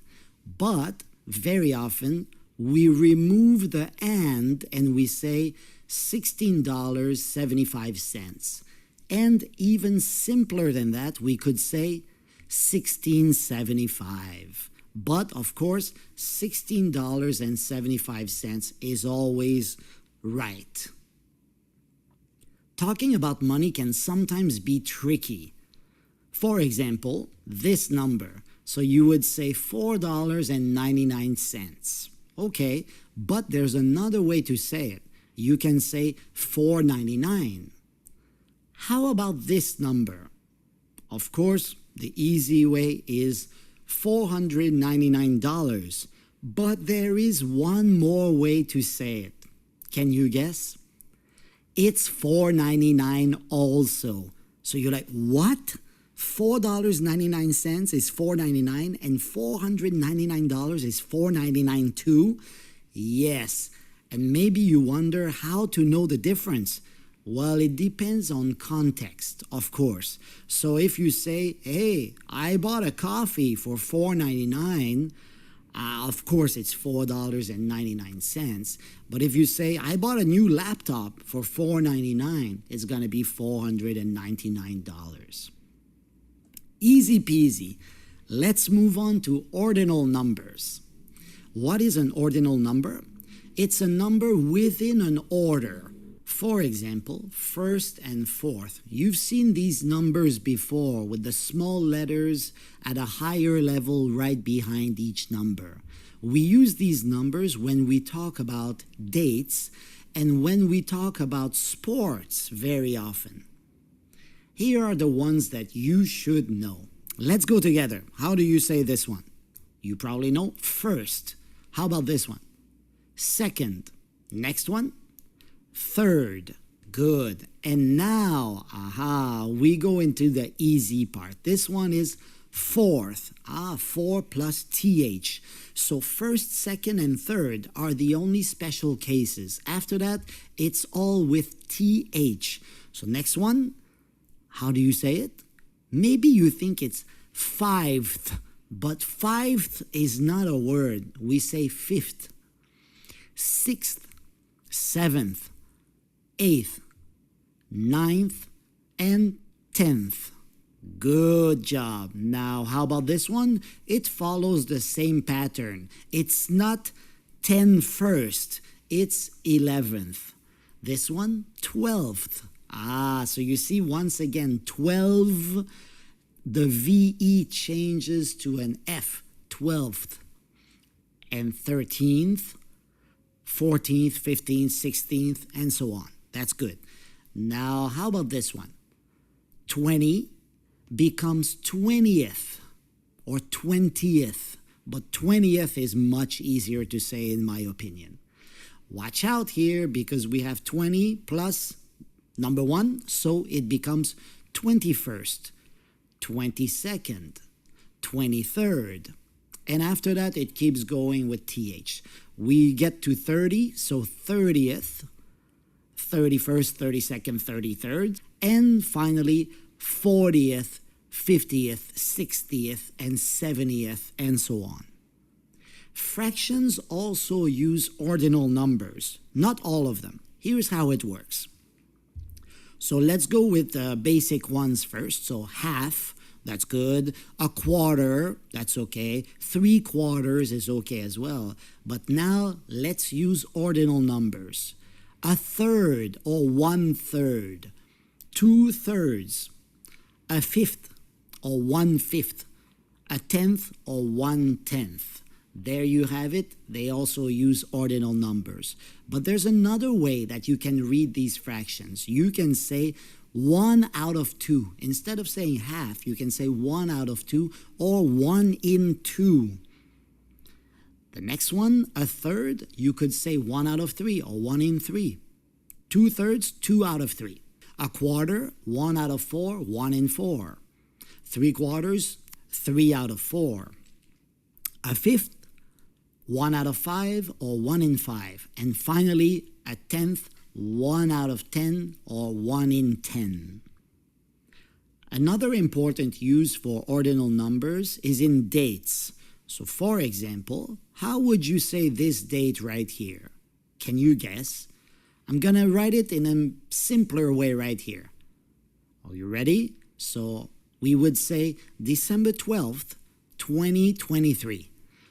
But very often, we remove the and we say $16.75. And even simpler than that, we could say $16.75. But of course, $16.75 is always right. Talking about money can sometimes be tricky. For example, this number. So you would say $4.99. Okay, but there's another way to say it. You can say $4.99. How about this number? Of course, the easy way is $499. But there is one more way to say it. Can you guess? It's $4.99 also. So you're like, what? $4.99 is $4.99 and $499 is $4.99 too? Yes. And maybe you wonder how to know the difference. Well, it depends on context, of course. So if you say, hey, I bought a coffee for $4.99, of course it's $4.99. But if you say, I bought a new laptop for $4.99, it's going to be $499. Easy peasy. Let's move on to ordinal numbers. What is an ordinal number? It's a number within an order. For example, first and fourth. You've seen these numbers before with the small letters at a higher level right behind each number. We use these numbers when we talk about dates and when we talk about sports very often. Here are the ones that you should know. Let's go together. How do you say this one? You probably know first. How about this one? Second. Next one? Third. Good. And now, we go into the easy part. This one is fourth. 4 plus TH. So first, second, and third are the only special cases. After that, it's all with TH. So next one, how do you say it? Maybe you think it's fifth, but fifth is not a word. We say fifth. Sixth, seventh, 8th, 9th, and 10th. Good job. Now, how about this one? It follows the same pattern. It's not 10 first, it's 11th. This one, 12th. So you see once again, 12, the VE changes to an F, 12th. And 13th, 14th, 15th, 16th, and so on. That's good. Now, how about this one? 20 becomes 20th or 20th, but 20th is much easier to say in my opinion. Watch out here because we have 20 plus number 1, so it becomes 21st, 22nd, 23rd, and after that it keeps going with TH. We get to 30, so 30th, 31st, 32nd, 33rd, and finally 40th, 50th, 60th, and 70th, and so on. Fractions also use ordinal numbers. Not all of them. Here's how it works. So let's go with the basic ones first. So half, that's good. A quarter, that's okay. 3/4 is okay as well. But now let's use ordinal numbers. A third or 1/3. 2/3. A fifth or 1/5, a tenth or 1/10. There you have it. They also use ordinal numbers. But there's another way that you can read these fractions. You can say 1 out of 2. Instead of saying half, you can say 1 out of 2 or 1 in 2. The next one, a third, you could say 1 out of 3 or 1 in 3. 2/3, 2 out of 3. A quarter, 1 out of 4, 1 in 4. 3/4, 3 out of 4. A fifth, 1 out of 5 or 1 in 5. And finally, a tenth, 1 out of 10 or 1 in 10. Another important use for ordinal numbers is in dates. So for example, how would you say this date right here? Can you guess? I'm gonna write it in a simpler way right here. Are you ready? So we would say December 12th, 2023.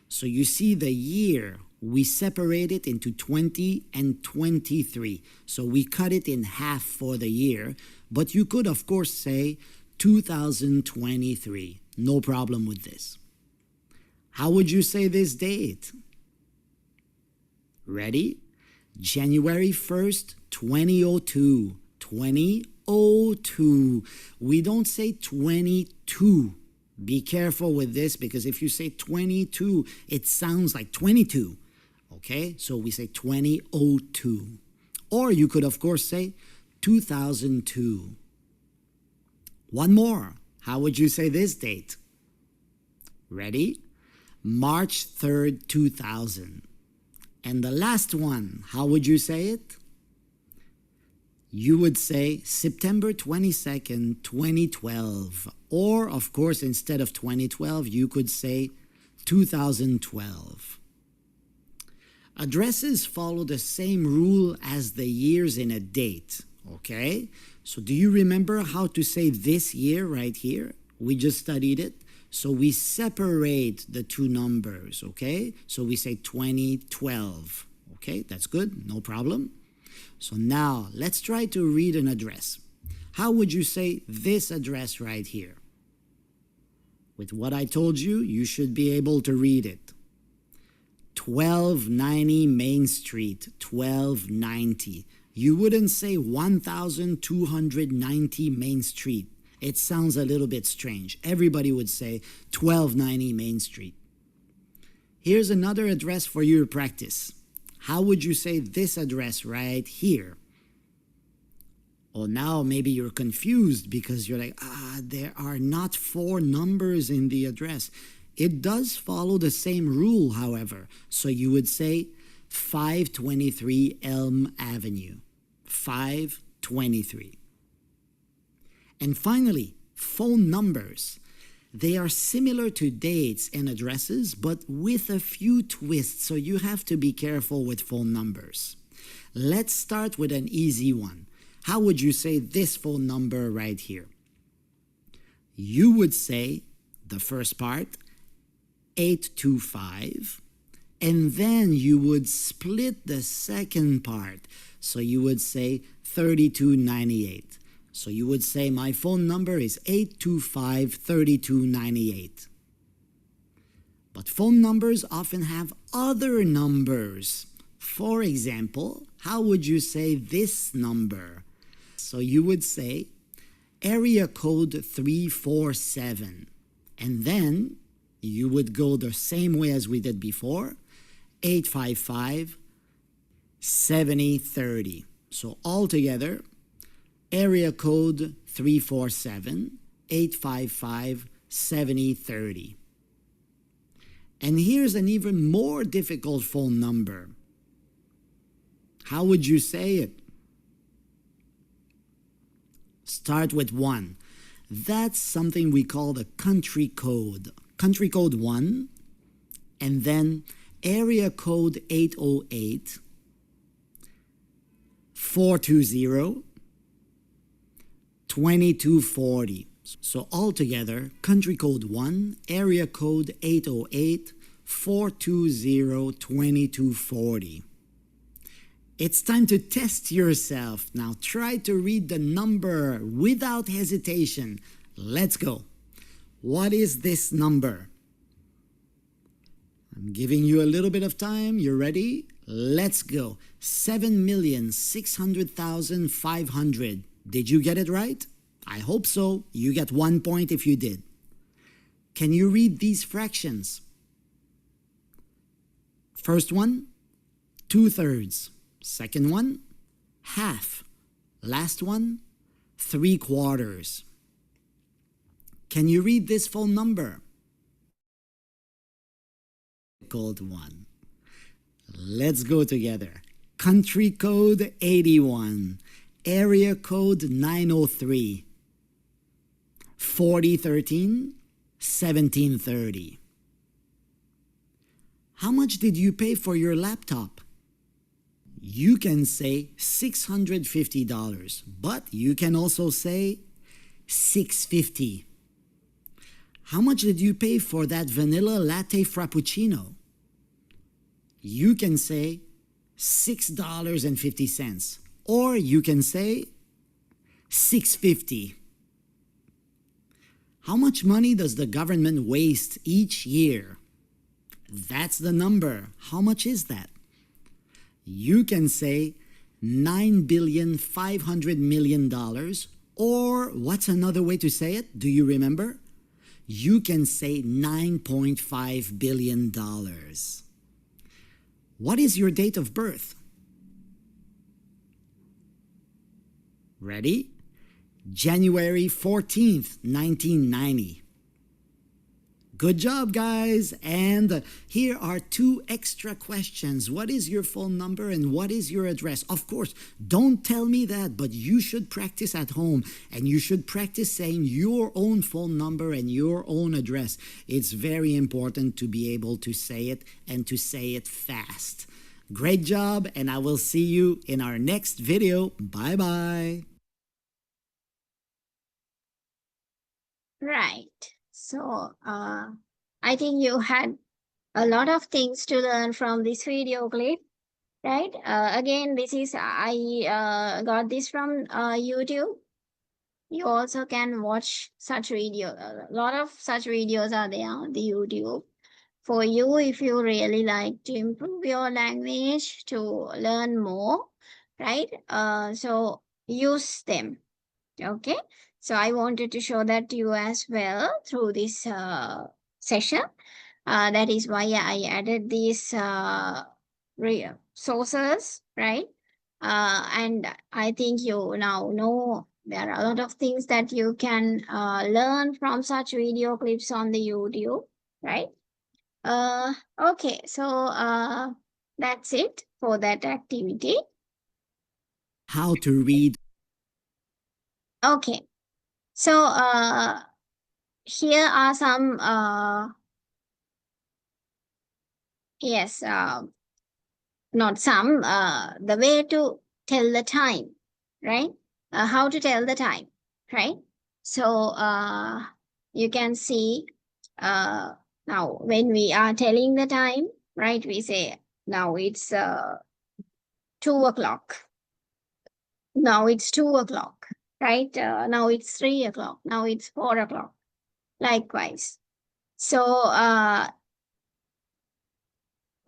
So you see the year, we separate it into 20 and 23. So we cut it in half for the year, but you could of course say 2023. No problem with this. How would you say this date? Ready? January 1st, 2002. 2002. We don't say 22. Be careful with this because if you say 22, it sounds like 22. Okay? So we say 2002. Or you could, of course, say 2002. One more. How would you say this date? Ready? March 3rd, 2000. And the last one, how would you say it? You would say September 22nd, 2012. Or, of course, instead of 2012, you could say 2012. Addresses follow the same rule as the years in a date, okay? So do you remember how to say this year right here? We just studied it. So we separate the two numbers, okay? So we say 2012, okay? That's good, no problem. So now let's try to read an address. How would you say this address right here? With what I told you, you should be able to read it. 1290 Main Street, 1290. You wouldn't say 1290 Main Street. It sounds a little bit strange. Everybody would say 1290 Main Street. Here's another address for you to practice. How would you say this address right here? Well, now maybe you're confused because you're like, there are not 4 numbers in the address. It does follow the same rule, however. So you would say 523 Elm Avenue. 523. And finally, phone numbers. They are similar to dates and addresses, but with a few twists, so you have to be careful with phone numbers. Let's start with an easy one. How would you say this phone number right here? You would say the first part, 825, and then you would split the second part. So you would say 3298. So you would say my phone number is 825-3298. But phone numbers often have other numbers. For example, how would you say this number? So you would say area code 347. And then you would go the same way as we did before, 855-7030. So altogether, area code 347, 855-7030. And here's an even more difficult phone number. How would you say it? Start with 1. That's something we call the country code. Country code 1, and then area code 808, 420, 2240. So altogether, country code 1, area code 808, 420, 2240. It's time to test yourself. Now try to read the number without hesitation. Let's go. What is this number? I'm giving you a little bit of time. You ready? Let's go. 7,600,500. Did you get it right? I hope so. You get 1 point if you did. Can you read these fractions? First one, 2/3. Second one, half. Last one, 3/4. Can you read this phone number? Code 1. Let's go together. Country code 81, area code 903, 4013, 1730. How much did you pay for your laptop? You can say $650, but you can also say $650. How much did you pay for that vanilla latte frappuccino? You can say $6.50, or you can say $650. How much money does the government waste each year? That's the number. How much is that? You can say $9,500,000,000, or what's another way to say it? Do you remember? You can say $9.5 billion. What is your date of birth? Ready? January 14th, 1990. Good job, guys. And here are 2 extra questions. What is your phone number and what is your address? Of course, don't tell me that, but you should practice at home and you should practice saying your own phone number and your own address. It's very important to be able to say it and to say it fast. Great job, and I will see you in our next video. Bye-bye. Right. So, I think you had a lot of things to learn from this video clip, right? Again, I got this from YouTube. You also can watch such video. A lot of such videos are there on the YouTube for you if you really like to improve your language, to learn more, right? So use them. Okay. So I wanted to show that to you as well through this session. That is why I added these sources, right? And I think you now know there are a lot of things that you can learn from such video clips on the YouTube, right? Okay, so that's it for that activity. How to read. Okay, so here are some yes not some, the way to tell the time, right? How to tell the time, right? So you can see now when we are telling the time, right? We say now it's 2 o'clock. Now it's 2 o'clock, right? Now it's 3 o'clock. Now it's 4 o'clock. Likewise. So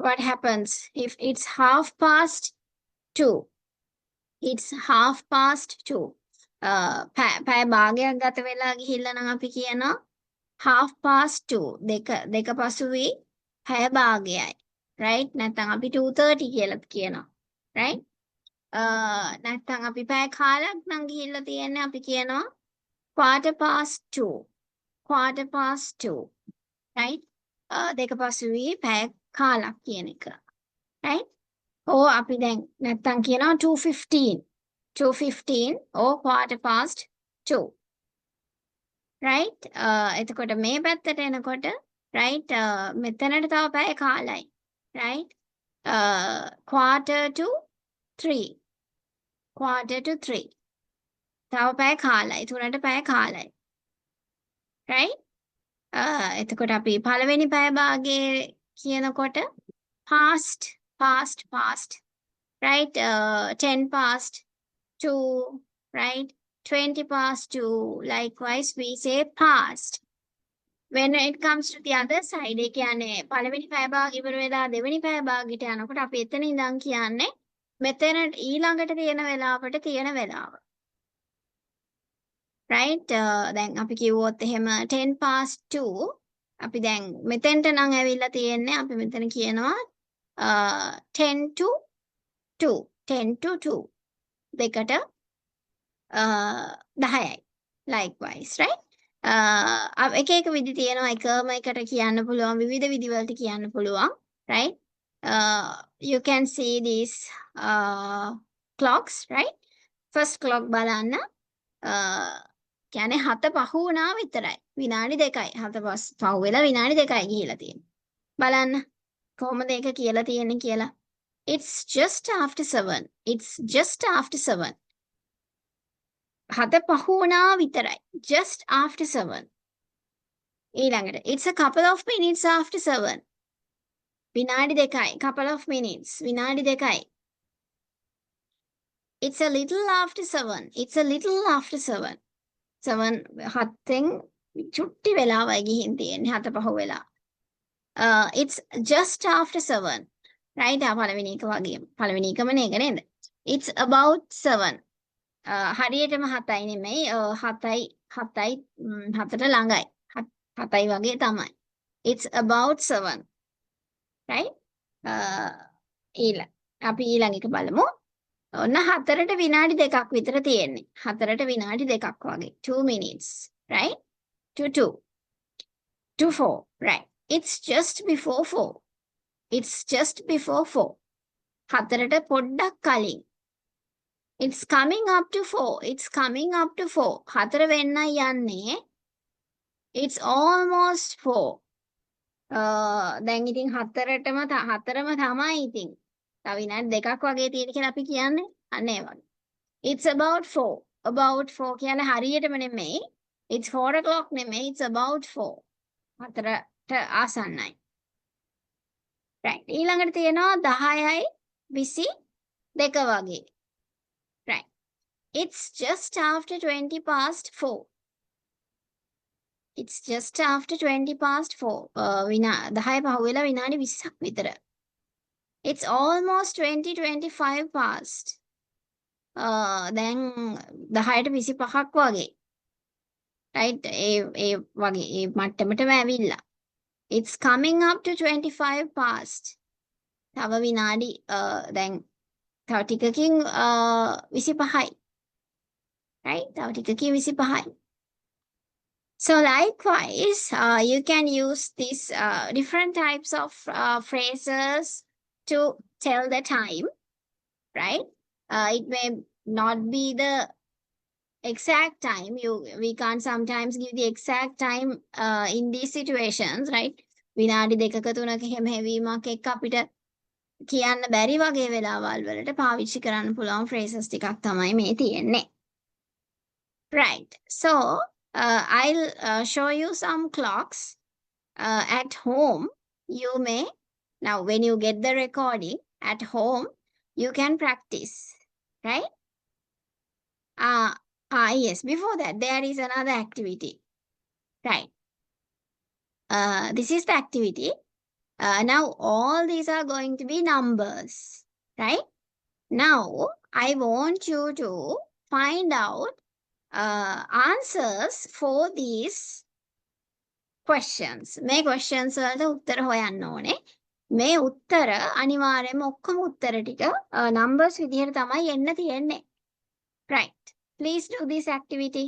what happens if it's 2:30? It's 2:30. පැය භාගයක් ගත වෙලා ගිහිල්ලා නම් අපි කියනවා 2:30. දෙක පසුවේ පැය භාගයයි. right? නැත්නම් අපි 2:30 කියලා කියනවා. right? නැත්නම් අපි පැය කාලක් නම් ගිහිල්ලා තියෙන්නේ අපි කියනවා 2:15. 2:15. right? දෙක පසුවේ පැය කාලක් කියන එක. right? or අපි දැන් නැත්තම් කියනවා 2:15. 2:15 or 2:15. right? එතකොට මේ පැත්තට එනකොට right? මෙතනට තව පැය කාලයි. right? 2:45. 2:45. තව පැය කාලයි. 3ට පැය කාලයි. right? එතකොට අපි පළවෙනි පැය භාගයේ කියනකොට past. right? 10:02. right? 20:02. likewise we say past. when it comes to the other side, ඒ කියන්නේ පළවෙනි පැය භාග ඉවර වෙලා දෙවෙනි පැය භාගයට යනකොට අපි එතන ඉඳන් කියන්නේ මෙතන ඊළඟට තියෙන වෙලාවට තියෙන වෙලාව. right? දැන් අපි කිව්වොත් එහෙම 10:02. අපි දැන් මෙතෙන්ට නම් ඇවිල්ලා තියෙන්නේ අපි මෙතන කියනවා 10 to 2. 10 to 2. දෙකට 10යි. likewise, right? එක එක විදි තියෙනවා එකම එකට කියන්න පුළුවන් විවිධ විදි වලට කියන්න පුළුවන්. right? You can see these clocks, right? first clock බලන්න කියන්නේ 7 පහ වුණා විතරයි. විනාඩි 2යි. 7 පහ වෙලා විනාඩි 2යි ගිහිලා තියෙන්නේ. බලන්න කොහොමද ඒක කියලා තියෙන්නේ කියලා. It's just after 7. It's just after 7. 7 පහ වුණා විතරයි. Just after 7. ඊළඟට it's a couple of minutes after 7. විනාඩි 2යි. couple of minutes. විනාඩි 2යි. It's a little after 7. It's a little after 7. 7 චුට්ටි වෙලාවයි ගිහින් තියෙන්නේ 7 පහ වෙලා. It's just after 7. right? පළවෙනි එක වගේම. පළවෙනි එකම නේද නේද? It's about 7. හරියටම 7යි නෙමෙයි. 7ට ළඟයි. 7යි වගේ තමයි. It's about 7. right? අපි ඊළඟ එක බලමු. ඔන්න 4ට විනාඩි 2ක් විතර තියෙන්නේ. 4ට විනාඩි 2ක් වගේ. 2 minutes. right? to 2. to 4. right? It's just before 4. It's just before 4. 4ට පොඩ්ඩක් කලින්. It's coming up to 4. It's coming up to 4. 4 වෙන්නයි යන්නේ. It's almost 4. දැන් ඉතින් 4ටම 4ම තමයි ඉතින්. තව විනාඩි 2ක් වගේ තියෙන කියලා අපි කියන්නේ. අන්න ඒ වගේ. It's about 4. About 4 කියන්නේ හරියටම නෙමෙයි. It's 4 o'clock නෙමෙයි. It's about 4. 4ට ආසන්නයි. right? ඊළඟට තියෙනවා 10යි 22 වගේ. right? It's just after 20 past 4. It's just after 20 past 4. 10 පහ වෙලා විනාඩි 20ක් විතර. It's almost 20-25 past. දැන් 10ට 25ක් වගේ. right? ඒ වගේ ඒ මට්ටමටම ඇවිල්ලා. It's coming up to 25 past. තව විනාඩි දැන් තව ටිකකින් 25යි. right? තව ටිකකින් 25යි. So likewise, you can use these different types of phrases to tell the time, right? It may not be the exact time. We can't sometimes give the exact time in these situations, right? විනාඩි 2ක 3ක හැම හැවීමක් එක්ක අපිට කියන්න බැරි වගේ වෙලාවල් වලට පාවිච්චි කරන්න පුළුවන් phrases ටිකක් තමයි මේ තියෙන්නේ. Right. So, I'll show you some clocks at home. You may, now when you get the recording at home, you can practice, right? Yes, before that, there is another activity, right? This is the activity. Now, all these are going to be numbers, right? Now, I want you to find out answers for these questions. මේ questions වලට උත්තර හොයන්න ඕනේ. මේ උත්තර අනිවාර්යයෙන්ම ඔක්කොම උත්තර ටික numbers විදිහට තමයි එන්න තියෙන්නේ. Right. Please do this activity.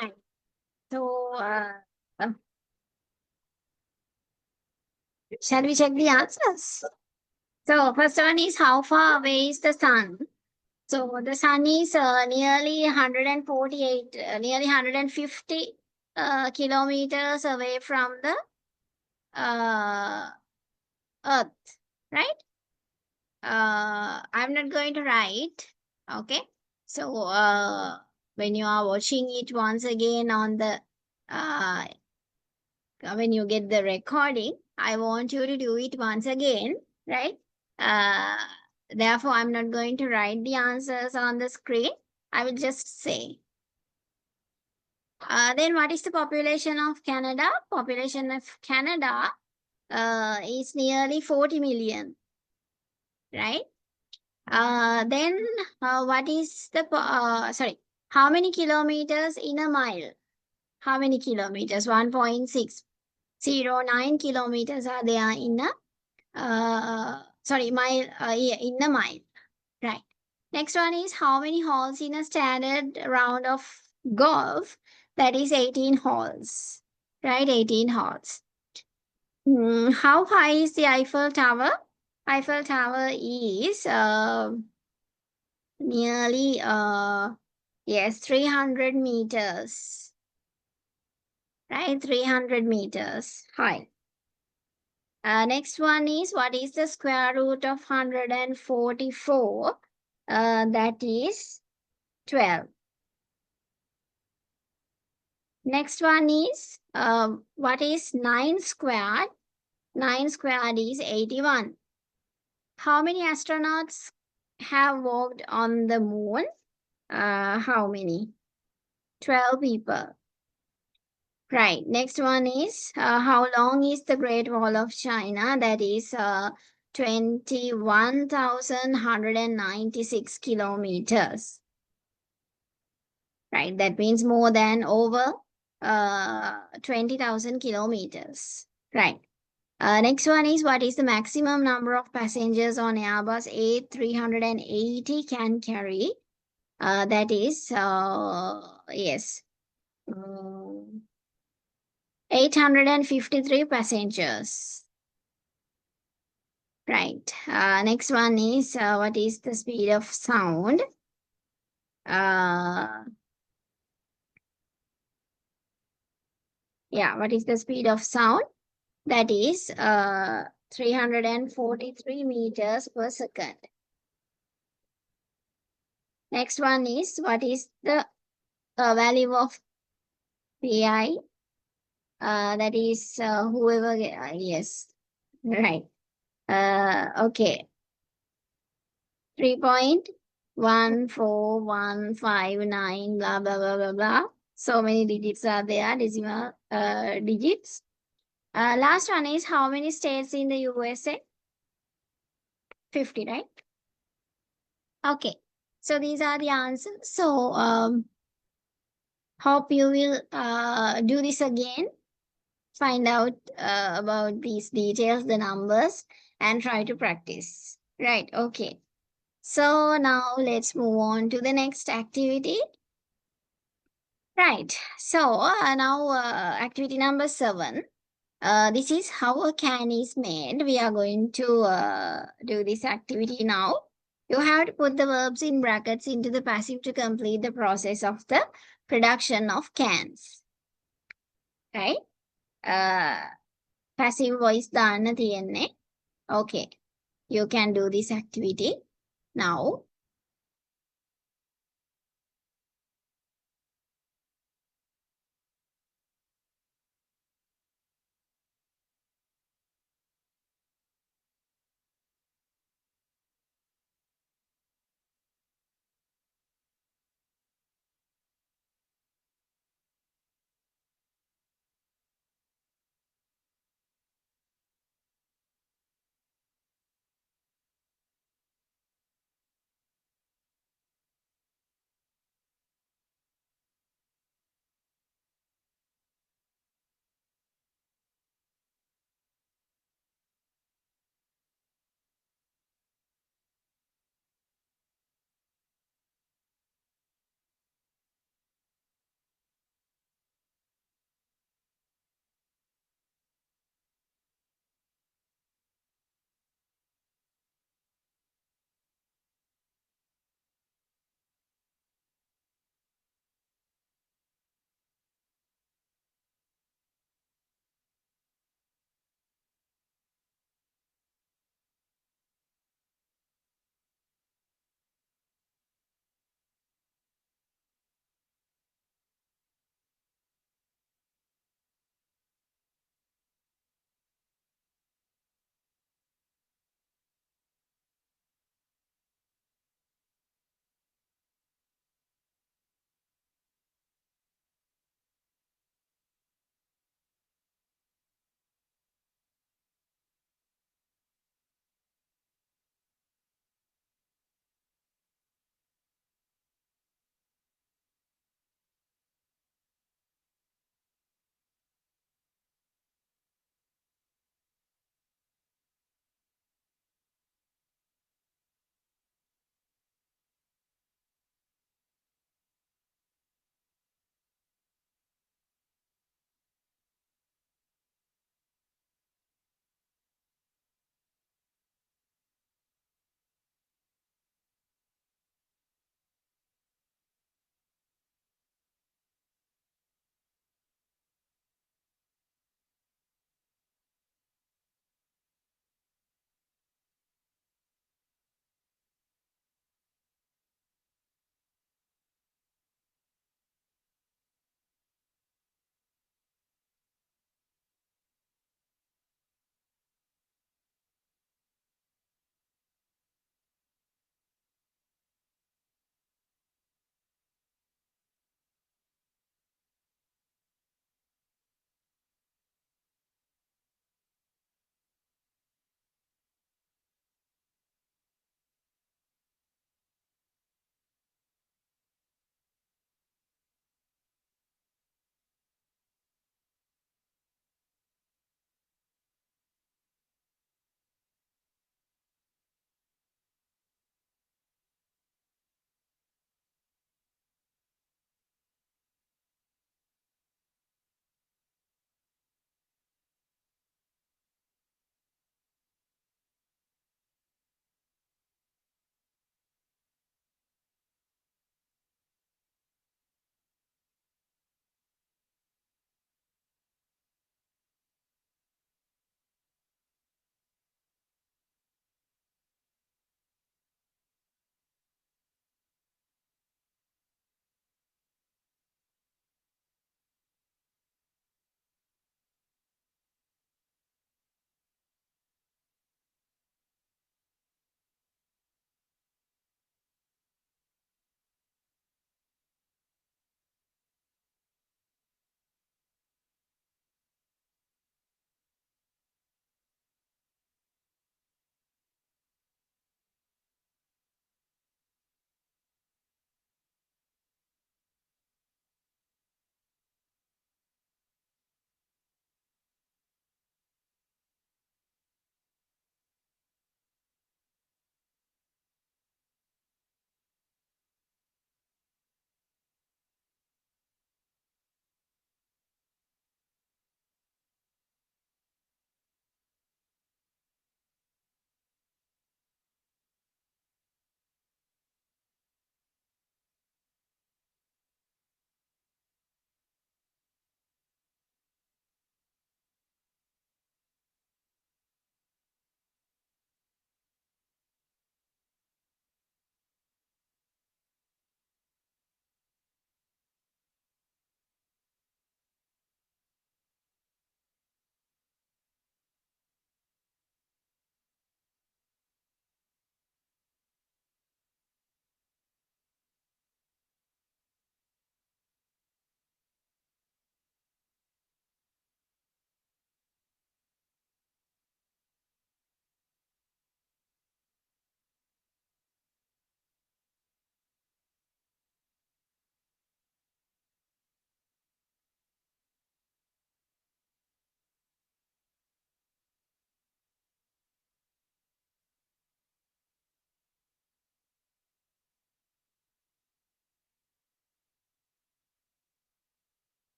Right. So, uh, shall we check the answers? So, first one is how far away is the sun? So, the sun is nearly 148, nearly 150 kilometers away from the Earth, right? I'm not going to write. Okay. So, when you are watching it once again on the uh, when you get the recording, I want you to do it once again, right? Uh, Therefore, I'm not going to write the answers on the screen. I will just say. Then, what is the population of Canada? Population of Canada is nearly 40 million, right? Then, what is the sorry? How many kilometers in a mile? How many kilometers? 1.609 kilometers are there in a sorry, mile, yeah, in a mile, right? Next one is how many holes in a standard round of golf? That is 18 holes, right? 18 holes. How high is the Eiffel Tower? Eiffel Tower is nearly yes, 300 meters, right? 300 meters high. Next one is what is the square root of 144? That is 12. Next one is what is 9 squared? 9 squared is 81. How many astronauts have walked on the moon? How many? 12 people. Right. Next one is how long is the Great Wall of China? That is 21,196 kilometers. Right. That means more than over 20,000 kilometers. Right. Next one is what is the maximum number of passengers on Airbus A380 can carry? That is yes. 853 passengers. Right. Next one is what is the speed of sound? Yeah, what is the speed of sound? That is 343 meters per second. Next one is what is the value of pi? That is whoever, yes, right. Okay. 3.14159, blah, blah, blah, blah, blah. So many digits are there, decimal digits. Last one is how many states in the USA? 50, right? Okay. So these are the answers. So hope you will do this again. Find out about these details, the numbers, and try to practice. Right. Okay. So now let's move on to the next activity. Right. So now activity number 7. This is how a can is made. We are going to do this activity now. You have to put the verbs in brackets into the passive to complete the process of the production of cans. Right? Passive voice දාන්න තියෙන්නේ. Okay. You can do this activity now.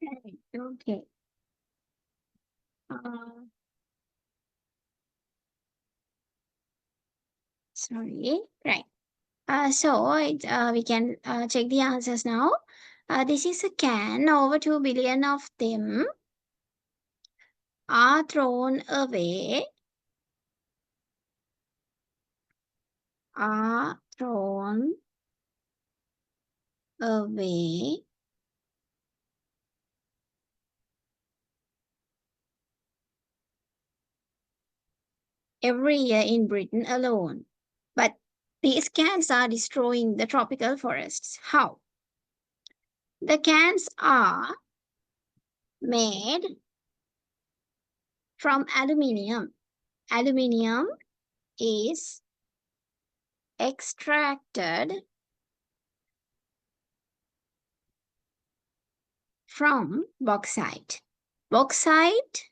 Right. Okay. Uh, sorry. Right. We can check the answers now. This is a can. Over 2 billion of them are thrown away. Are thrown away every year in Britain alone. But these cans are destroying the tropical forests. How? The cans are made from aluminium. Aluminium is extracted from bauxite. Bauxite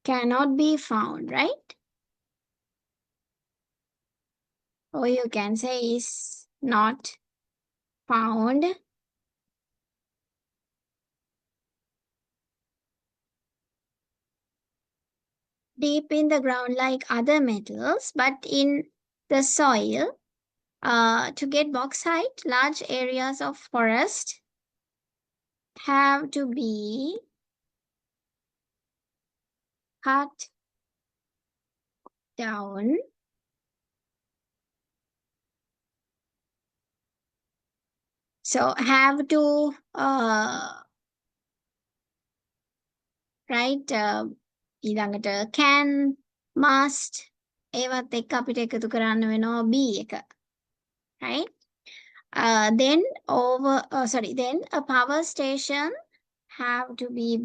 cannot be found, right? Or you can say is not found deep in the ground like other metals, but in the soil. To get bauxite, large areas of forest have to be cut down. So have to right ඊළඟට can must ඒවත් එක්ක අපිට එකතු කරන්න වෙනවා B එක. Right? Then a power station has to be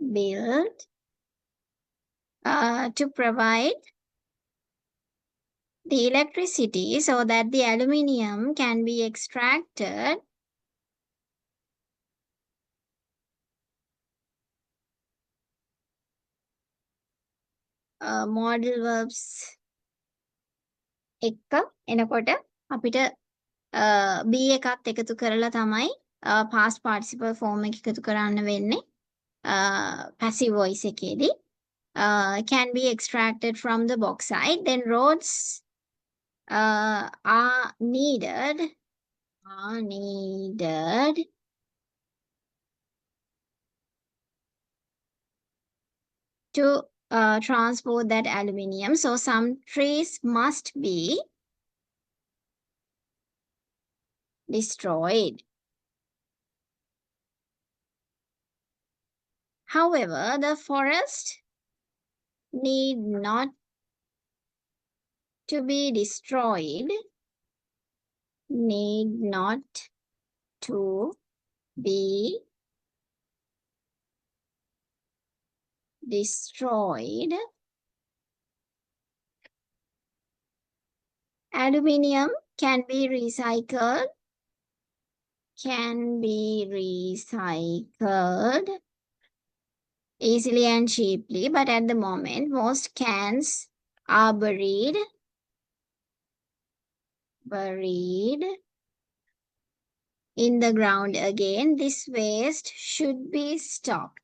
built to provide the electricity so that the aluminium can be extracted modal verbs එක්ක එනකොට අපිට B එකත් එකතු කරලා තමයි past participle form එක එකතු කරන්න වෙන්නේ passive voice එකේදී can be extracted from the bauxite. Then roads are needed to transport that aluminium. So some trees must be destroyed. However, the forest need not to be destroyed. Need not to be destroyed. Aluminium can be recycled. Easily and cheaply, but at the moment, most cans are buried in the ground again. This waste should be stopped.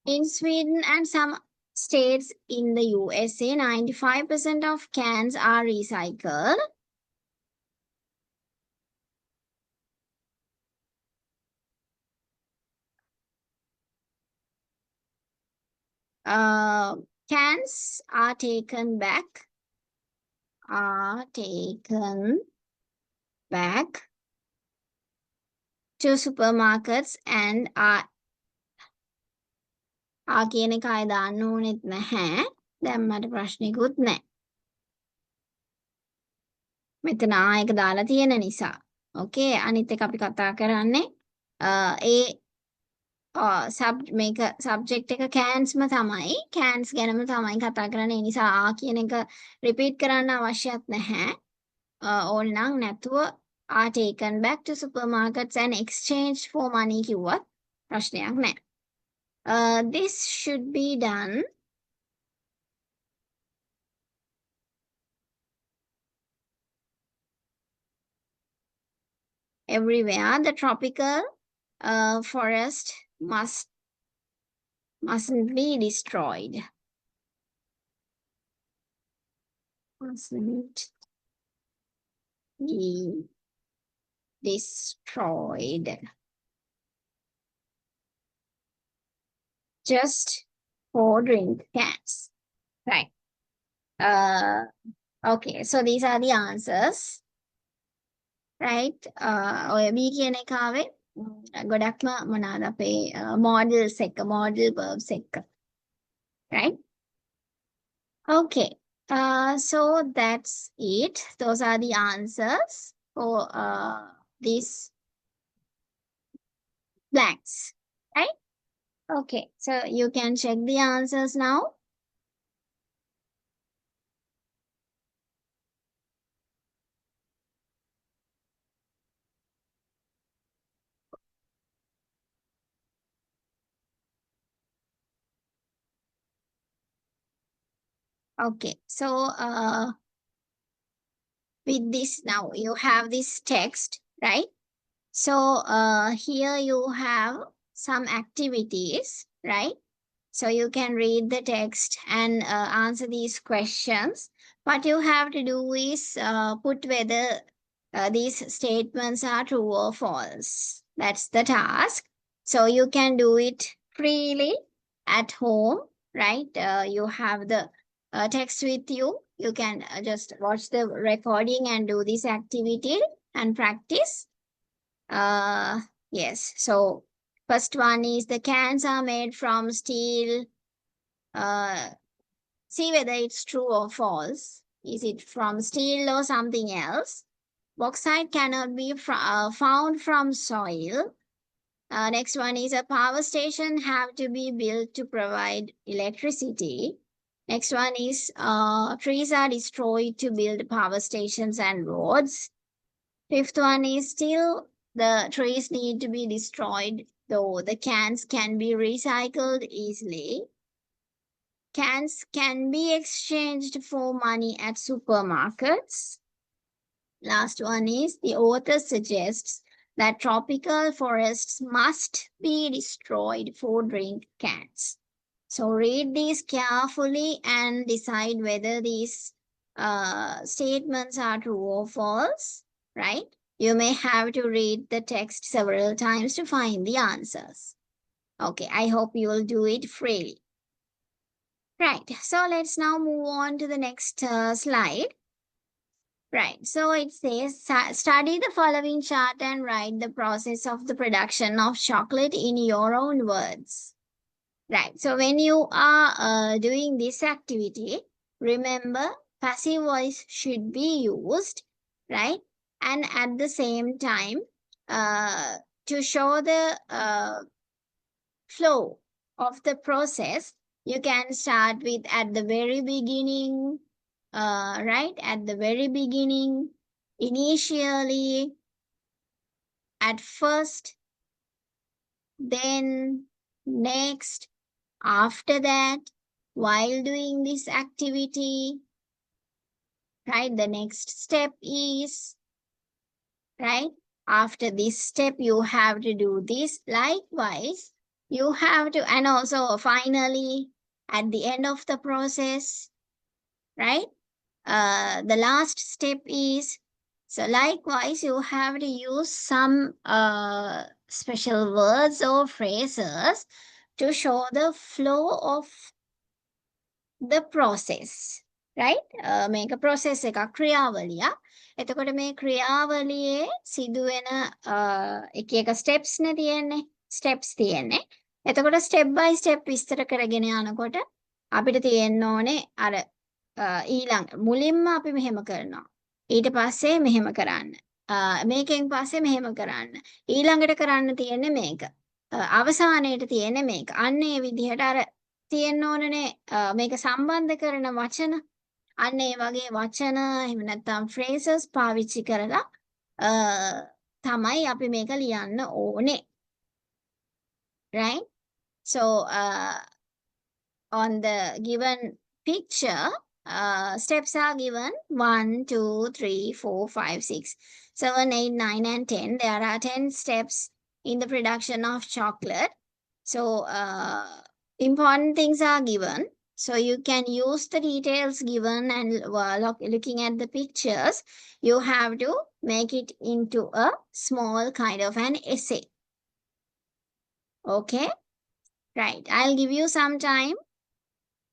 In Sweden and some states in the USA, 95% of cans are recycled. Cans are taken back to supermarkets and කියන එක ආයෙ දාන්න ඕනෙත් නැහැ. දැම්මට ප්‍රශ්නිකුත් නැහැ. මෙතන එක දාලා තියෙන නිසා. ඕකේ අනිත් එක අපි කතා කරන්නේ ඒ මේක සබ්ජෙක්ට් එක කෑන්ස්ම තමයි. කෑන්ස් ගැනම තමයි කතා කරන්නේ. ඒ නිසා කියන එක රිපීට් කරන්න අවශ්‍යත් නැහැ. ඕනනම් නැතුව are taken back to supermarkets and exchanged for money කිව්වත් ප්‍රශ්නයක් නැහැ. This should be done everywhere. The tropical forest mustn't be destroyed. Mustn't be destroyed. Just for drink cans. Right. Okay, so these are the answers. Right. ඔය B කියන එක ආවේ ගොඩක්ම මොනවාද අපේ models එක model verbs එක. Right. Okay. So that's it. Those are the answers for these blanks. Right. Okay. So you can check the answers now. Okay. So with this now you have this text, right? So here you have some activities, right? So you can read the text and answer these questions. What you have to do is put whether these statements are true or false. That's the task. So you can do it freely at home, right? You have the text with you. You can just watch the recording and do this activity and practice. Yes, so first one is the cans are made from steel. See whether it's true or false. Is it from steel or something else? Bauxite cannot be found from soil. Next one is a power station have to be built to provide electricity. Next one is trees are destroyed to build power stations and roads. Fifth one is still the trees need to be destroyed, though the cans can be recycled easily. Cans can be exchanged for money at supermarkets. Last one is the author suggests that tropical forests must be destroyed for drink cans. So read these carefully and decide whether these statements are true or false, right? You may have to read the text several times to find the answers. Okay, I hope you will do it freely. Right, so let's now move on to the next slide. Right, so it says, study the following chart and write the process of the production of chocolate in your own words. Right, so when you are doing this activity, remember passive voice should be used, right? And at the same time, to show the flow of the process, you can start with at the very beginning, right? At the very beginning, initially, at first, then, next, after that, while doing this activity, right? The next step is, right? After this step, you have to do this. Likewise, you have to, and also finally, at the end of the process, right? The last step is, so likewise, you have to use some special words or phrases to show the flow of the process, right? මේක process එකක් ක්‍රියාවලියක්. එතකොට මේ ක්‍රියාවලියේ සිදුවෙන එක එක steps නේ තියෙන්නේ. steps තියෙන්නේ. එතකොට step by step විස්තර කරගෙන යනකොට අපිට තියෙන්න ඕනේ අර ඊළඟ මුලින්ම අපි මෙහෙම කරනවා. ඊට පස්සේ මෙහෙම කරන්න. මේකෙන් පස්සේ මෙහෙම කරන්න. ඊළඟට කරන්න තියෙන්නේ මේක. අවසානයේට තියෙන්නේ මේක. අන්න ඒ විදිහට අර තියෙන්න ඕනනේ මේක සම්බන්ධ කරන වචන. අන්න ඒ වගේ වචන එහෙම නැත්නම් phrases පාවිච්චි කරලා තමයි අපි මේක ලියන්න ඕනේ. Right? So on the given picture, steps are given 1, 2, 3, 4, 5, 6, 7, 8, 9, and 10. There are 10 steps in the production of chocolate. So important things are given. So you can use the details given, and looking at the pictures, you have to make it into a small kind of an essay. Okay, right. I'll give you some time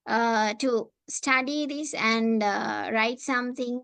to study this and write something.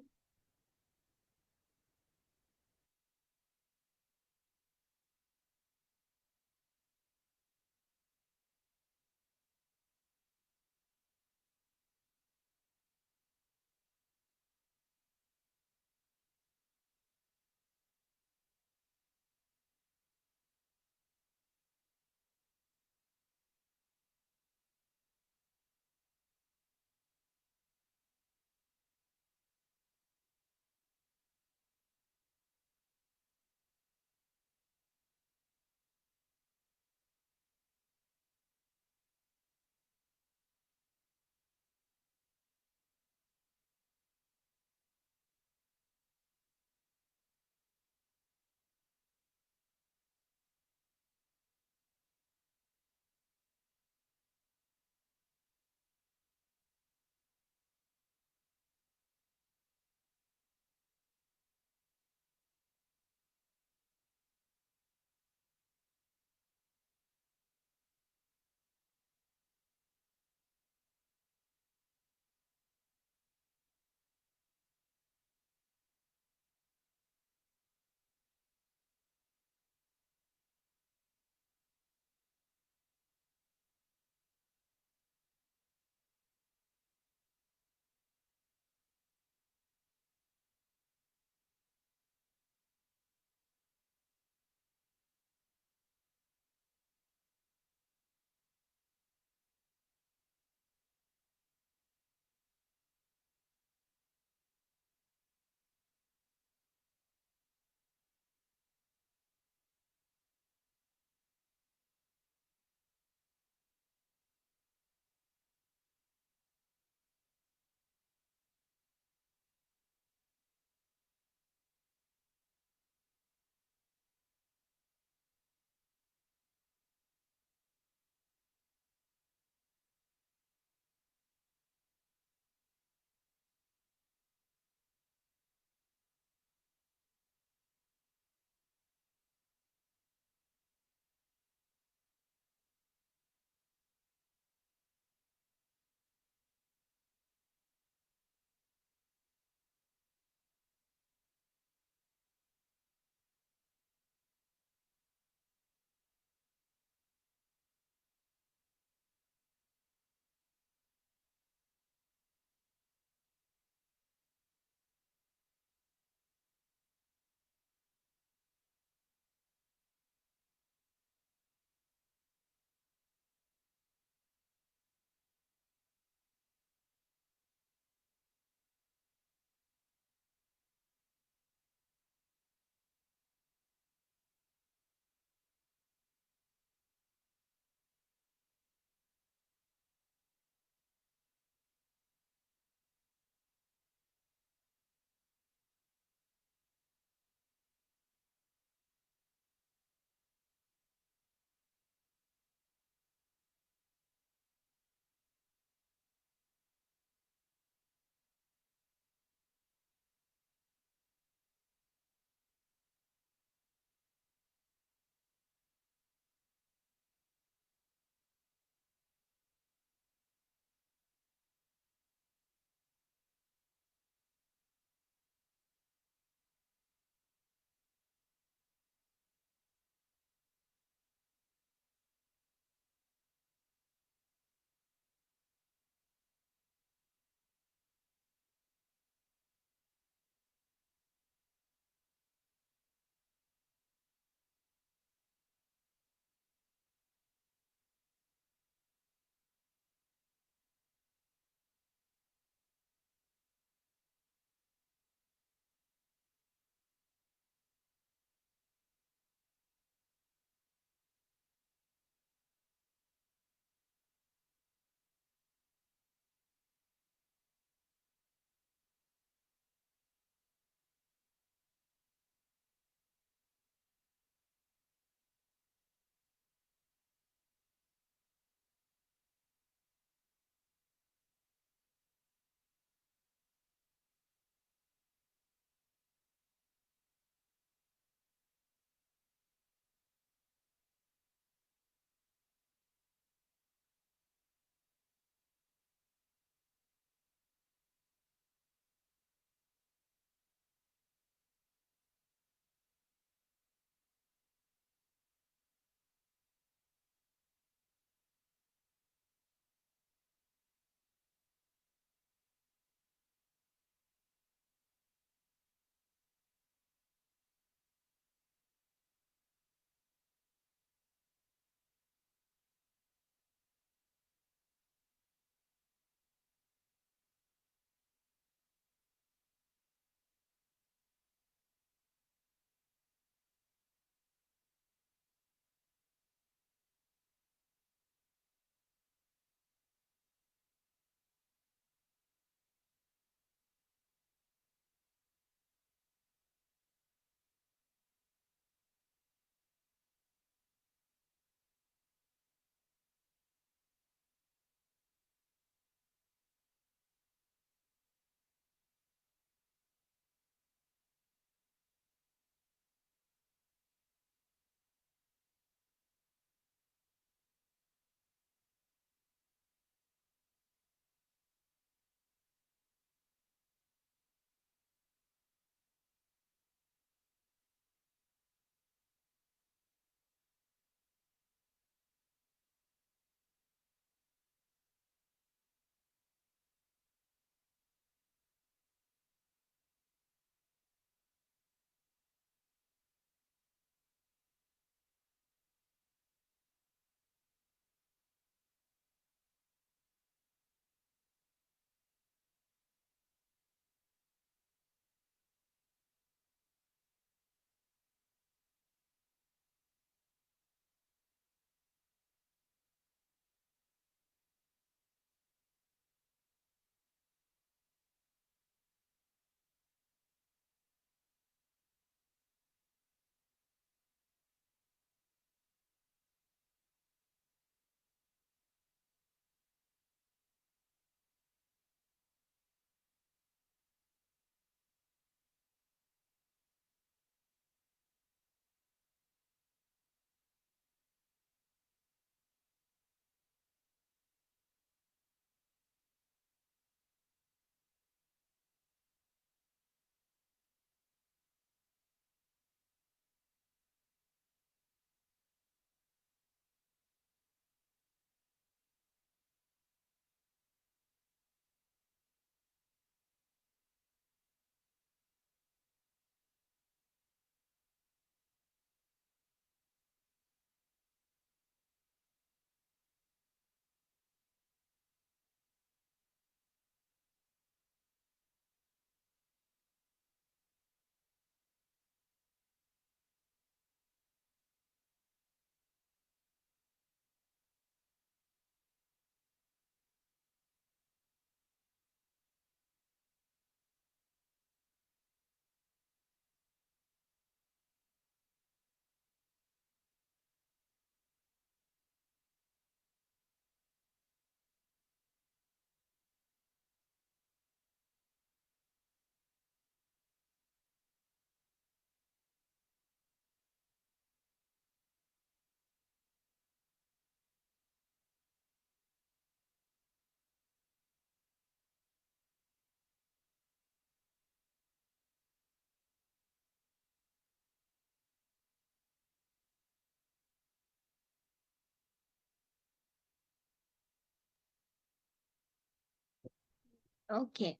Okay.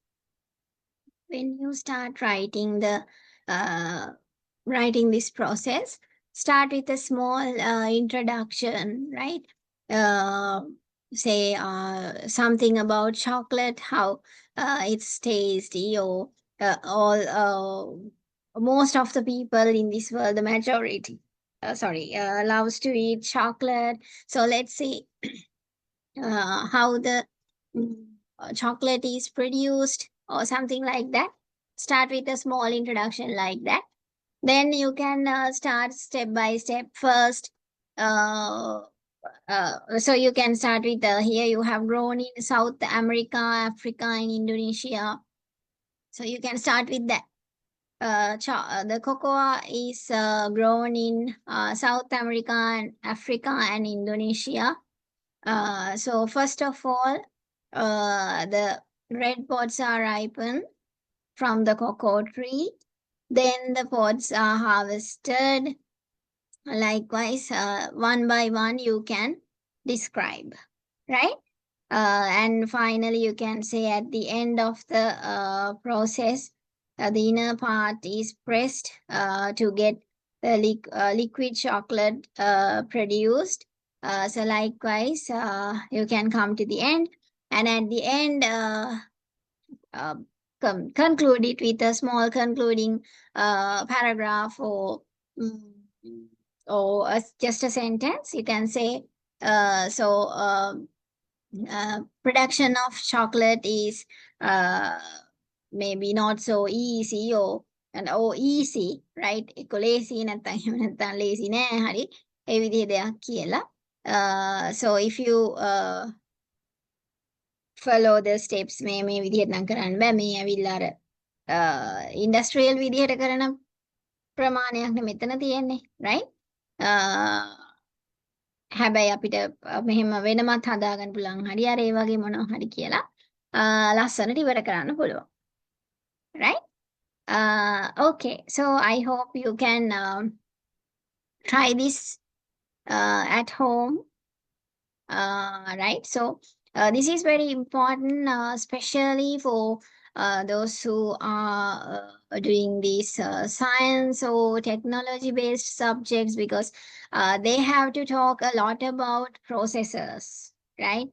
When you start writing this process, start with a small introduction, right? Uh, say something about chocolate, how it's tasty, or most of the people in this world, the majority, loves to eat chocolate. So let's see how the chocolate is produced or something like that. Start with a small introduction like that. Then you can start step by step first. Uh, so you can start with here you have grown in South America, Africa, and Indonesia. So you can start with that. The cocoa is grown in South America and Africa and Indonesia. So first of all, the red pods are ripened from the cocoa tree. Then the pods are harvested. Likewise, one by one you can describe, right? And finally, you can say at the end of the process, the inner part is pressed to get the liquid chocolate produced. So likewise, you can come to the end, and at the end, uh, conclude it with a small concluding paragraph mm, just a sentence. You can say, so. Production of chocolate is uh, maybe not so easy or easy, right? ඒක lazy නැත්නම් එහෙම නැත්නම් lazy නෑ හරි. ඒ විදිහේ දෙයක් කියලා. So if you follow the steps මේ විදිහට නම් කරන්න බෑ. මේ ඇවිල්ලා අර industrial විදිහට කරන ප්‍රමාණයක් නේ මෙතන තියෙන්නේ, right? හැබැයි අපිට මෙහෙම වෙනමත් හදාගන්න පුළුවන්. හරි අර ඒ වගේ මොනවා හරි කියලා ලස්සනට ඉවර කරන්න පුළුවන්. Right? Okay. So I hope you can try this at home. Right? So this is very important, especially for those who are doing these science or technology based subjects, because they have to talk a lot about processes, right?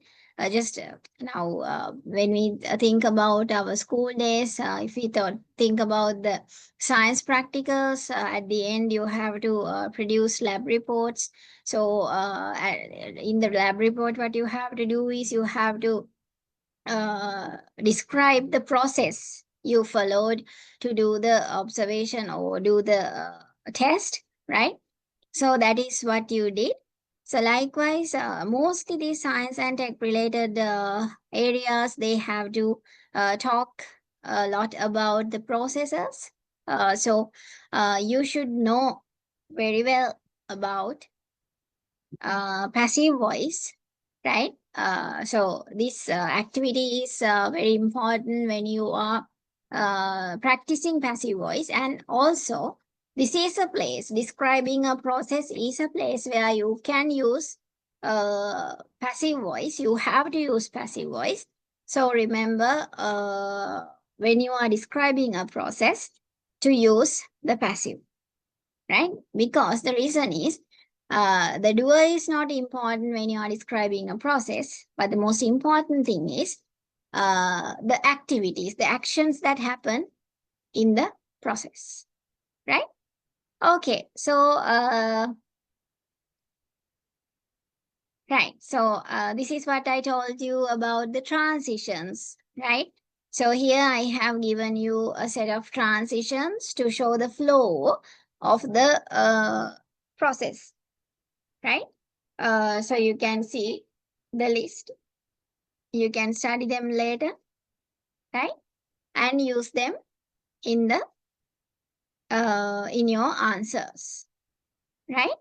Just now, when we think about our school days, if we think about the science practicals, at the end you have to produce lab reports. So in the lab report, what you have to do is you have to describe the process you followed to do the observation or do the test, right? So that is what you did. So likewise, mostly the science and tech related areas, they have to talk a lot about the processes. So you should know very well about passive voice, right? So this activity is very important when you are practicing passive voice. And also, this is a place, describing a process is a place where you can use passive voice. You have to use passive voice. So remember, when you are describing a process, to use the passive, right? Because the reason is, the doer is not important when you are describing a process, but the most important thing is the activities, the actions that happen in the process, right? Okay, so right, so this is what I told you about the transitions, right? So here I have given you a set of transitions to show the flow of the process, right? So you can see the list. You can study them later, right? And use them in the in your answers, right?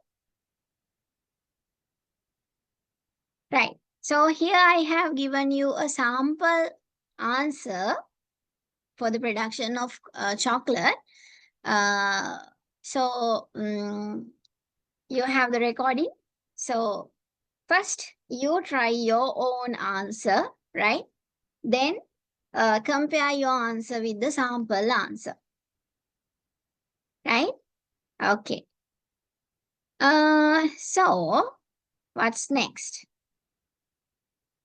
Right. So here I have given you a sample answer for the production of chocolate. So you have the recording. So first you try your own answer, right? Then compare your answer with the sample answer. Right? Okay. So what's next?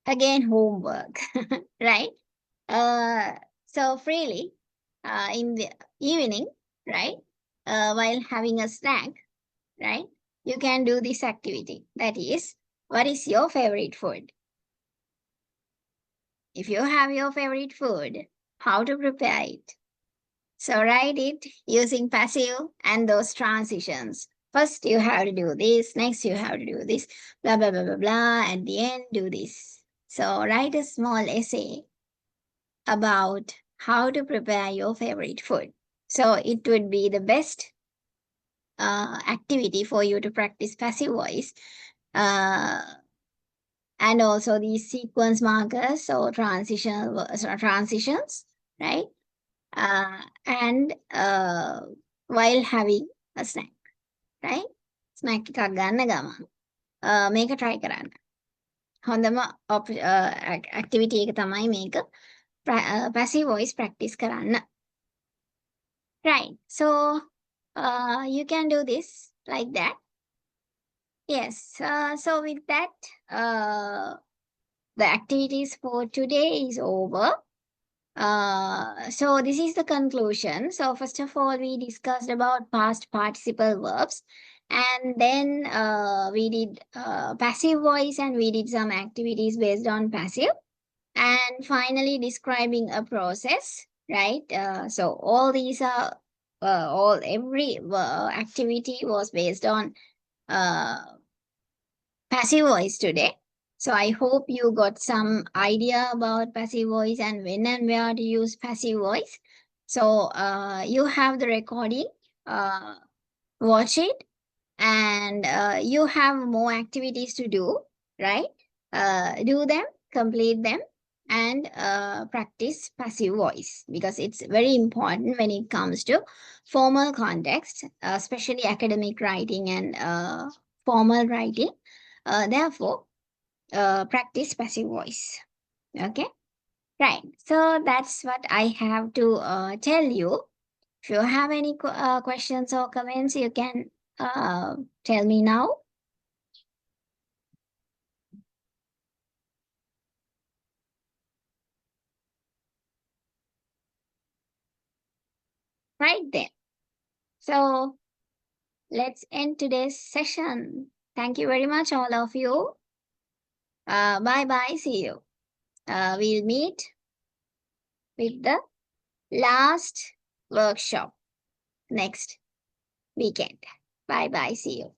Again, homework, right? So freely in the evening, right? While having a snack, right? You can do this activity. That is, what is your favorite food? If you have your favorite food, how to prepare it? So write it using passive and those transitions. First, you have to do this. Next, you have to do this. Blah, blah, blah, blah, blah. At the end, do this. So write a small essay about how to prepare your favorite food. So it would be the best activity for you to practice passive voice. And also these sequence markers or transitions, right? And while having a snack, right? snack එකක් ගන්න ගමන් මේක try කරන්න. හොඳම activity එක තමයි මේක passive voice practice කරන්න. Right. So you can do this like that. Yes. So with that, the activities for today is over. So this is the conclusion. So first of all, we discussed about past participle verbs, and then we did passive voice, and we did some activities based on passive, and finally describing a process, right? So all these are every activity was based on passive voice today. So I hope you got some idea about passive voice and when and where to use passive voice. So you have the recording, watch it, and you have more activities to do, right? Do them, complete them, and practice passive voice because it's very important when it comes to formal context, especially academic writing and formal writing. Therefore, practice passive voice. Okay, right. So that's what I have to tell you. If you have any questions or comments, you can tell me now. Right then. So let's end today's session. Thank you very much, all of you. Bye bye. See you. We'll meet with the last workshop next weekend. Bye bye. See you.